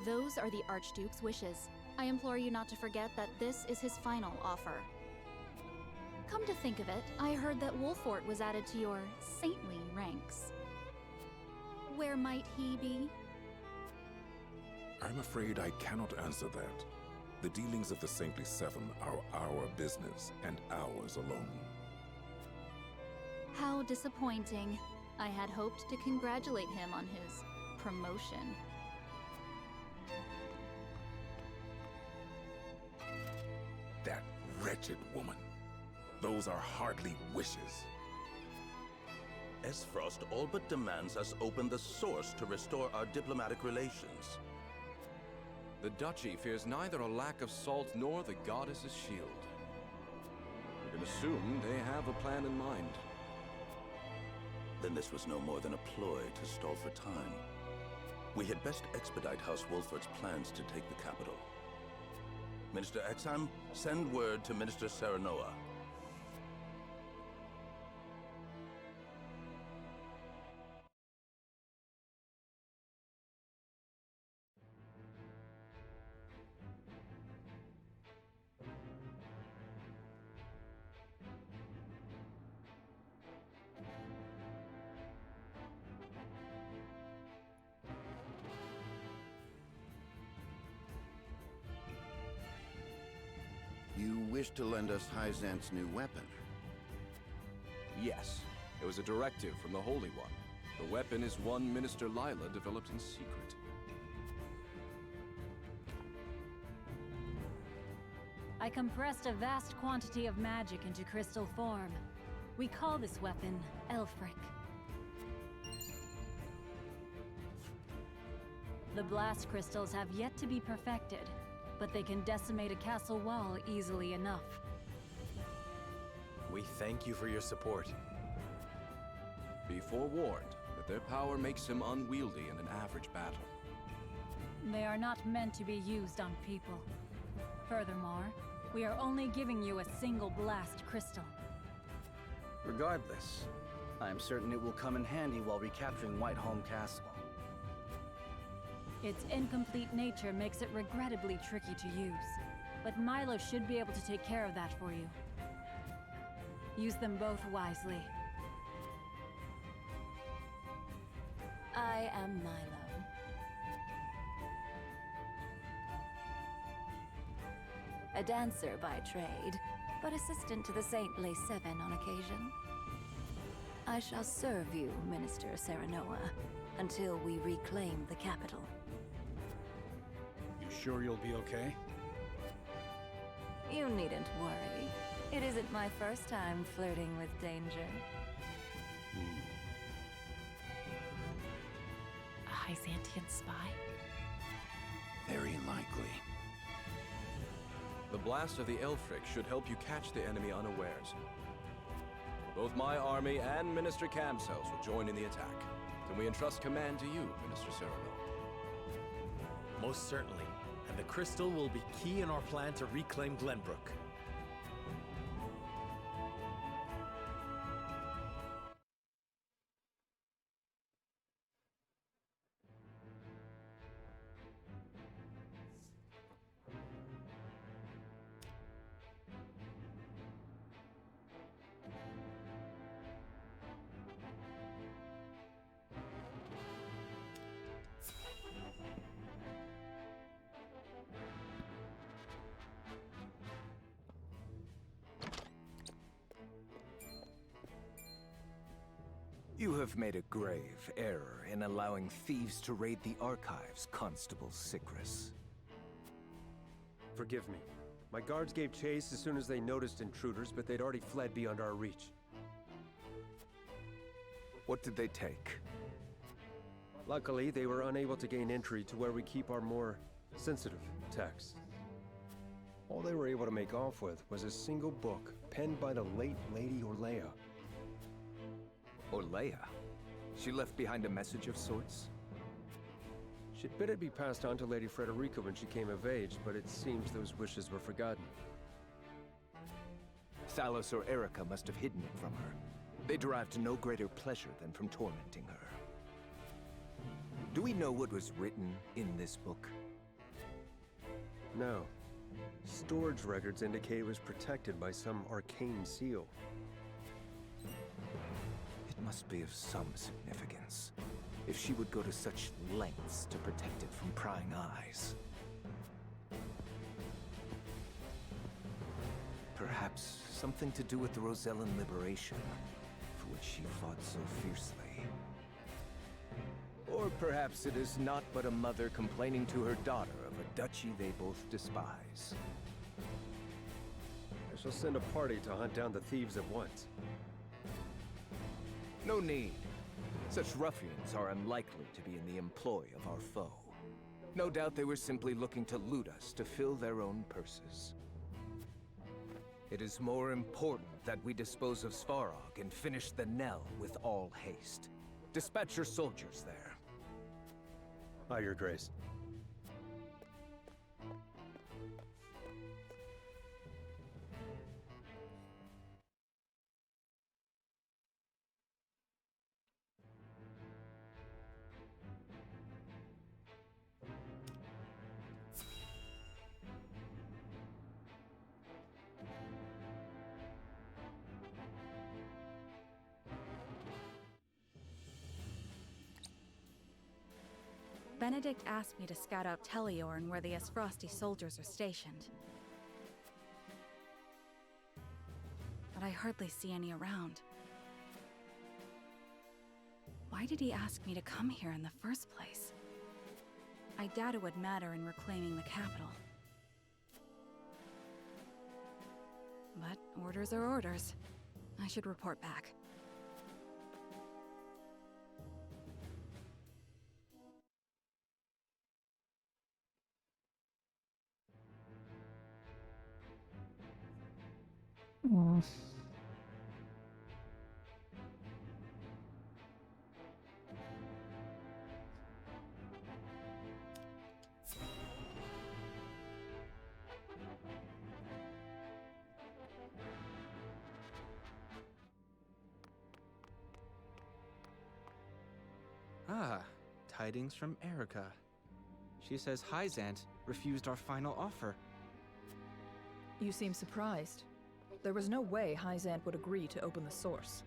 Those are the Archduke's wishes. I implore you not to forget that this is his final offer. Come to think of it, I heard that Wolfort was added to your saintly ranks. Where might he be? I'm afraid I cannot answer that. The dealings of the Saintly Seven are our business, and ours alone. How disappointing. I had hoped to congratulate him on his promotion. That wretched woman. Those are hardly wishes. Esfrost all but demands us open the source to restore our diplomatic relations. The Duchy fears neither a lack of salt nor the goddess's shield. We can assume they have a plan in mind. Then this was no more than a ploy to stall for time. We had best expedite House Wolfort's plans to take the capital. Minister Exham, send word to Minister Serenoa. You wish to lend us Hyzant's new weapon? Yes. It was a directive from the Holy One. The weapon is one Minister Lila developed in secret. I compressed a vast quantity of magic into crystal form. We call this weapon Elfric. The blast crystals have yet to be perfected, but they can decimate a castle wall easily enough. We thank you for your support. Be forewarned that their power makes him unwieldy in an average battle. They are not meant to be used on people. Furthermore, we are only giving you a single blast crystal. Regardless, I am certain it will come in handy while recapturing Whiteholm Castle. Its incomplete nature makes it regrettably tricky to use, but Milo should be able to take care of that for you. Use them both wisely. I am Milo. A dancer by trade, but assistant to the Saintly Seven on occasion. I shall serve you, Minister Serenoa, until we reclaim the capital. You sure you'll be okay? You needn't worry. It isn't my first time flirting with danger. A Hyzantian spy? Very likely. The blast of the Elfric should help you catch the enemy unawares. Both my army and Minister Camsel's will join in the attack. Can we entrust command to you, Minister Serenoa? Most certainly. And the crystal will be key in our plan to reclaim Glenbrook. You have made a grave error in allowing thieves to raid the archives, Constable Sicris. Forgive me. My guards gave chase as soon as they noticed intruders, but they'd already fled beyond our reach. What did they take? Luckily, they were unable to gain entry to where we keep our more sensitive texts. All they were able to make off with was a single book penned by the late Lady Orlea. Orlea? She left behind a message of sorts? She'd bid it be passed on to Lady Frederica when she came of age, but it seems those wishes were forgotten. Thalos or Erica must have hidden it from her. They derived no greater pleasure than from tormenting her. Do we know what was written in this book? No. Storage records indicate it was protected by some arcane seal. It must be of some significance, if she would go to such lengths to protect it from prying eyes. Perhaps something to do with the Rosellan liberation, for which she fought so fiercely. Or perhaps it is not but a mother complaining to her daughter of a duchy they both despise. I shall send a party to hunt down the thieves at once. No need. Such ruffians are unlikely to be in the employ of our foe. No doubt they were simply looking to loot us to fill their own purses. It is more important that we dispose of Svarog and finish the Nell with all haste. Dispatch your soldiers there. Aye, Your Grace. Benedict asked me to scout out Teleorn where the Esfrosti soldiers are stationed. But I hardly see any around. Why did he ask me to come here in the first place? I doubt it would matter in reclaiming the capital. But orders are orders. I should report back. Mm. Ah, tidings from Erica. She says Hyzant refused our final offer. You seem surprised. There was no way Hyzant would agree to open the source.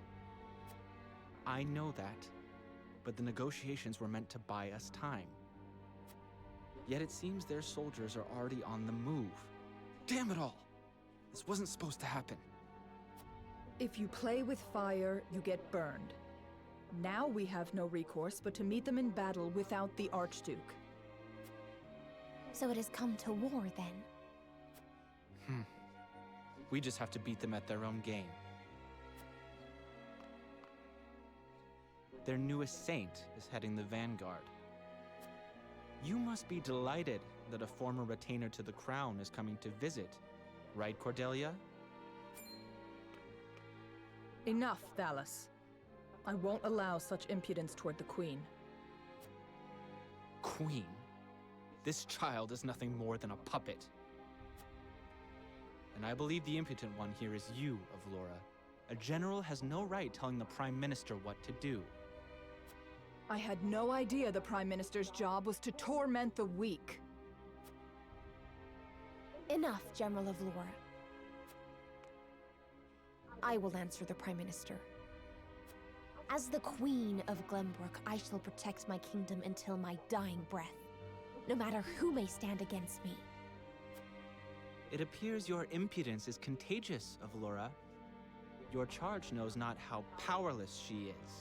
I know that, but the negotiations were meant to buy us time. Yet it seems their soldiers are already on the move. Damn it all! This wasn't supposed to happen. If you play with fire, you get burned. Now we have no recourse but to meet them in battle without the Archduke. So it has come to war, then? We just have to beat them at their own game. Their newest saint is heading the vanguard. You must be delighted that a former retainer to the crown is coming to visit, right, Cordelia? Enough, Thalas. I won't allow such impudence toward the Queen. Queen? This child is nothing more than a puppet. And I believe the impotent one here is you, Avlora. A general has no right telling the Prime Minister what to do. I had no idea the Prime Minister's job was to torment the weak. Enough, General of Lore. I will answer the Prime Minister. As the Queen of Glenbrook, I shall protect my kingdom until my dying breath, no matter who may stand against me. It appears your impudence is contagious, Avlora. Your charge knows not how powerless she is.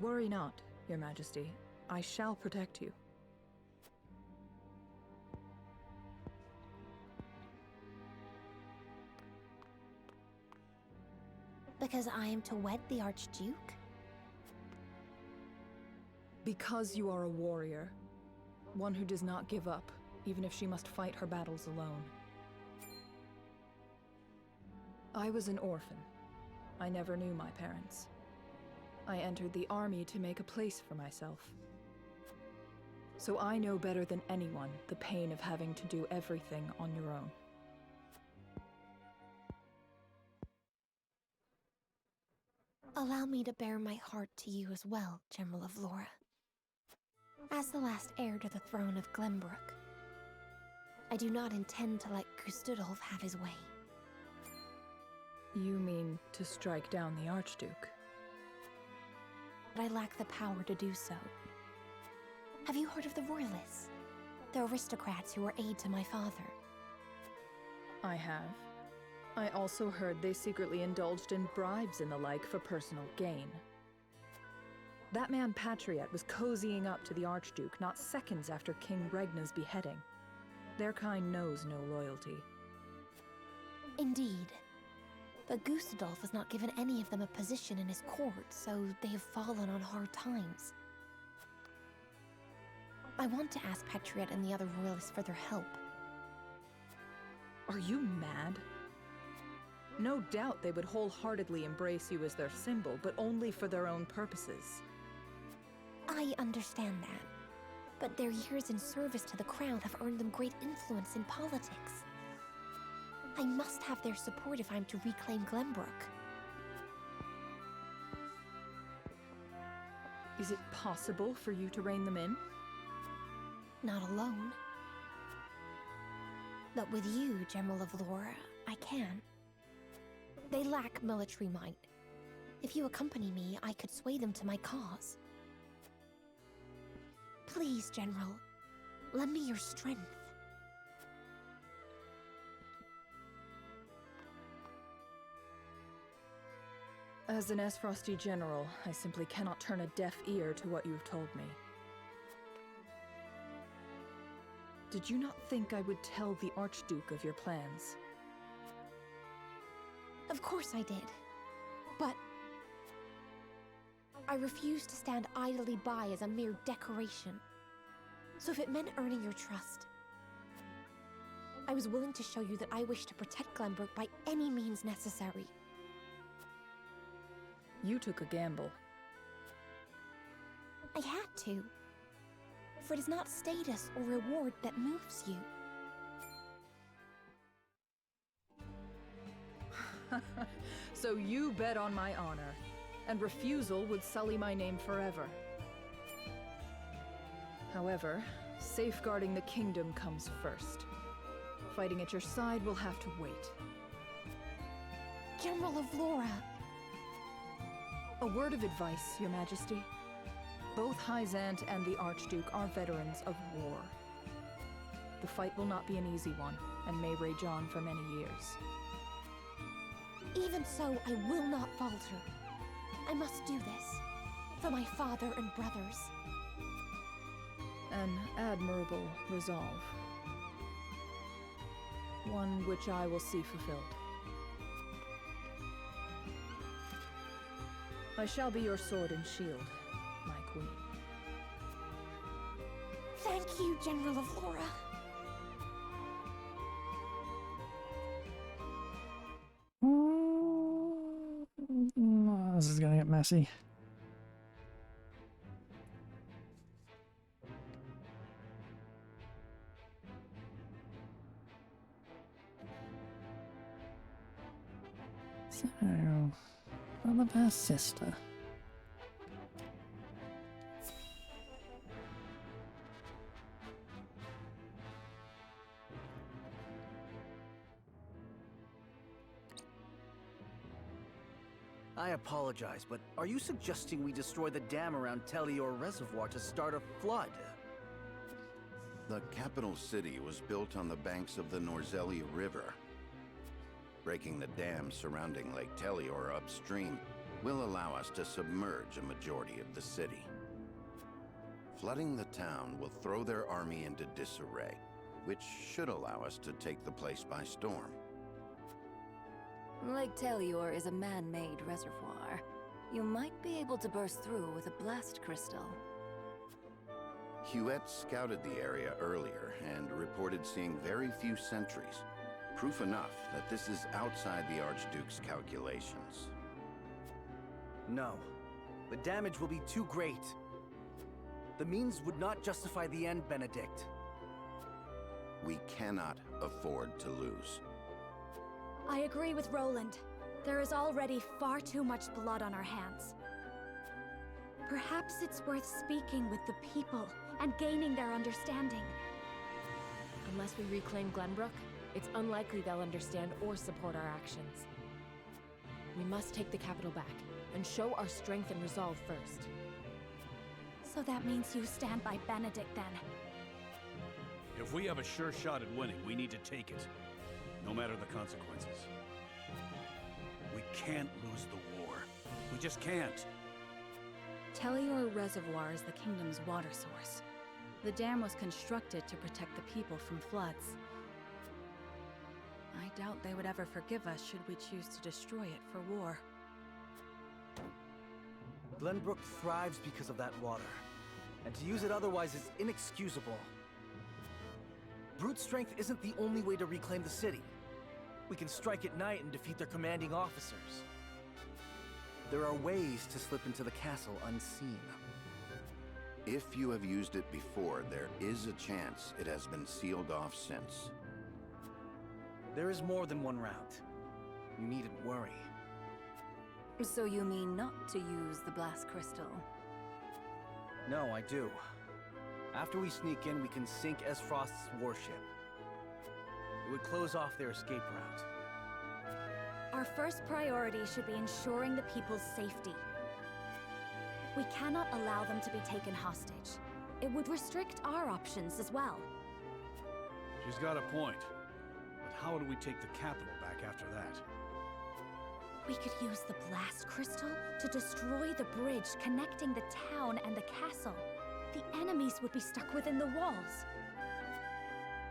Worry not, Your Majesty. I shall protect you. Because I am to wed the Archduke? Because you are a warrior. One who does not give up, even if she must fight her battles alone. I was an orphan. I never knew my parents. I entered the army to make a place for myself. So I know better than anyone the pain of having to do everything on your own. Allow me to bare my heart to you as well, General of Lora. As the last heir to the throne of Glenbrook, I do not intend to let Gustudolf have his way. You mean to strike down the Archduke? But I lack the power to do so. Have you heard of the Royalists? They're aristocrats who were aid to my father. I have. I also heard they secretly indulged in bribes and the like for personal gain. That man Patriot was cozying up to the Archduke not seconds after King Regna's beheading. Their kind knows no loyalty. Indeed. But Gustudolf has not given any of them a position in his court, so they have fallen on hard times. I want to ask Patriot and the other royalists for their help. Are you mad? No doubt they would wholeheartedly embrace you as their symbol, but only for their own purposes. I understand that. But their years in service to the crown have earned them great influence in politics. I must have their support if I'm to reclaim Glenbrook. Is it possible for you to rein them in? Not alone. But with you, General of Laura, I can. They lack military might. If you accompany me, I could sway them to my cause. Please, General, lend me your strength. As an Esfrosty general, I simply cannot turn a deaf ear to what you've told me. Did you not think I would tell the Archduke of your plans? Of course I did. But I refuse to stand idly by as a mere decoration. So if it meant earning your trust, I was willing to show you that I wish to protect Glenbrook by any means necessary. You took a gamble. I had to. For it is not status or reward that moves you. So you bet on my honor, and refusal would sully my name forever. However, safeguarding the kingdom comes first. Fighting at your side will have to wait. General of Laura! A word of advice, Your Majesty. Both Hyzant and the Archduke are veterans of war. The fight will not be an easy one, and may rage on for many years. Even so, I will not falter. I must do this. For my father and brothers. An admirable resolve. One which I will see fulfilled. I shall be your sword and shield, my queen. Thank you, General of Laura. Oh, this is gonna get messy. So, brother versus sister. I apologize, but are you suggesting we destroy the dam around Telior Reservoir to start a flood? The capital city was built on the banks of the Norzelli River. Breaking the dam surrounding Lake Telior upstream will allow us to submerge a majority of the city. Flooding the town will throw their army into disarray, which should allow us to take the place by storm. Lake Telior is a man-made reservoir. You might be able to burst through with a blast crystal. Huette scouted the area earlier and reported seeing very few sentries. Proof enough that this is outside the Archduke's calculations. No. The damage will be too great. The means would not justify the end, Benedict. We cannot afford to lose. I agree with Roland. There is already far too much blood on our hands. Perhaps it's worth speaking with the people and gaining their understanding. Unless we reclaim Glenbrook, it's unlikely they'll understand or support our actions. We must take the capital back, and show our strength and resolve first. So that means you stand by Benedict, then? If we have a sure shot at winning, we need to take it. No matter the consequences. We can't lose the war. We just can't. Telior Reservoir is the kingdom's water source. The dam was constructed to protect the people from floods. I doubt they would ever forgive us should we choose to destroy it for war. Glenbrook thrives because of that water. and to use it otherwise is inexcusable. Brute strength isn't the only way to reclaim the city. We can strike at night and defeat their commanding officers. There are ways to slip into the castle unseen. If you have used it before, there is a chance it has been sealed off since. There is more than one route. You needn't worry. So you mean not to use the blast crystal? No, I do. After we sneak in, we can sink Esfrost's warship. It would close off their escape route. Our first priority should be ensuring the people's safety. We cannot allow them to be taken hostage. It would restrict our options as well. She's got a point. But how do we take the capital back after that? We could use the blast crystal to destroy the bridge connecting the town and the castle. The enemies would be stuck within the walls.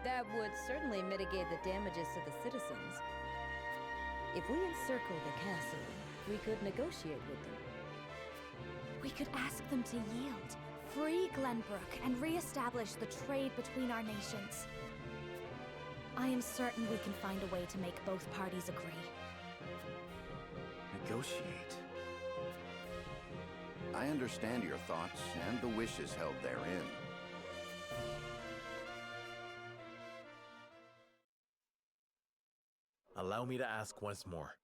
That would certainly mitigate the damages to the citizens. If we encircle the castle, we could negotiate with them. We could ask them to yield, free Glenbrook, and re-establish the trade between our nations. I am certain we can find a way to make both parties agree. Negotiate? I understand your thoughts and the wishes held therein. Allow me to ask once more.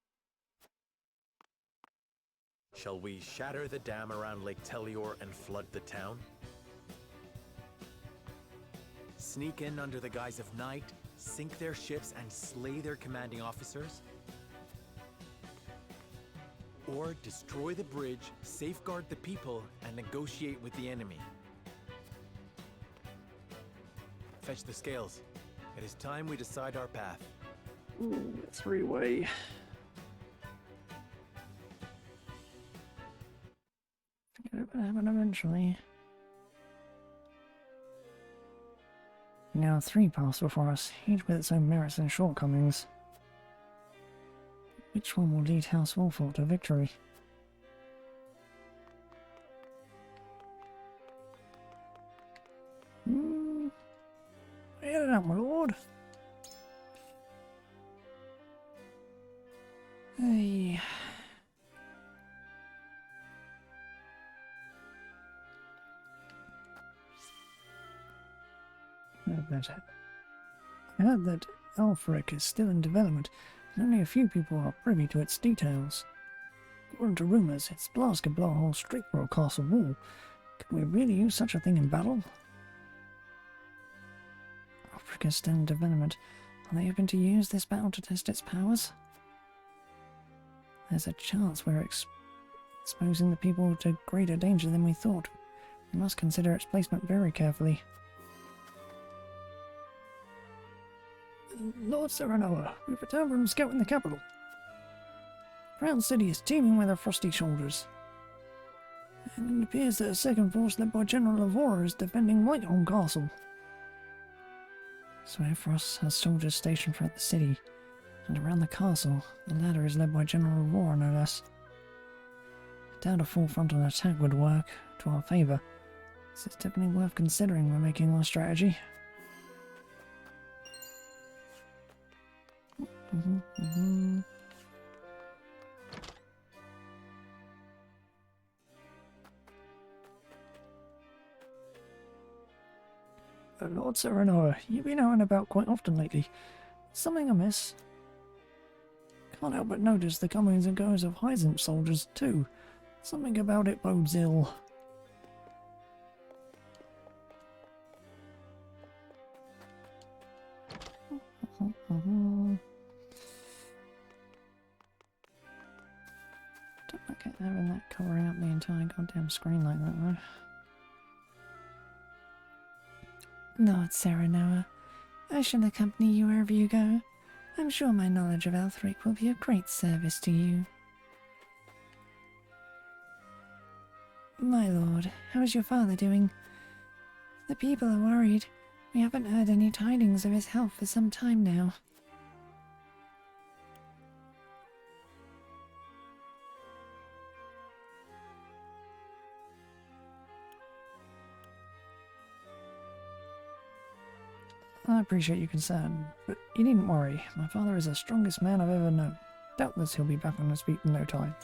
Shall we shatter the dam around Lake Telior and flood the town? Sneak in under the guise of night, sink their ships, and slay their commanding officers? Or destroy the bridge, safeguard the people, and negotiate with the enemy? Fetch the scales. It is time we decide our path. Ooh, three-way. Think it'll happen eventually. Now 3 paths before us, each with its own merits and shortcomings. Which one will lead House Wolford to victory? Head it up, my lord. Hey. I heard that Alfric is still in development, and only a few people are privy to its details. According to rumours, its blast could blow a whole street or a castle wall. Could we really use such a thing in battle? Alfric is still in development. Are they hoping to use this battle to test its powers? There's a chance we're exposing the people to greater danger than we thought. We must consider its placement very carefully. Lord Serenoa, we've returned from scouting the capital. The Crown City is teeming with our frosty shoulders. And it appears that a second force led by General Lavora is defending Whitehorn Castle. So Efros has soldiers stationed throughout the city, and around the castle, the latter is led by General Lavora no less. I doubt a full frontal attack would work to our favour. So it's definitely worth considering when making our strategy. Lord Serenoa, you've been out and about quite often lately. Something amiss? Can't help but notice the comings and goings of Hyzant soldiers too. Something about it bodes ill. Don't like it having that covering up the entire goddamn screen like that though. Lord Serenoa, I shall accompany you wherever you go. I'm sure my knowledge of Althric will be of great service to you. My lord, how is your father doing? The people are worried. We haven't heard any tidings of his health for some time now. I appreciate your concern, but you needn't worry. My father is the strongest man I've ever known. Doubtless he'll be back on his feet in no time.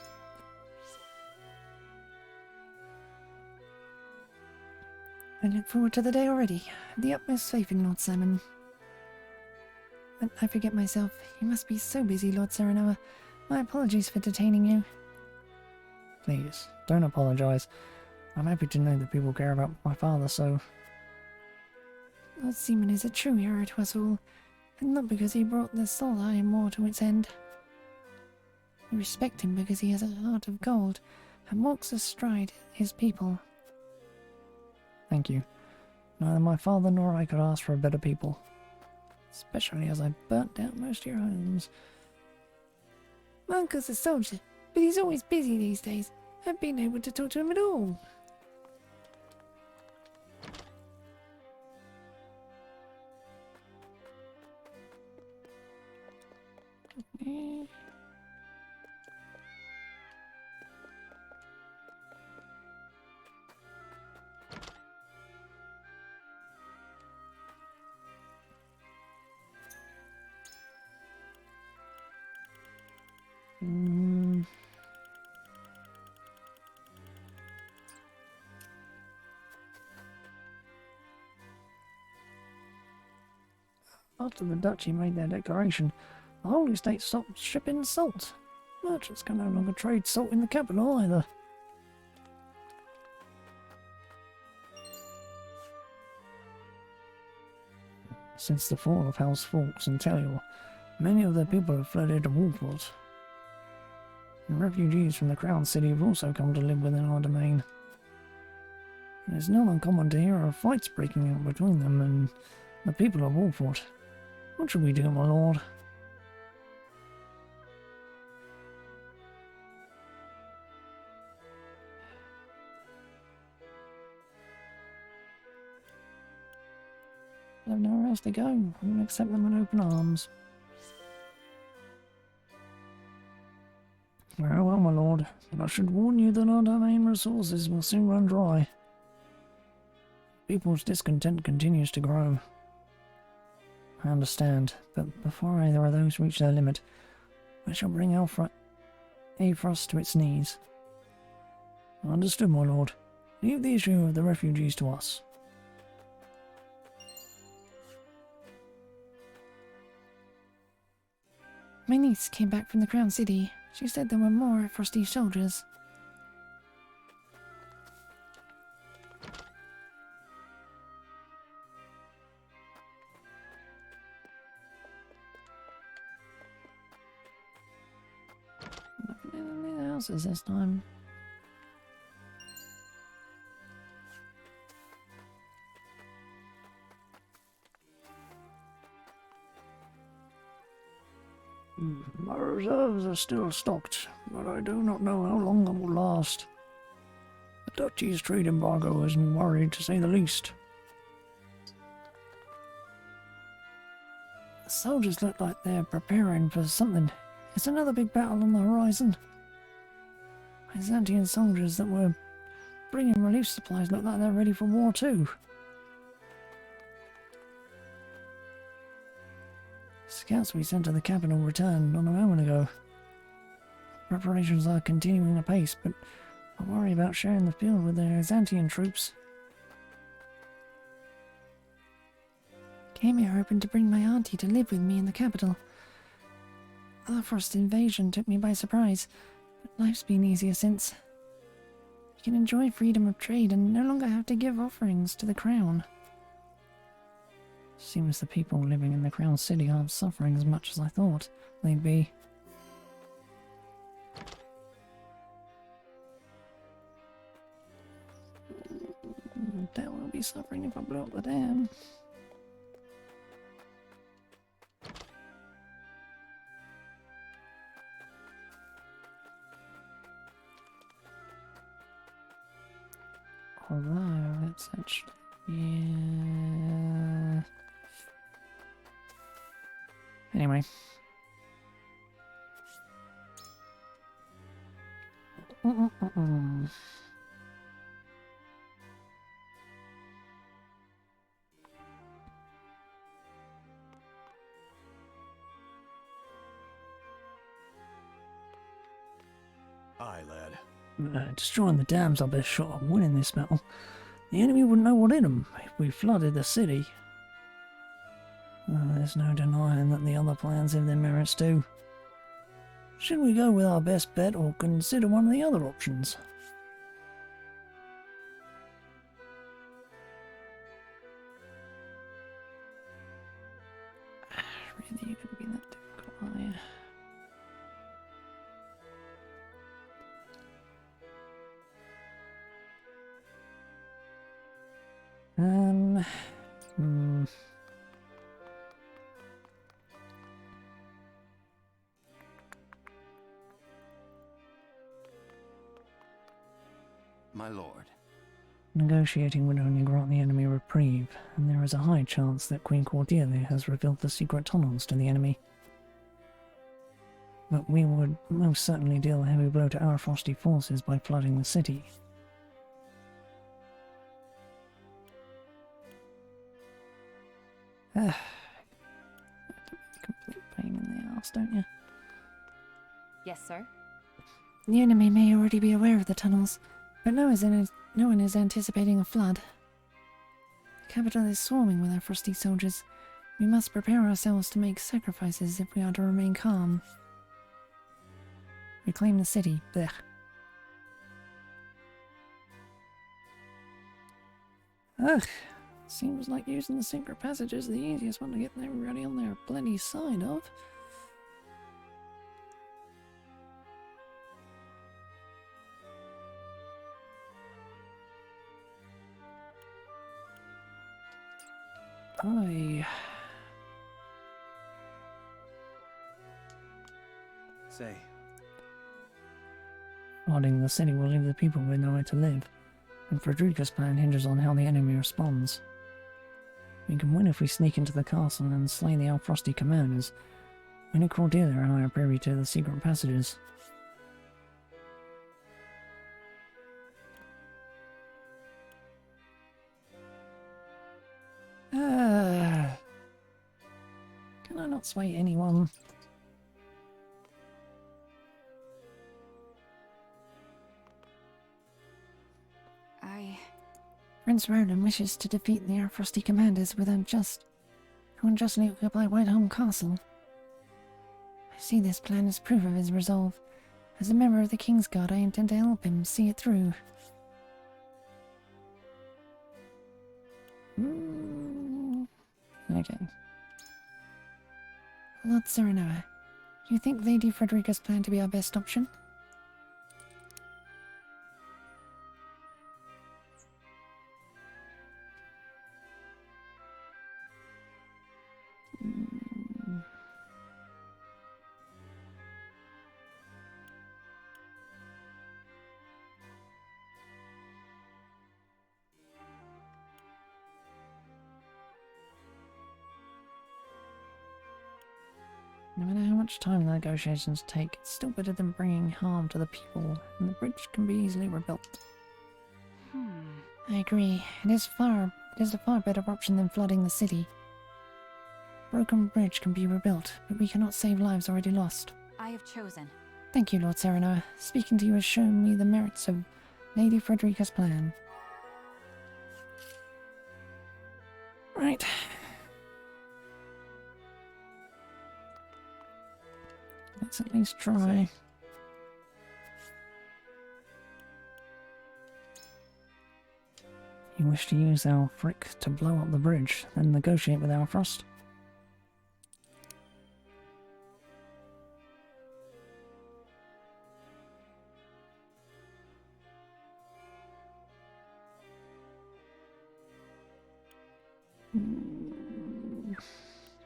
I look forward to the day already. I have the utmost faith in Lord Simon. But I forget myself. You must be so busy, Lord Serenoa. My apologies for detaining you. Please, don't apologize. I'm happy to know that people care about my father, so... Lord Simon is a true hero to us all, and not because he brought the Soul Iron War to its end. We respect him because he has a heart of gold, and walks astride his people. Thank you. Neither my father nor I could ask for a better people. Especially as I burnt down most of your homes. My uncle's a soldier, but he's always busy these days. I haven't been able to talk to him at all. After the duchy made their declaration, the whole estate stopped shipping salt. Merchants can no longer trade salt in the capital either. Since the fall of House Fawkes and Tellior, many of their people have fled into Wolfwood. And refugees from the Crown City have also come to live within our domain. It is not uncommon to hear of fights breaking out between them and the people of Wolfwood. What should we do, my lord? I have nowhere else to go. We will accept them in open arms. Very well, my lord, but I should warn you that our domain resources will soon run dry. People's discontent continues to grow. I understand, but before either of those reach their limit, I shall bring Aefrost to its knees. Understood, my lord. Leave the issue of the refugees to us. My niece came back from the Crown City. She said there were more Frosty soldiers. Nothing in the houses this time. My reserves are still stocked, but I do not know how long they will last. The duchy's trade embargo has me worried, to say the least. The soldiers look like they're preparing for something. It's another big battle on the horizon. Byzantine soldiers that were bringing relief supplies look like they're ready for war too. Scouts we sent to the capital returned not a moment ago. Preparations are continuing apace, but I worry about sharing the field with the Byzantine troops. Came here hoping to bring my auntie to live with me in the capital. The first invasion took me by surprise, but life's been easier since. You can enjoy freedom of trade and no longer have to give offerings to the crown. Seems the people living in the Crown City aren't suffering as much as I thought they'd be. They will be suffering if I blow up the dam. Although, let's actually... yeah... Anyway. Aye, lad. Destroying the dam's our best shot at winning this battle. The enemy wouldn't know what hit them if we flooded the city. There's no denying that the other plans have their merits too. Should we go with our best bet or consider one of the other options? Really, you could be that difficult, are you? My lord. Negotiating would only grant the enemy reprieve, and there is a high chance that Queen Cordelia has revealed the secret tunnels to the enemy. But we would most certainly deal a heavy blow to our frosty forces by flooding the city. Complete pain in the arse, don't you? Yes, sir? The enemy may already be aware of the tunnels, but no one is anticipating a flood. The capital is swarming with our frosty soldiers. We must prepare ourselves to make sacrifices if we are to remain calm. Reclaim the city. Blech. Ugh. Seems like using the secret passage is the easiest one to get everybody on their bloody side of. Say. Flooding the city will leave the people with nowhere to live, and Frederica's plan hinges on how the enemy responds. We can win if we sneak into the castle and slay the Alfrosty commanders. Only Cordelia and I are privy to the secret passages. Can I not sway anyone? Prince Roland wishes to defeat the Alfrosty commanders who unjustly occupy Whiteholm Castle. I see this plan as proof of his resolve. As a member of the King's Guard, I intend to help him see it through. Okay. Lord Serenoa, do you think Lady Frederica's plan to be our best option? No matter how much time the negotiations take, it's still better than bringing harm to the people, and the bridge can be easily rebuilt. I agree. It is a far better option than flooding the city. Broken bridge can be rebuilt, but we cannot save lives already lost. I have chosen. Thank you, Lord Serenoa. Speaking to you has shown me the merits of Lady Frederica's plan. Right. Let's at least try. You wish to use our Frick to blow up the bridge, then negotiate with our Frost?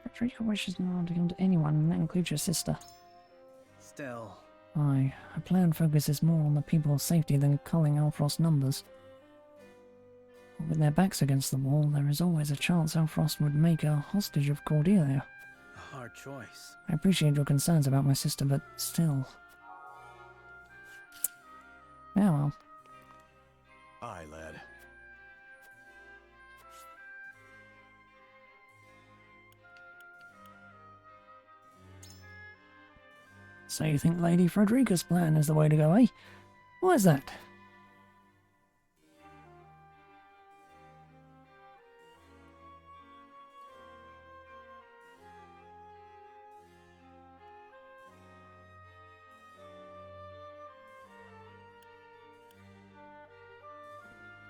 Frederica wishes not to come to anyone, and that includes your sister. Still. Aye, her plan focuses more on the people's safety than culling Alfrost's numbers. But with their backs against the wall, there is always a chance Alfrost would make a hostage of Cordelia. A hard choice. I appreciate your concerns about my sister, but still. Yeah, well. Aye, lad. So you think Lady Frederica's plan is the way to go, eh? Why is that?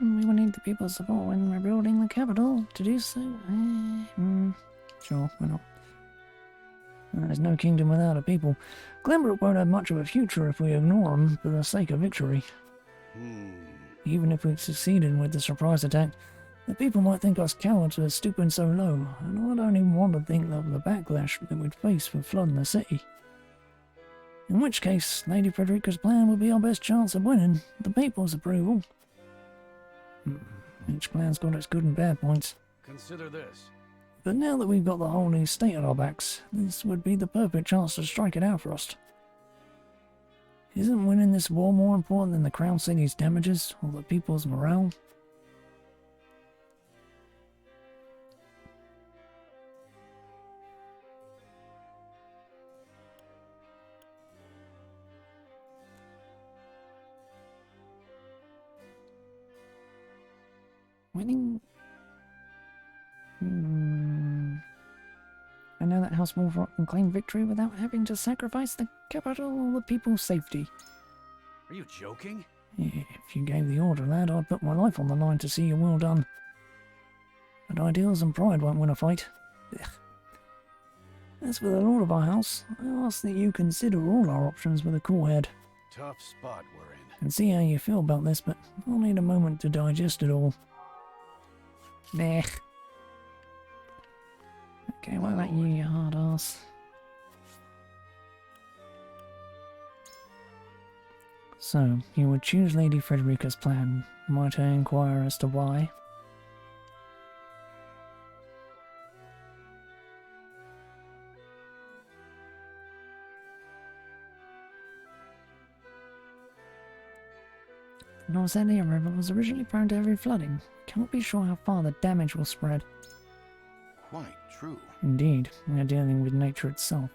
We will need the people's support when rebuilding the capital. To do so, sure, why not? There's no kingdom without a people. Glenbrook won't have much of a future if we ignore them for the sake of victory. Even if we succeeded with the surprise attack, the people might think us cowards for stooping so low, and I don't even want to think of the backlash that we'd face for flooding the city. In which case, Lady Frederica's plan would be our best chance of winning the people's approval. Each plan's got its good and bad points. Consider this. But now that we've got the whole new state at our backs, this would be the perfect chance to strike it out for us. Isn't winning this war more important than the Crown City's damages or the people's morale? Winning? I know that House Wolfrock can claim victory without having to sacrifice the capital or the people's safety. Are you joking? Yeah, if you gave the order, lad, I'd put my life on the line to see you well done. But ideals and pride won't win a fight. Ugh. As for the lord of our house, I ask that you consider all our options with a cool head. Tough spot we're in. And see how you feel about this, but I'll need a moment to digest it all. Meh. Okay, what about you, you hard ass? So, you would choose Lady Frederica's plan. Might I inquire as to why? The Norzelia River was originally prone to heavy flooding. Cannot be sure how far the damage will spread. Quite true. Indeed, we are dealing with nature itself.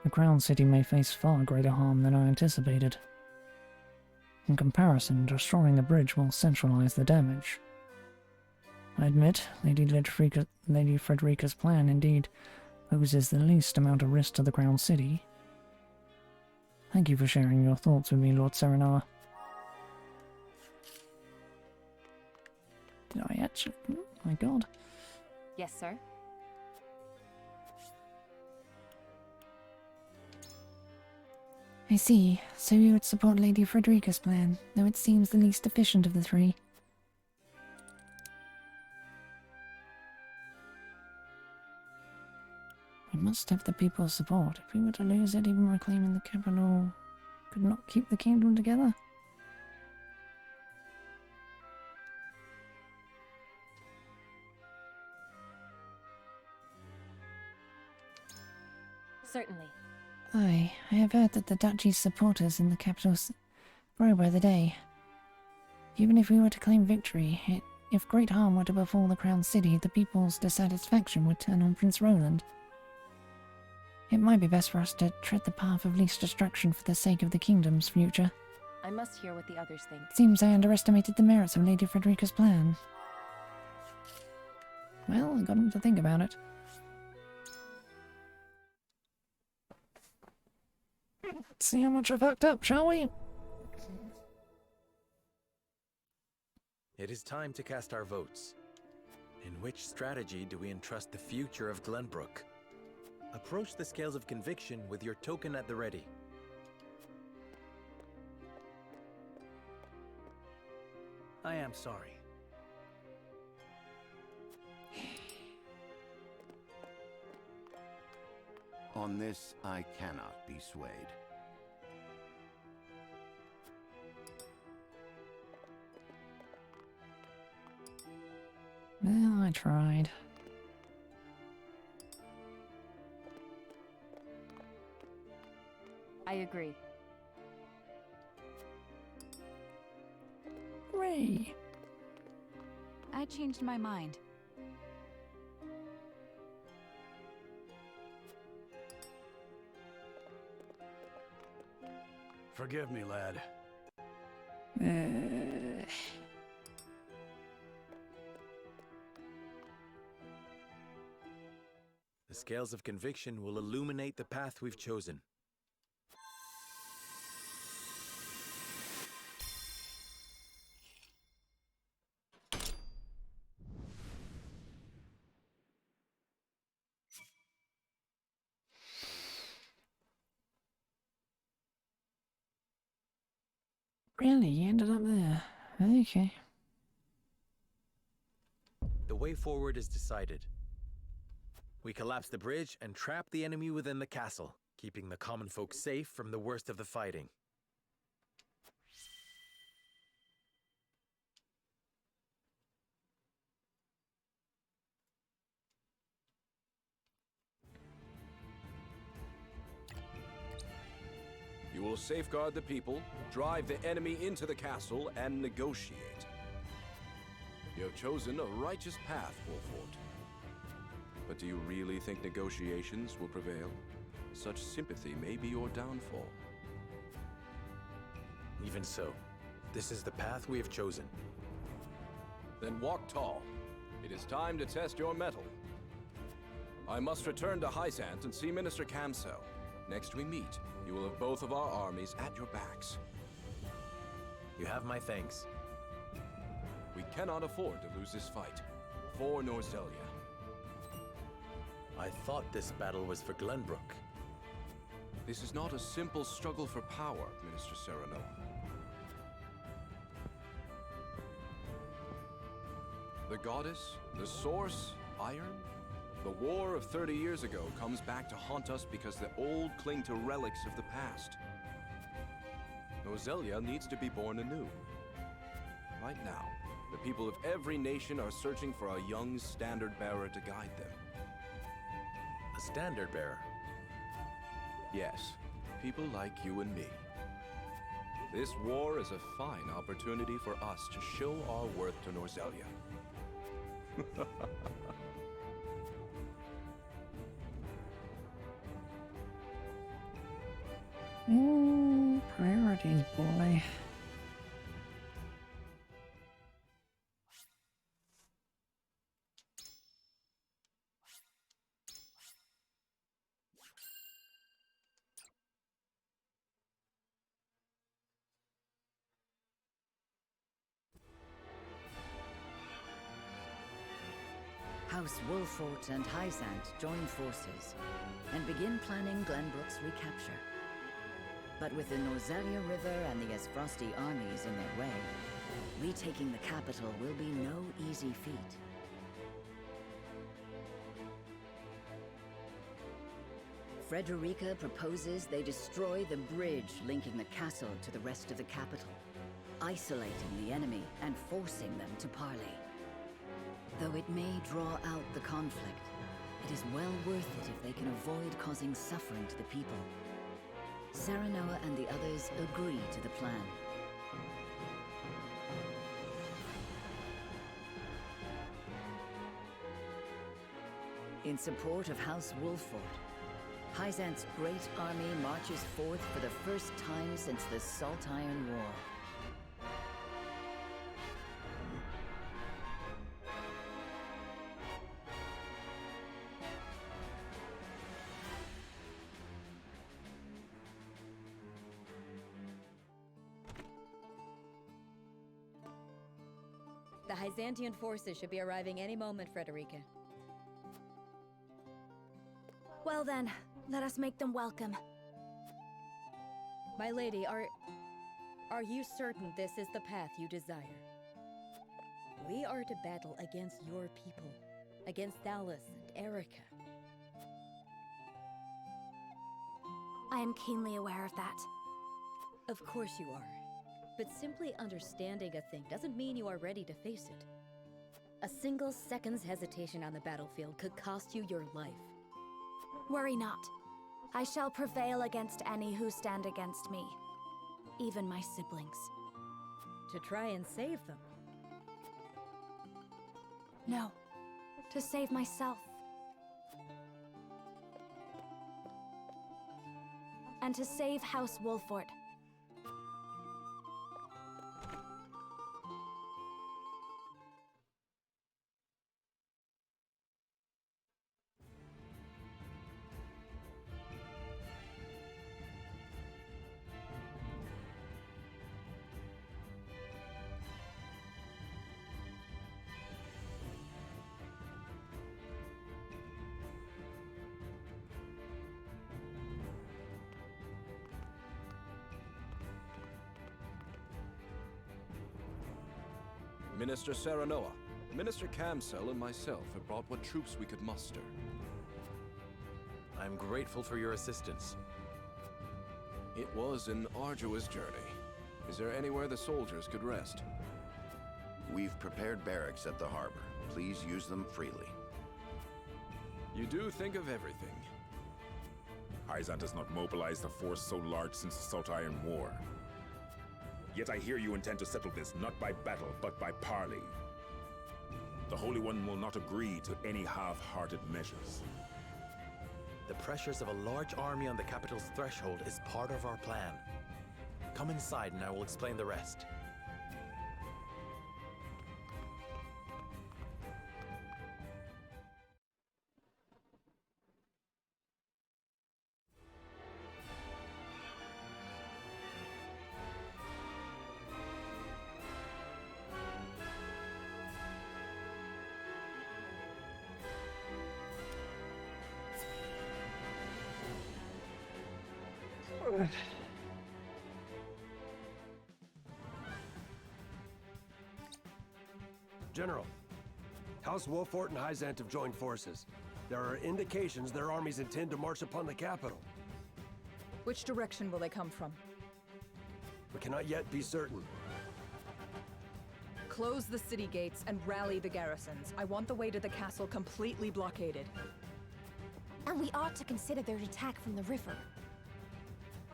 The Crown City may face far greater harm than I anticipated. In comparison, destroying the bridge will centralize the damage. I admit, Lady Frederica's plan indeed poses the least amount of risk to the Crown City. Thank you for sharing your thoughts with me, Lord Serenara. Did I actually? Oh my god. Yes, sir. I see. So you would support Lady Frederica's plan, though it seems the least efficient of the three. We must have the people's support. If we were to lose it, even reclaiming the capital could not keep the kingdom together. Certainly. Aye, I have heard that the duchy's supporters in the capital grow by the day. Even if we were to claim victory, if great harm were to befall the Crown City, the people's dissatisfaction would turn on Prince Roland. It might be best for us to tread the path of least destruction for the sake of the kingdom's future. I must hear what the others think. It seems I underestimated the merits of Lady Frederica's plan. Well, I got him to think about it. Let's see how much I fucked up, shall we? It is time to cast our votes. In which strategy do we entrust the future of Glenbrook? Approach the scales of conviction with your token at the ready. I am sorry. On this, I cannot be swayed. Well, I tried. I agree. Hooray! I changed my mind. Forgive me, lad. The scales of conviction will illuminate the path we've chosen. Really? You ended up there? Okay. The way forward is decided. We collapse the bridge and trap the enemy within the castle, keeping the common folk safe from the worst of the fighting. You will safeguard the people, drive the enemy into the castle, and negotiate. You have chosen a righteous path, Wolfort. But do you really think negotiations will prevail? Such sympathy may be your downfall. Even so, this is the path we have chosen. Then walk tall. It is time to test your mettle. I must return to Hyzant and see Minister Camso. Next we meet, you will have both of our armies at your backs. You have my thanks. We cannot afford to lose this fight. For Norzelia. I thought this battle was for Glenbrook. This is not a simple struggle for power, Minister Serenoa. The goddess, the source, iron? The war of 30 years ago comes back to haunt us because the old cling to relics of the past. Norzelia needs to be born anew. Right now, the people of every nation are searching for a young standard-bearer to guide them. A standard-bearer? Yes, people like you and me. This war is a fine opportunity for us to show our worth to Norzelia. Priorities, boy. House Wolfort and Hyzant join forces and begin planning Glenbrook's recapture. But with the Norzelia River and the Esfrosti armies in their way, retaking the capital will be no easy feat. Frederica proposes they destroy the bridge linking the castle to the rest of the capital, isolating the enemy and forcing them to parley. Though it may draw out the conflict, it is well worth it if they can avoid causing suffering to the people. Serenoa and the others agree to the plan. In support of House Wolfort, Hyzant's great army marches forth for the first time since the Salt Iron War. The Hyzantian forces should be arriving any moment, Frederica. Well then, let us make them welcome. My lady, are you certain this is the path you desire? We are to battle against your people, against Thalos and Erica. I am keenly aware of that. Of course you are. But simply understanding a thing doesn't mean you are ready to face it. A single second's hesitation on the battlefield could cost you your life. Worry not. I shall prevail against any who stand against me. Even my siblings. To try and save them? No. To save myself. And to save House Wolfort. Minister Serenoa, Minister Camsell, and myself have brought what troops we could muster. I'm grateful for your assistance. It was an arduous journey. Is there anywhere the soldiers could rest? We've prepared barracks at the harbor. Please use them freely. You do think of everything. Hyzant has not mobilized a force so large since the Salt Iron War. Yet I hear you intend to settle this not by battle, but by parley. The Holy One will not agree to any half-hearted measures. The pressures of a large army on the capital's threshold is part of our plan. Come inside and I will explain the rest. General, House Wolfort and Hyzant have joined forces. There are indications their armies intend to march upon the capital. Which direction will they come from? We cannot yet be certain. Close the city gates and rally the garrisons. I want the way to the castle completely blockaded. And we ought to consider their attack from the river.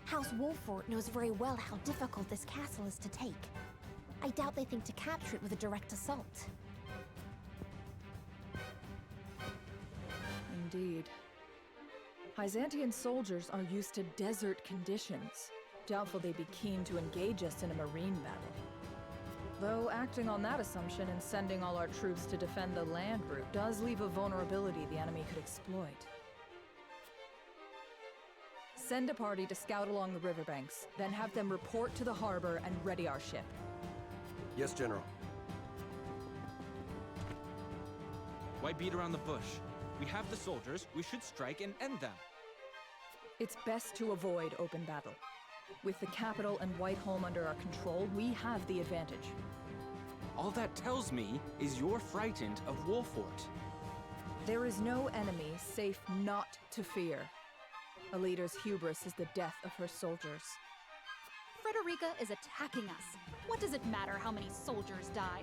House Wolfort knows very well how difficult this castle is to take. I doubt they think to capture it with a direct assault. Indeed. Hyzantian soldiers are used to desert conditions. Doubtful they'd be keen to engage us in a marine battle. Though acting on that assumption and sending all our troops to defend the land route does leave a vulnerability the enemy could exploit. Send a party to scout along the riverbanks, then have them report to the harbor and ready our ship. Yes, General. Why beat around the bush? We have the soldiers, we should strike and end them. It's best to avoid open battle. With the capital and Whiteholm under our control, we have the advantage. All that tells me is you're frightened of Wolfort. There is no enemy safe not to fear. A leader's hubris is the death of her soldiers. Frederica is attacking us. What does it matter how many soldiers die?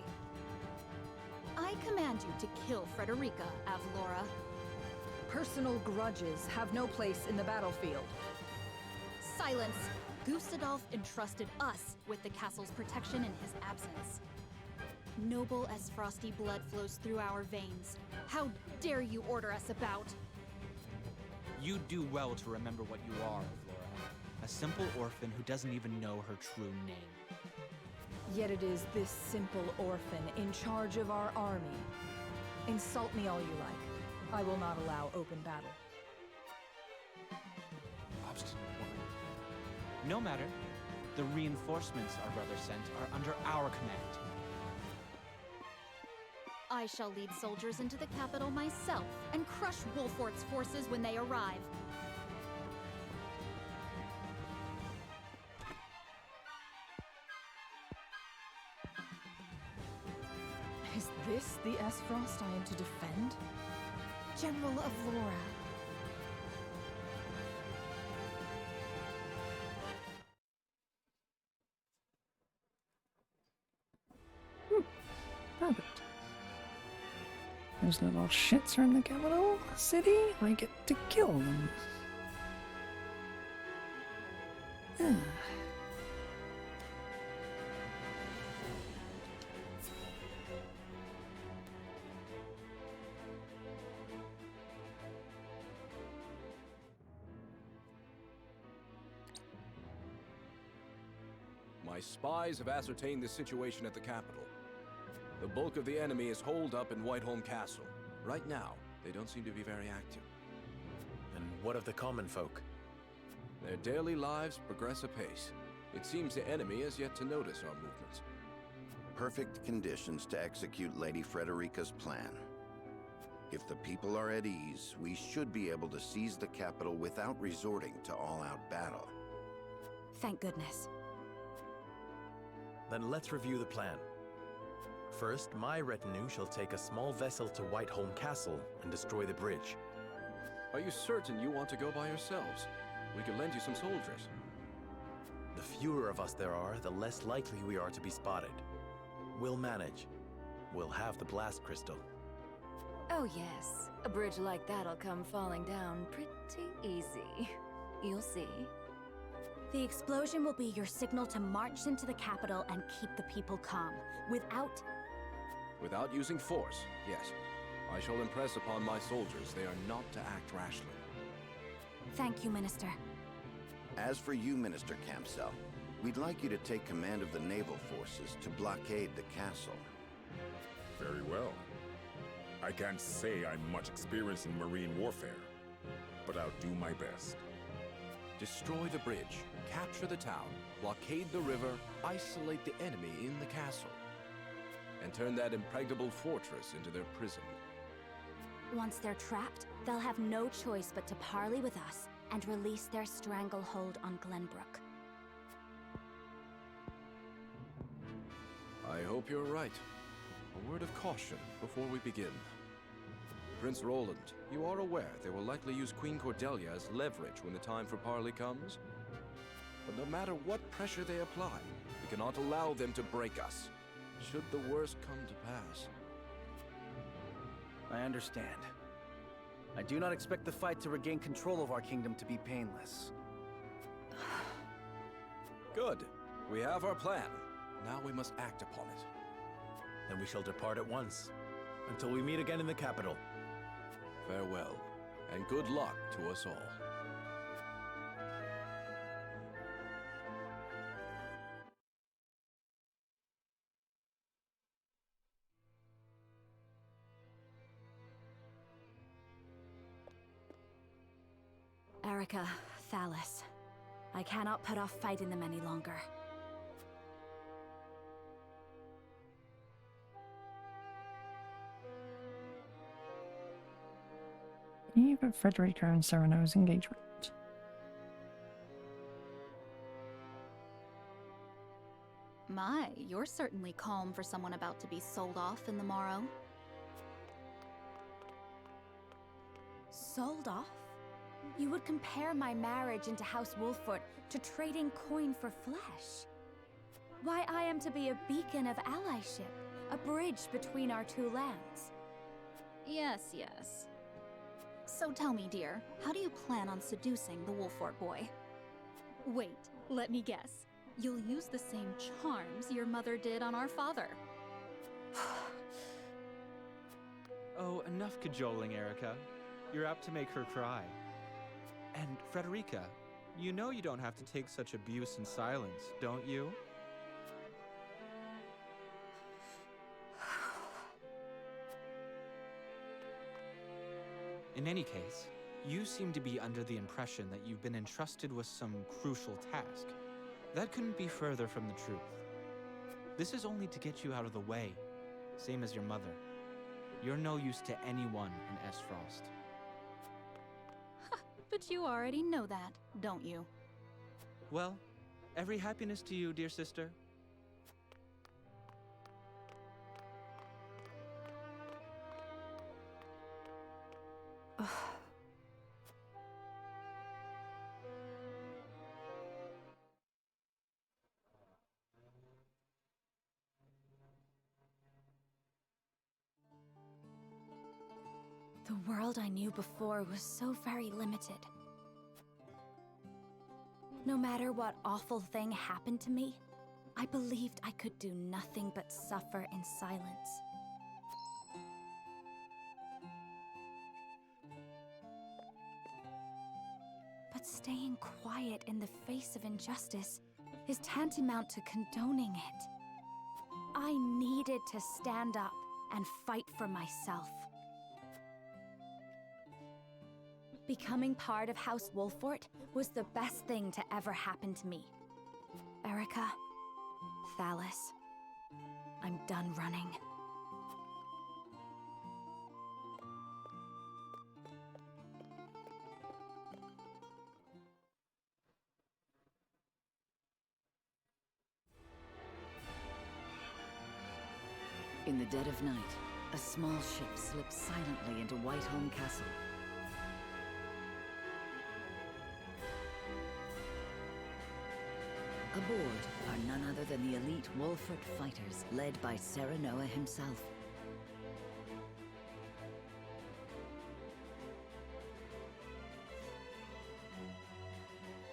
I command you to kill Frederica, Avlora. Personal grudges have no place in the battlefield. Silence! Gustadolf entrusted us with the castle's protection in his absence. Noble as frosty blood flows through our veins. How dare you order us about? You do well to remember what you are, Flora. A simple orphan who doesn't even know her true name. Yet it is this simple orphan in charge of our army. Insult me all you like. I will not allow open battle. Obstinate woman. No matter. The reinforcements our brother sent are under our command. I shall lead soldiers into the capital myself and crush Wolfort's forces when they arrive. Is this the Esfrost I am to defend? General Avlora. Perfect. Those little shits are in the capital city. I get to kill them. Ah. My spies have ascertained the situation at the capital. The bulk of the enemy is holed up in Whiteholm Castle. Right now, they don't seem to be very active. And what of the common folk? Their daily lives progress apace. It seems the enemy has yet to notice our movements. Perfect conditions to execute Lady Frederica's plan. If the people are at ease, we should be able to seize the capital without resorting to all-out battle. Thank goodness. Then let's review the plan. First, my retinue shall take a small vessel to Whiteholm Castle and destroy the bridge. Are you certain you want to go by yourselves? We could lend you some soldiers. The fewer of us there are, the less likely we are to be spotted. We'll manage. We'll have the blast crystal. Oh yes, a bridge like that'll come falling down pretty easy. You'll see. The explosion will be your signal to march into the capital and keep the people calm. Without using force, yes. I shall impress upon my soldiers they are not to act rashly. Thank you, Minister. As for you, Minister Campsell, we'd like you to take command of the naval forces to blockade the castle. Very well. I can't say I'm much experienced in marine warfare, but I'll do my best. Destroy the bridge, capture the town, blockade the river, isolate the enemy in the castle, and turn that impregnable fortress into their prison. Once they're trapped, they'll have no choice but to parley with us and release their stranglehold on Glenbrook. I hope you're right. A word of caution before we begin. Prince Roland, you are aware they will likely use Queen Cordelia as leverage when the time for parley comes? But no matter what pressure they apply, we cannot allow them to break us, should the worst come to pass. I understand. I do not expect the fight to regain control of our kingdom to be painless. Good. We have our plan. Now we must act upon it. Then we shall depart at once, until we meet again in the capital. Farewell, and good luck to us all. Erica, Thalis, I cannot put off fighting them any longer. Eve of Frederica and Sereno's engagement. My, you're certainly calm for someone about to be sold off in the morrow. Sold off? You would compare my marriage into House Wolford to trading coin for flesh. Why, I am to be a beacon of allyship, a bridge between our two lands. Yes, yes. So tell me, dear, how do you plan on seducing the Wolford boy? Wait, let me guess. You'll use the same charms your mother did on our father. Oh, enough cajoling, Erica. You're apt to make her cry. And Frederica, you know you don't have to take such abuse in silence, don't you? In any case, you seem to be under the impression that you've been entrusted with some crucial task. That couldn't be further from the truth. This is only to get you out of the way, same as your mother. You're no use to anyone in Esfrost. But you already know that, don't you? Well, every happiness to you, dear sister. The world I knew before was so very limited. No matter what awful thing happened to me, I believed I could do nothing but suffer in silence. But staying quiet in the face of injustice is tantamount to condoning it. I needed to stand up and fight for myself. Becoming part of House Wolford was the best thing to ever happen to me. Erica, Thalis, I'm done running. In the dead of night, a small ship slips silently into Whiteholm Castle. Aboard are none other than the elite Wolfert fighters, led by Serenoa himself.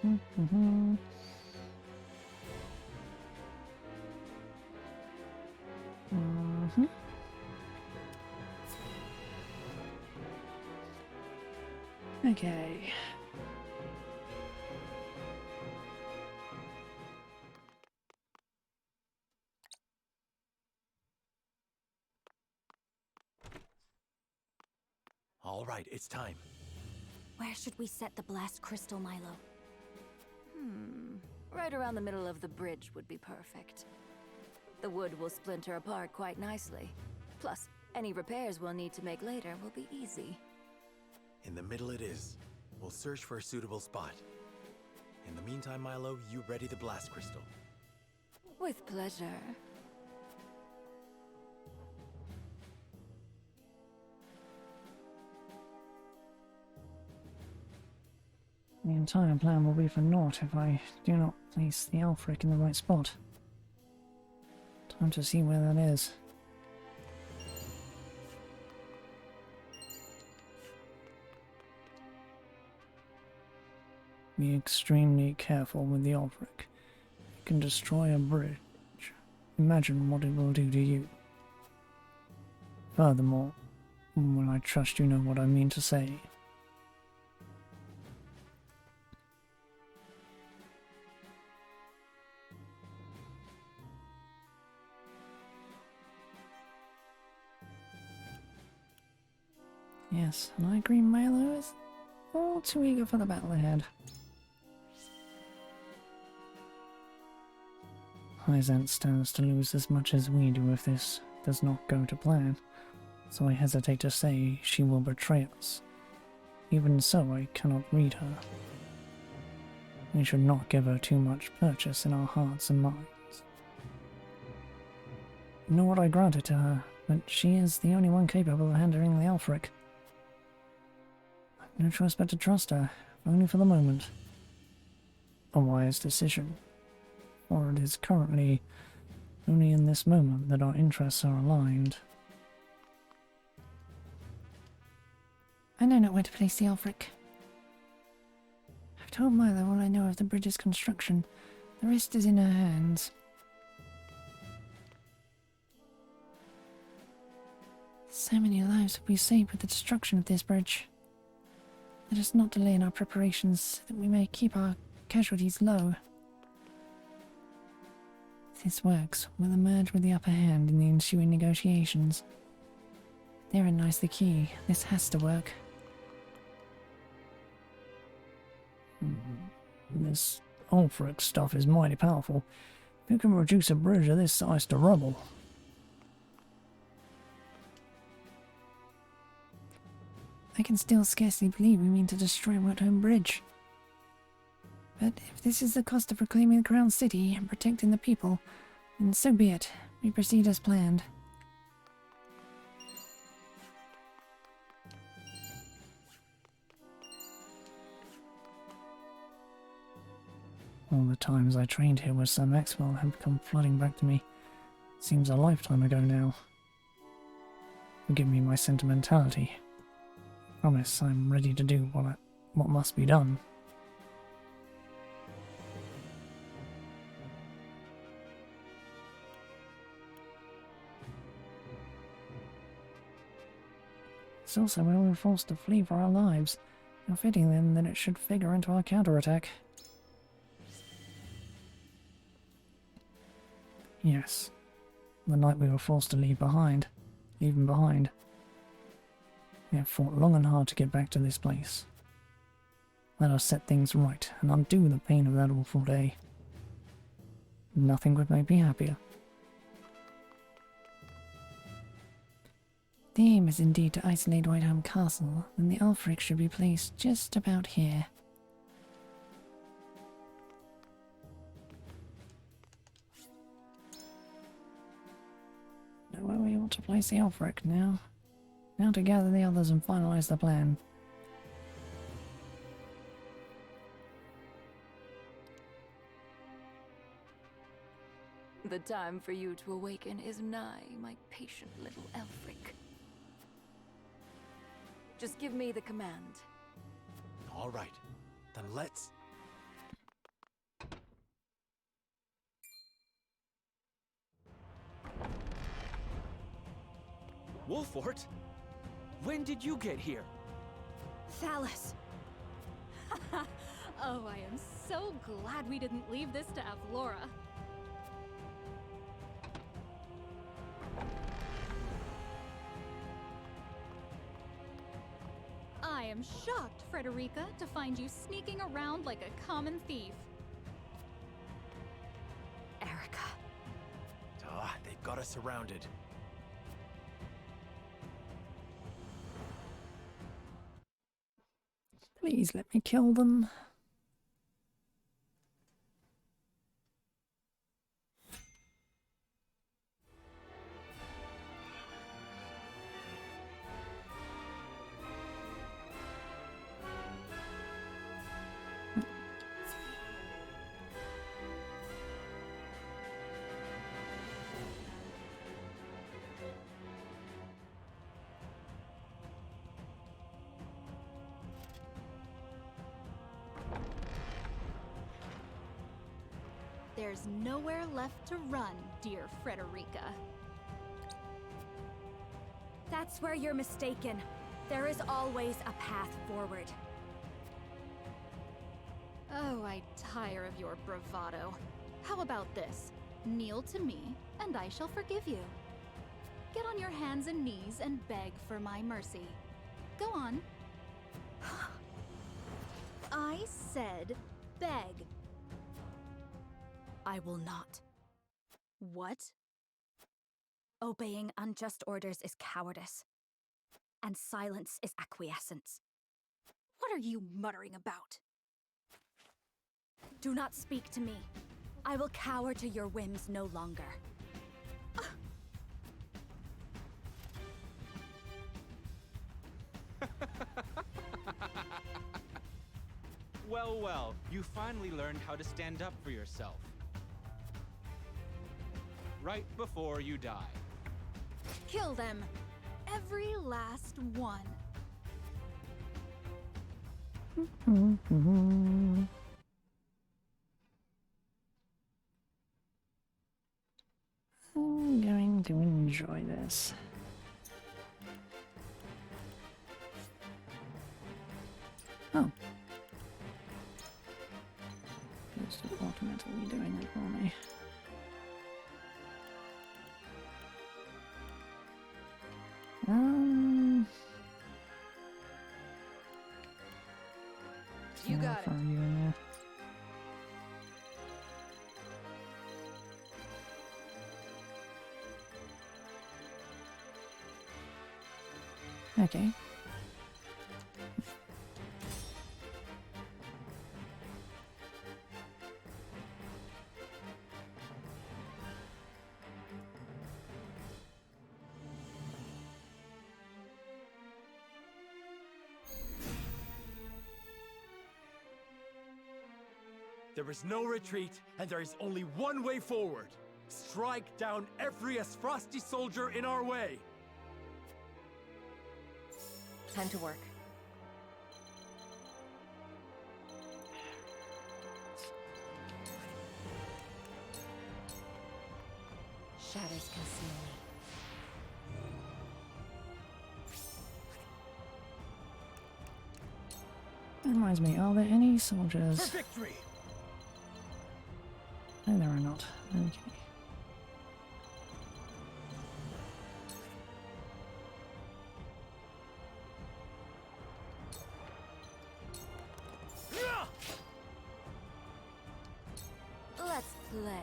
Mm-hmm. Mm-hmm. Okay. All right, it's time. Where should we set the blast crystal, Milo? Right around the middle of the bridge would be perfect. The wood will splinter apart quite nicely. Plus, any repairs we'll need to make later will be easy. In the middle it is. We'll search for a suitable spot. In the meantime, Milo, you ready the blast crystal. With pleasure. The entire plan will be for naught if I do not place the Alfric in the right spot. Time to see where that is. Be extremely careful with the Alfric. It can destroy a bridge. Imagine what it will do to you. Furthermore, well, I trust you know what I mean to say. Yes, and I agree Milo is all too eager for the battle ahead. Hyzant stands to lose as much as we do if this does not go to plan, so I hesitate to say she will betray us. Even so, I cannot read her. We should not give her too much purchase in our hearts and minds. Nor would I grant it to her, but she is the only one capable of handling the Alfric. No choice but to trust her, only for the moment. A wise decision, for it is currently only in this moment that our interests are aligned. I know not where to place the Alfric. I've told Milo all I know of the bridge's construction. The rest is in her hands. So many lives will be saved with the destruction of this bridge. Let us not delay in our preparations so that we may keep our casualties low. If this works, we'll emerge with the upper hand in the ensuing negotiations. Therein lies the key. This has to work. This Alfric stuff is mighty powerful. Who can reduce a bridge of this size to rubble? I can still scarcely believe we mean to destroy Whiteholm Bridge. But if this is the cost of reclaiming the Crown City and protecting the people, then so be it. We proceed as planned. All the times I trained here with Sir Maxwell have come flooding back to me. Seems a lifetime ago now. Forgive me my sentimentality. Promise I'm ready to do what must be done. It's also where we were forced to flee for our lives. How fitting then that it should figure into our counterattack. Yes, the night we were forced to leave behind. We have fought long and hard to get back to this place. Let us set things right and undo the pain of that awful day. Nothing would make me happier. The aim is indeed to isolate Whiteholm Castle, and the Alfric should be placed just about here. Know where we ought to Place the Ulfric now. Now to gather the others and finalize the plan. The time for you to awaken is nigh, my patient little Elfric. Just give me the command. All right, then let's... Wolfort? When did you get here? Thalys! Oh, I am so glad we didn't leave this to Avlora. I am shocked, Frederica, to find you sneaking around like a common thief. Erica. Ah, they've got us surrounded. Please let me kill them. There's nowhere left to run, dear Frederica. That's where you're mistaken. There is always a path forward. Oh, I tire of your bravado. How about this? Kneel to me, and I shall forgive you. Get on your hands and knees and beg for my mercy. Go on. I said beg. I will not. What? Obeying unjust orders is cowardice, and silence is acquiescence. What are you muttering about? Do not speak to me. I will cower to your whims no longer. Well, well, you finally learned how to stand up for yourself. Right before you die. Kill them. Every last one. I'm going to enjoy this. Oh. It's automatically doing it for me. You got it. How far are you in there? Okay. There is no retreat, and there is only one way forward. Strike down every Asfrosti soldier in our way. Time to work. Shadows conceal me. That reminds me, are there any soldiers? For victory! No, there are not. Okay. Let's play.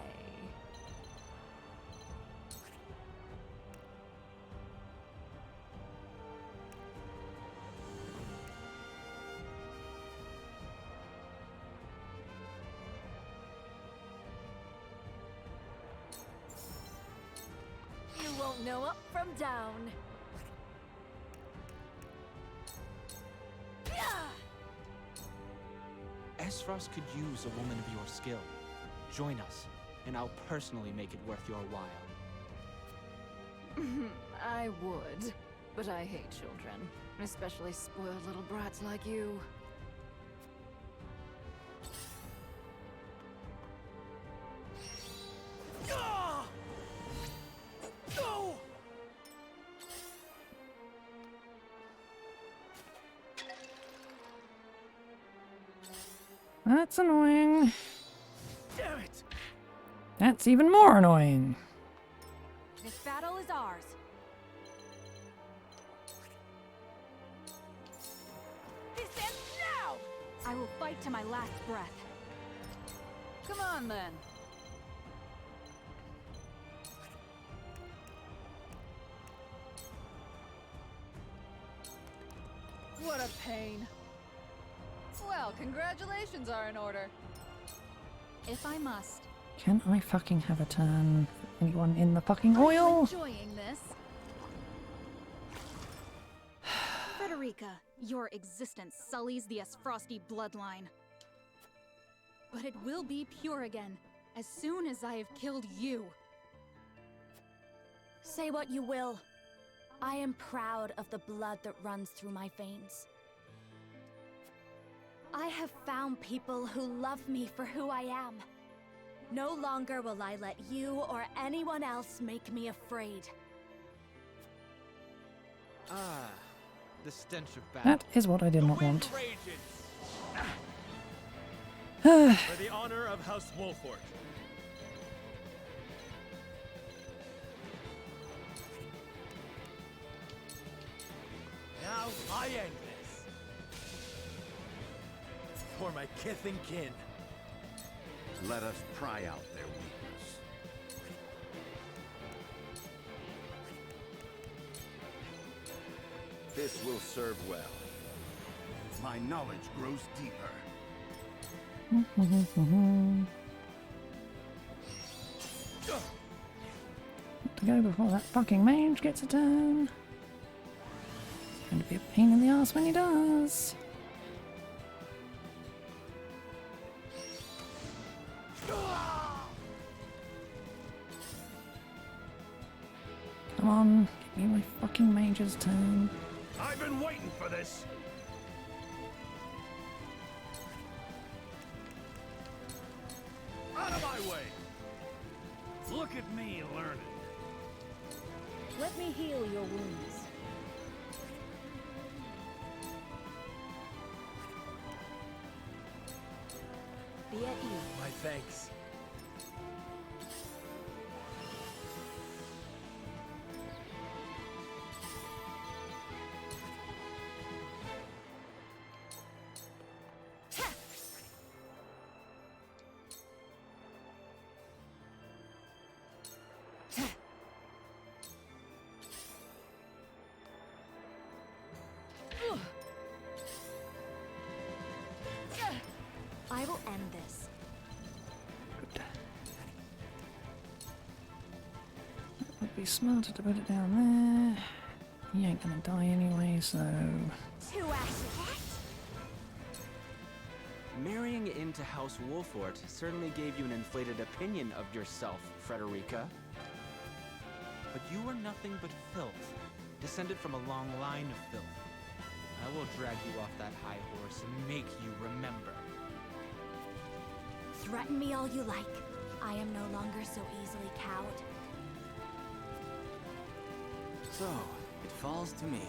You won't know up from down. Esros could use a woman of your skill. Join us, and I'll personally make it worth your while. I would, but I hate children, especially spoiled little brats like you. That's annoying. Damn it! That's even more annoying. This battle is ours. This ends now! I will fight to my last breath. Come on, then. What a pain. Well, congratulations are in order. If I must. Can I fucking have a turn? Anyone in the fucking Are you oil? enjoying this? Frederica, your existence sullies the Frosty bloodline. But it will be pure again, as soon as I have killed you. Say what you will. I am proud of the blood that runs through my veins. I have found people who love me for who I am. No longer will I let you or anyone else make me afraid. Ah, the stench of battle. That is what I did not want. For the honor of House Wolford. Now I end this. For my kith and kin. Let us pry out their weakness. This will serve well. My knowledge grows deeper. To go before that fucking mage gets a turn. It's going to be a pain in the ass when he does. Come on, give me my fucking mage's turn. I've been waiting for this. Out of my way. Look at me learning. Let me heal your wounds. Be at ease. My thanks. I will end this. Would be smarter to put it down there. He ain't gonna die anyway, so... To Ashes. Marrying into House Wolford certainly gave you an inflated opinion of yourself, Frederica. But you were nothing but filth, descended from a long line of filth. I will drag you off that high horse and make you remember. Threaten me all you like. I am no longer so easily cowed. So, it falls to me.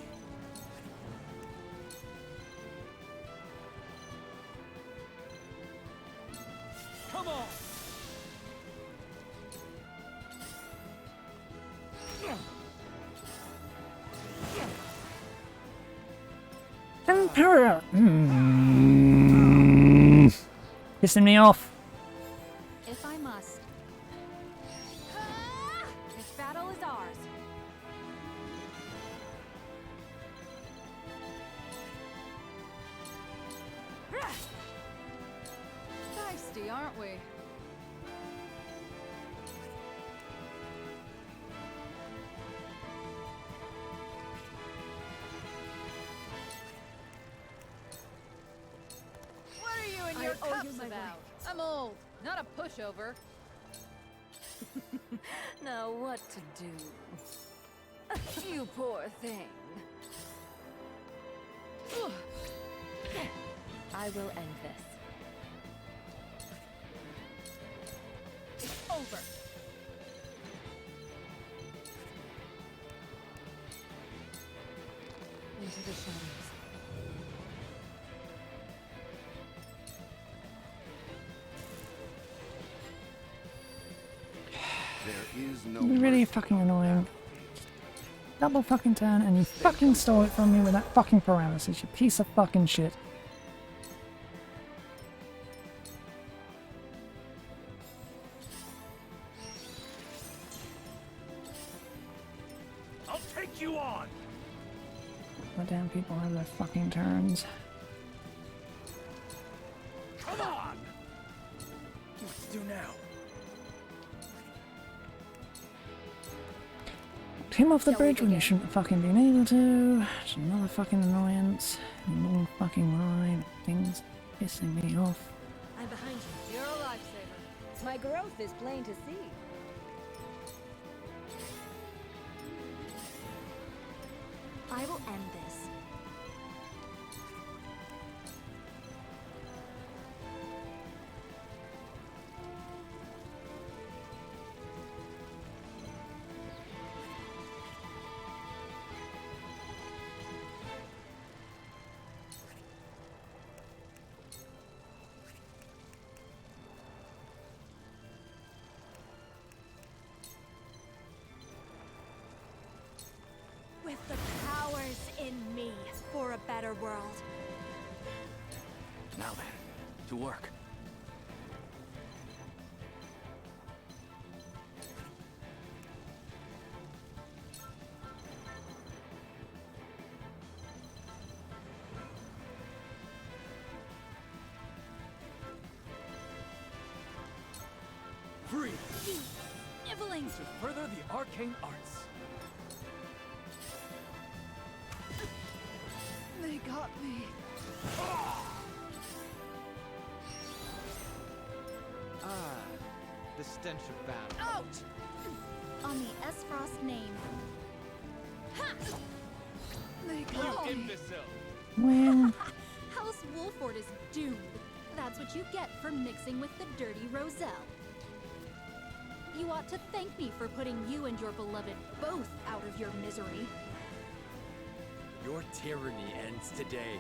Come on! Emperor! Pissing me off. If I must. This battle is ours. Feisty, aren't we? laughs about? I'm old, not a pushover. Now what to do? You poor thing. I will end this. It's over. Into the shadows. There is no You're really fucking annoying. Double fucking turn and you fucking stole it from me with that fucking paralysis, you piece of fucking shit. I'll take you on! The damn people have their fucking turns. Come on! What to do now? Him off the bridge when you shouldn't have fucking been able to. It's another fucking annoyance. A long fucking line of things pissing me off. I'm behind you. You're a lifesaver. My growth is plain to see. I will end this. With the powers in me for a better world. Now then, to work. Free! Sniveling! To further the arcane arts. They got me. Ah, the stench of battle. Out! On the S-Frost name. Ha! They You got me. imbecile! When? House Wolford is doomed. That's what you get for mixing with the dirty Roselle. You ought to thank me for putting you and your beloved both out of your misery. Your tyranny ends today.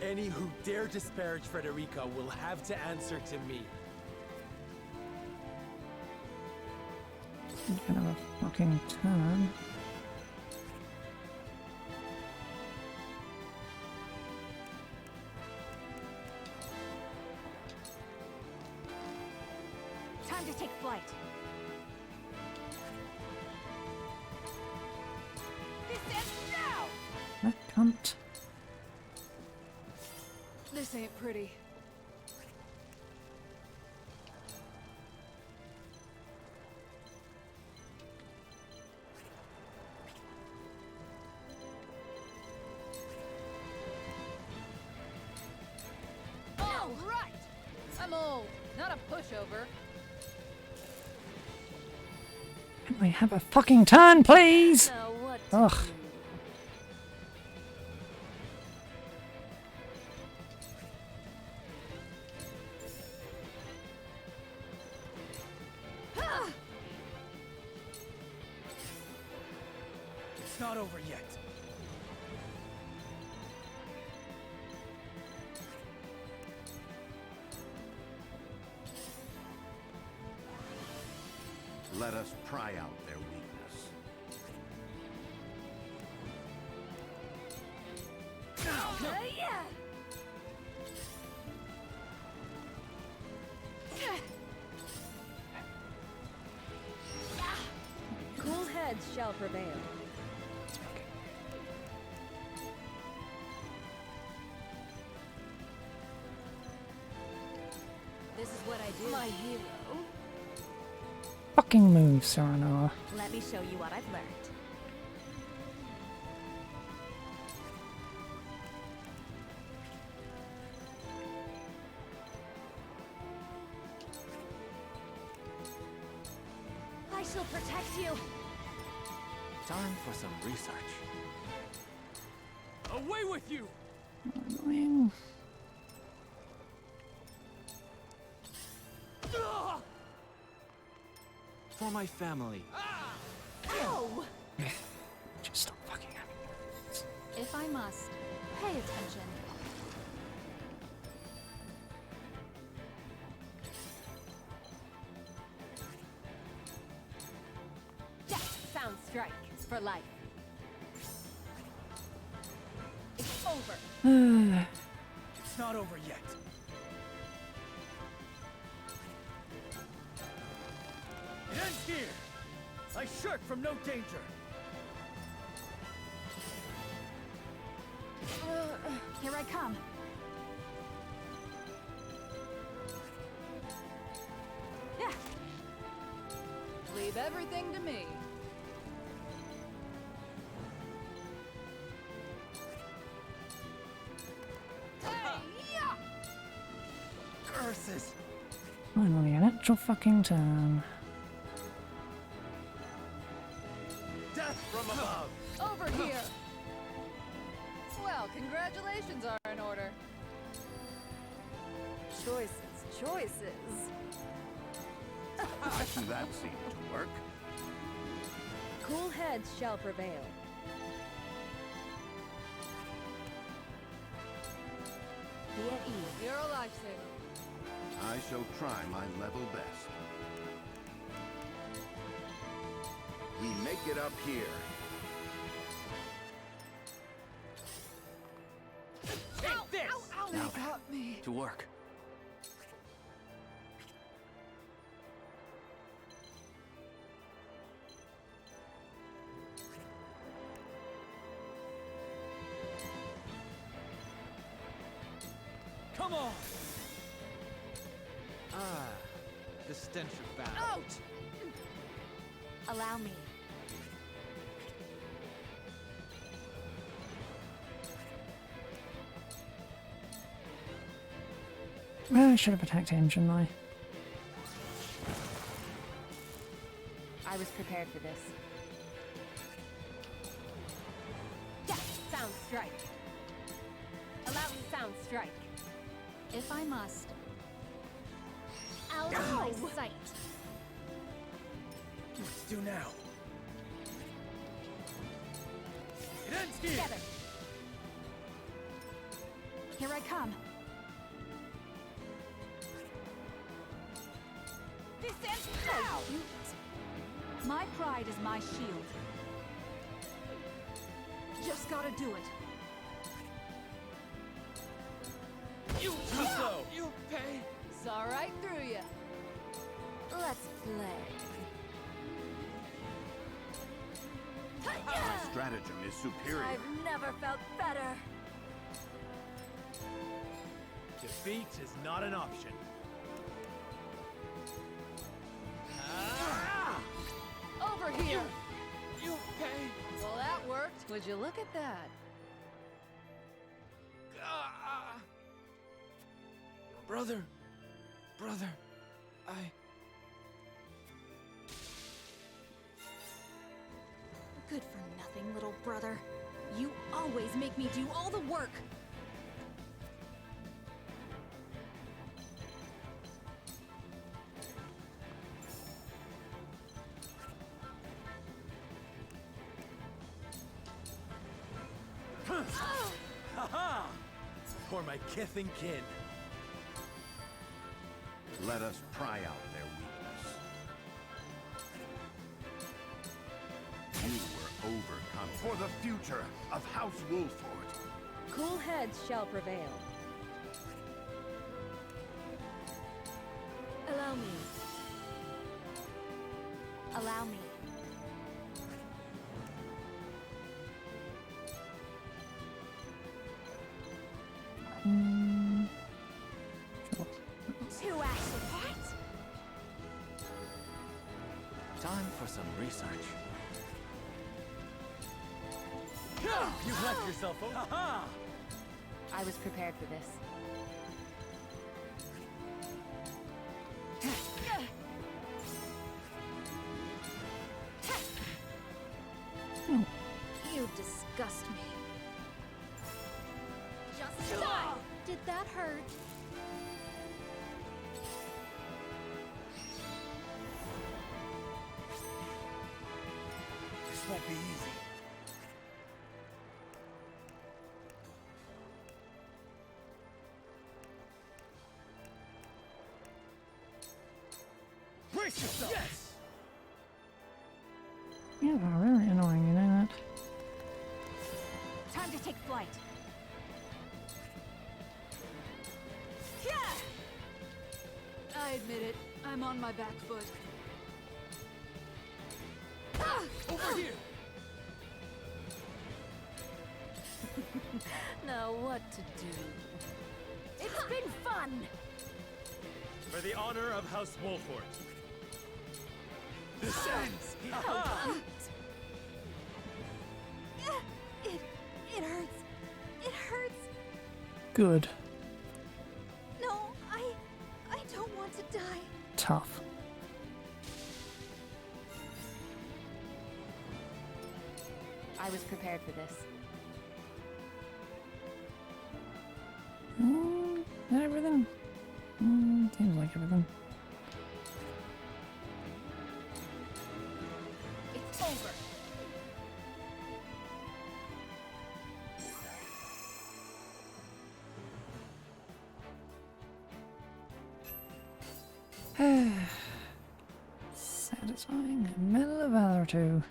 Any who dare disparage Frederica will have to answer to me. You can have a fucking turn. Time to take flight. This ends now! That cunt. This ain't pretty. All right! I'm old, not a pushover. Can I have a fucking turn, please? Now what Ugh. It's not over yet. Let us pry out their weakness. Cool heads shall prevail. This is what I do. My hero? Fucking move, Serenor. Let me show you what I've learned. She'll protect you. Time for some research. Away with you! Annoying. For my family. Ow! Just stop fucking having that. If I must, pay attention. Death sound strike for life. It's over. It's not over yet. It ends here. I shirk from no danger. Here I come. Yeah. Leave everything to me. Curses. Finally, an actual fucking turn. Death from above. Over here. Well, congratulations are in order. Choices, choices. That seemed to work. Cool heads shall prevail. Be at ease. You're a lifesaver. I shall try my level best. We make it up here. Take this! Ow, they got me. To work. Come on! Ah, the stench of battle. Out! Allow me. Well, I should have attacked him, shouldn't I? I was prepared for this. Death sound strike. Allow sound strike. If I must. Out of my sight. Let's do now. It ends here. Together. Here I come. This ends now. My pride is my shield. Just gotta do it. You too slow. You pay. Saw right through you. Let's play. Our stratagem is superior. I've never felt better. Defeat is not an option. Over here. You pay. Well, that worked. Would you look at that? Brother. Good for nothing, little brother. You always make me do all the work. Ha-ha! For my kith and kin. Let us pry out their weakness. You were overcome for the future of House Wolford. Cool heads shall prevail. Allow me. Allow me. Too active. What? Time for some research. You've left yourself open. Ha-ha! I was prepared for this. disgust me. Just die! Did that hurt? This won't be easy. Brace yourself! Yes! Yeah, really annoying, you know that. Time to take flight. I admit it. I'm on my back foot. Over here! Now what to do? It's been fun! For the honor of House Wolfort. This ends! It hurts. It hurts. Good. No, I don't want to die. Tough. I was prepared for this. Everything? Seems like everything. It's over. Satisfying. Medal of Valor 2.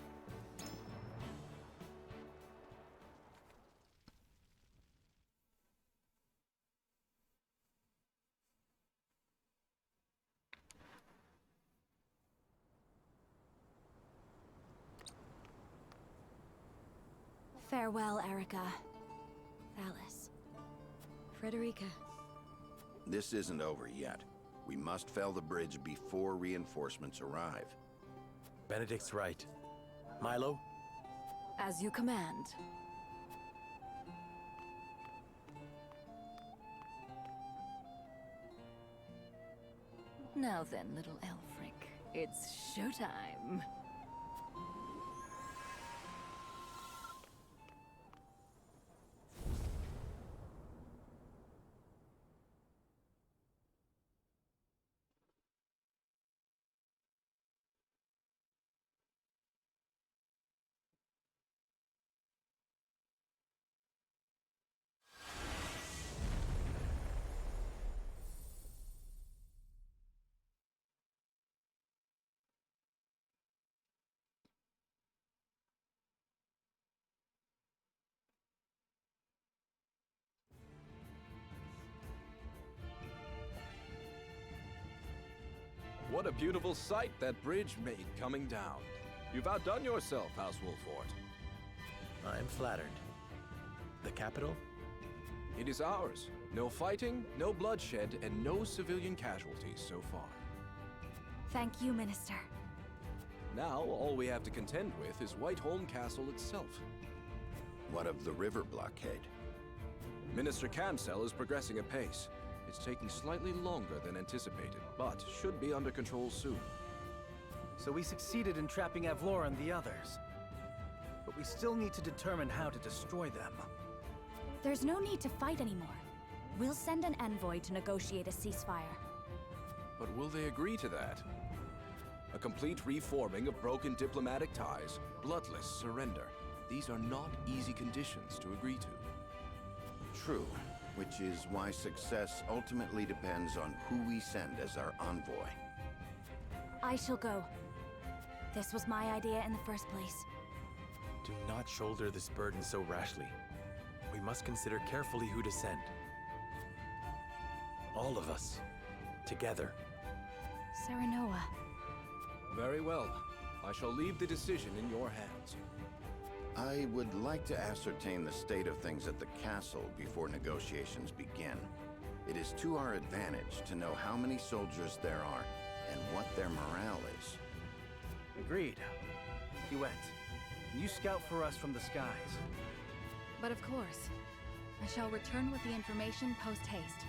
Farewell, Erica. Valis. Frederica. This isn't over yet. We must fell the bridge before reinforcements arrive. Benedict's right. Milo? As you command. Now then, little Elfric, it's showtime. What a beautiful sight that bridge made coming down. You've outdone yourself, House Wolfort. I'm flattered. The capital? It is ours. No fighting, no bloodshed, and no civilian casualties so far. Thank you, Minister. Now, all we have to contend with is Whiteholm Castle itself. What of the river blockade? Minister Cancel is progressing apace. It's taking slightly longer than anticipated, but should be under control soon. So we succeeded in trapping Avlor and the others. But we still need to determine how to destroy them. There's no need to fight anymore. We'll send an envoy to negotiate a ceasefire. But will they agree to that? A complete reforming of broken diplomatic ties, bloodless surrender. These are not easy conditions to agree to. True, which is why success ultimately depends on who we send as our envoy. I shall go. This was my idea in the first place. Do not shoulder this burden so rashly. We must consider carefully who to send. All of us. Together. Serenoa. Very well. I shall leave the decision in your hands. I would like to ascertain the state of things at the castle before negotiations begin. It is to our advantage to know how many soldiers there are and what their morale is. Agreed. Duet, you scout for us from the skies. But of course, I shall return with the information post-haste.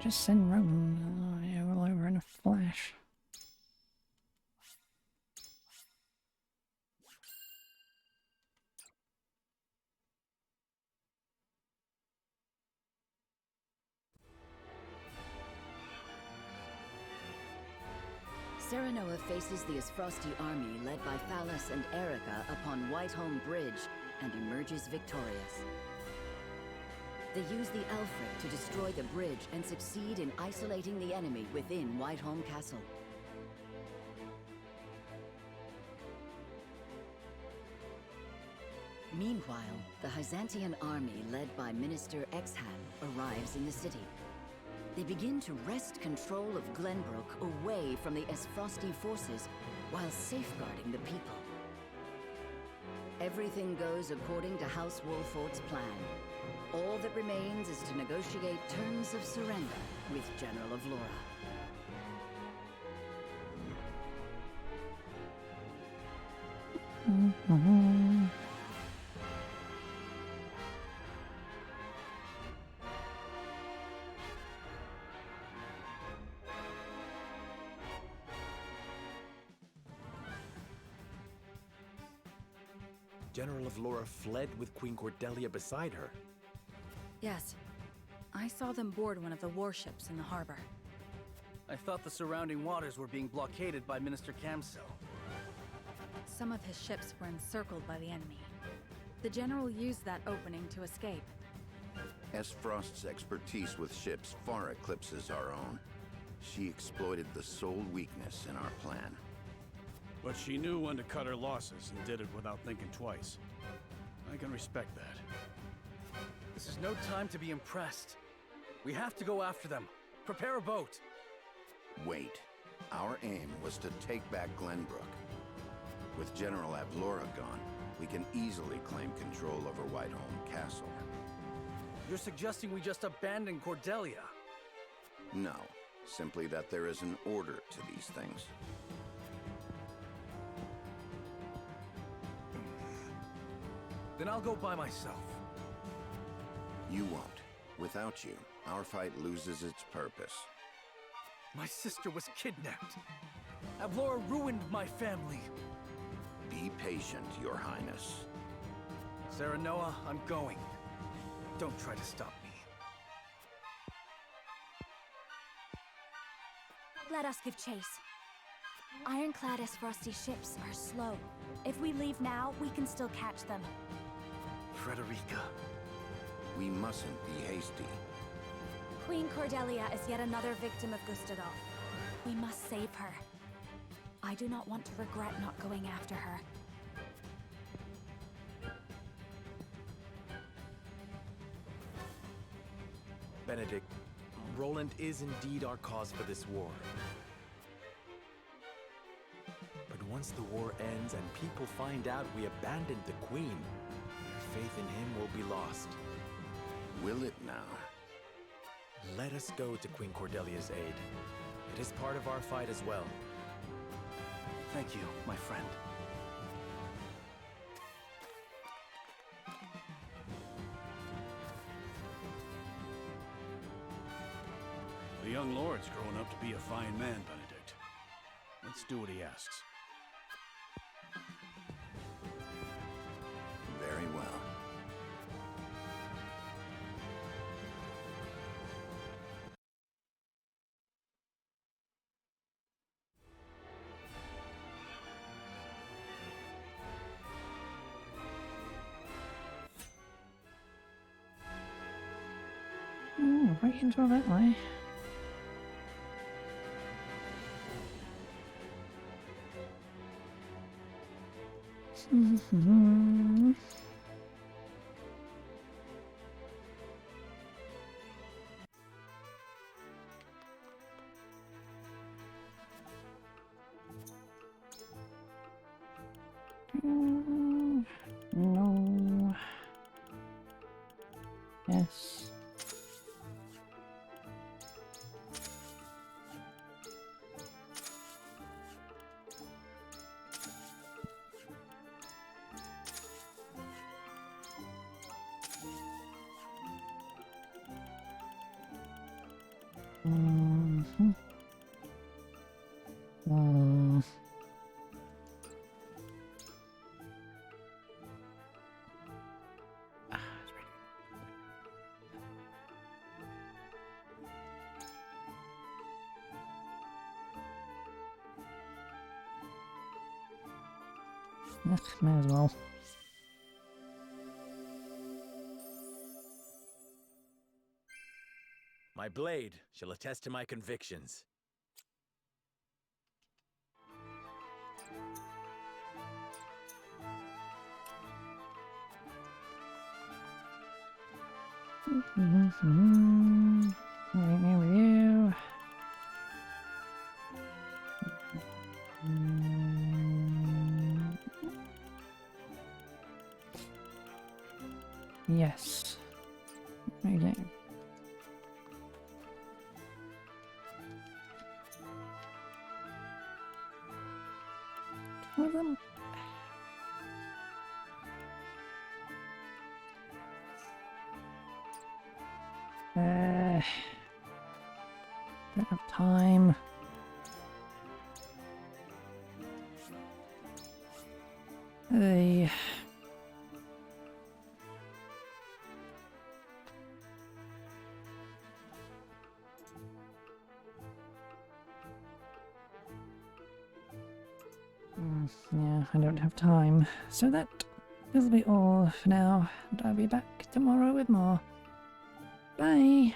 Just send Roman all over in a flash. Serenoa faces the Asfrosti army led by Phallus and Erica upon Whiteholm Bridge and emerges victorious. They use the Alfred to destroy the bridge and succeed in isolating the enemy within Whiteholm Castle. Meanwhile, the Byzantine army led by Minister Exhan arrives in the city. They begin to wrest control of Glenbrook away from the Asfrosti forces while safeguarding the people. Everything goes according to House Wolfort's plan. All that remains is to negotiate terms of surrender with General of Laura. General of Laura fled with Queen Cordelia beside her. Yes. I saw them board one of the warships in the harbor. I thought the surrounding waters were being blockaded by Minister Camsil. Some of his ships were encircled by the enemy. The general used that opening to escape. Frost's expertise with ships far eclipses our own. She exploited the sole weakness in our plan. But she knew when to cut her losses and did it without thinking twice. I can respect that. This is no time to be impressed. We have to go after them. Prepare a boat. Wait. Our aim was to take back Glenbrook. With General Avlora gone, we can easily claim control over Whiteholm Castle. You're suggesting we just abandon Cordelia? No. Simply that there is an order to these things. Then I'll go by myself. You won't. Without you, our fight loses its purpose. My sister was kidnapped. Avlora ruined my family. Be patient, Your Highness. Serenoa, I'm going. Don't try to stop me. Let us give chase. Ironclad Asfrosti ships are slow. If we leave now, we can still catch them. Frederica. We mustn't be hasty. Queen Cordelia is yet another victim of Gustadolf. We must save her. I do not want to regret not going after her. Benedict, Roland is indeed our cause for this war. But once the war ends and people find out we abandoned the Queen, their faith in him will be lost. Will it now? Let us go to Queen Cordelia's aid. It is part of our fight as well. Thank you, my friend. The young lord's grown up to be a fine man, Benedict. Let's do what he asks. Very well. Right into that way. No. Yes. May as well. My blade shall attest to my convictions. Right there with you. Yes. Okay. Two of them. Don't have time. Hey. Yeah, I don't have time. So that will be all for now, and I'll be back tomorrow with more. Bye!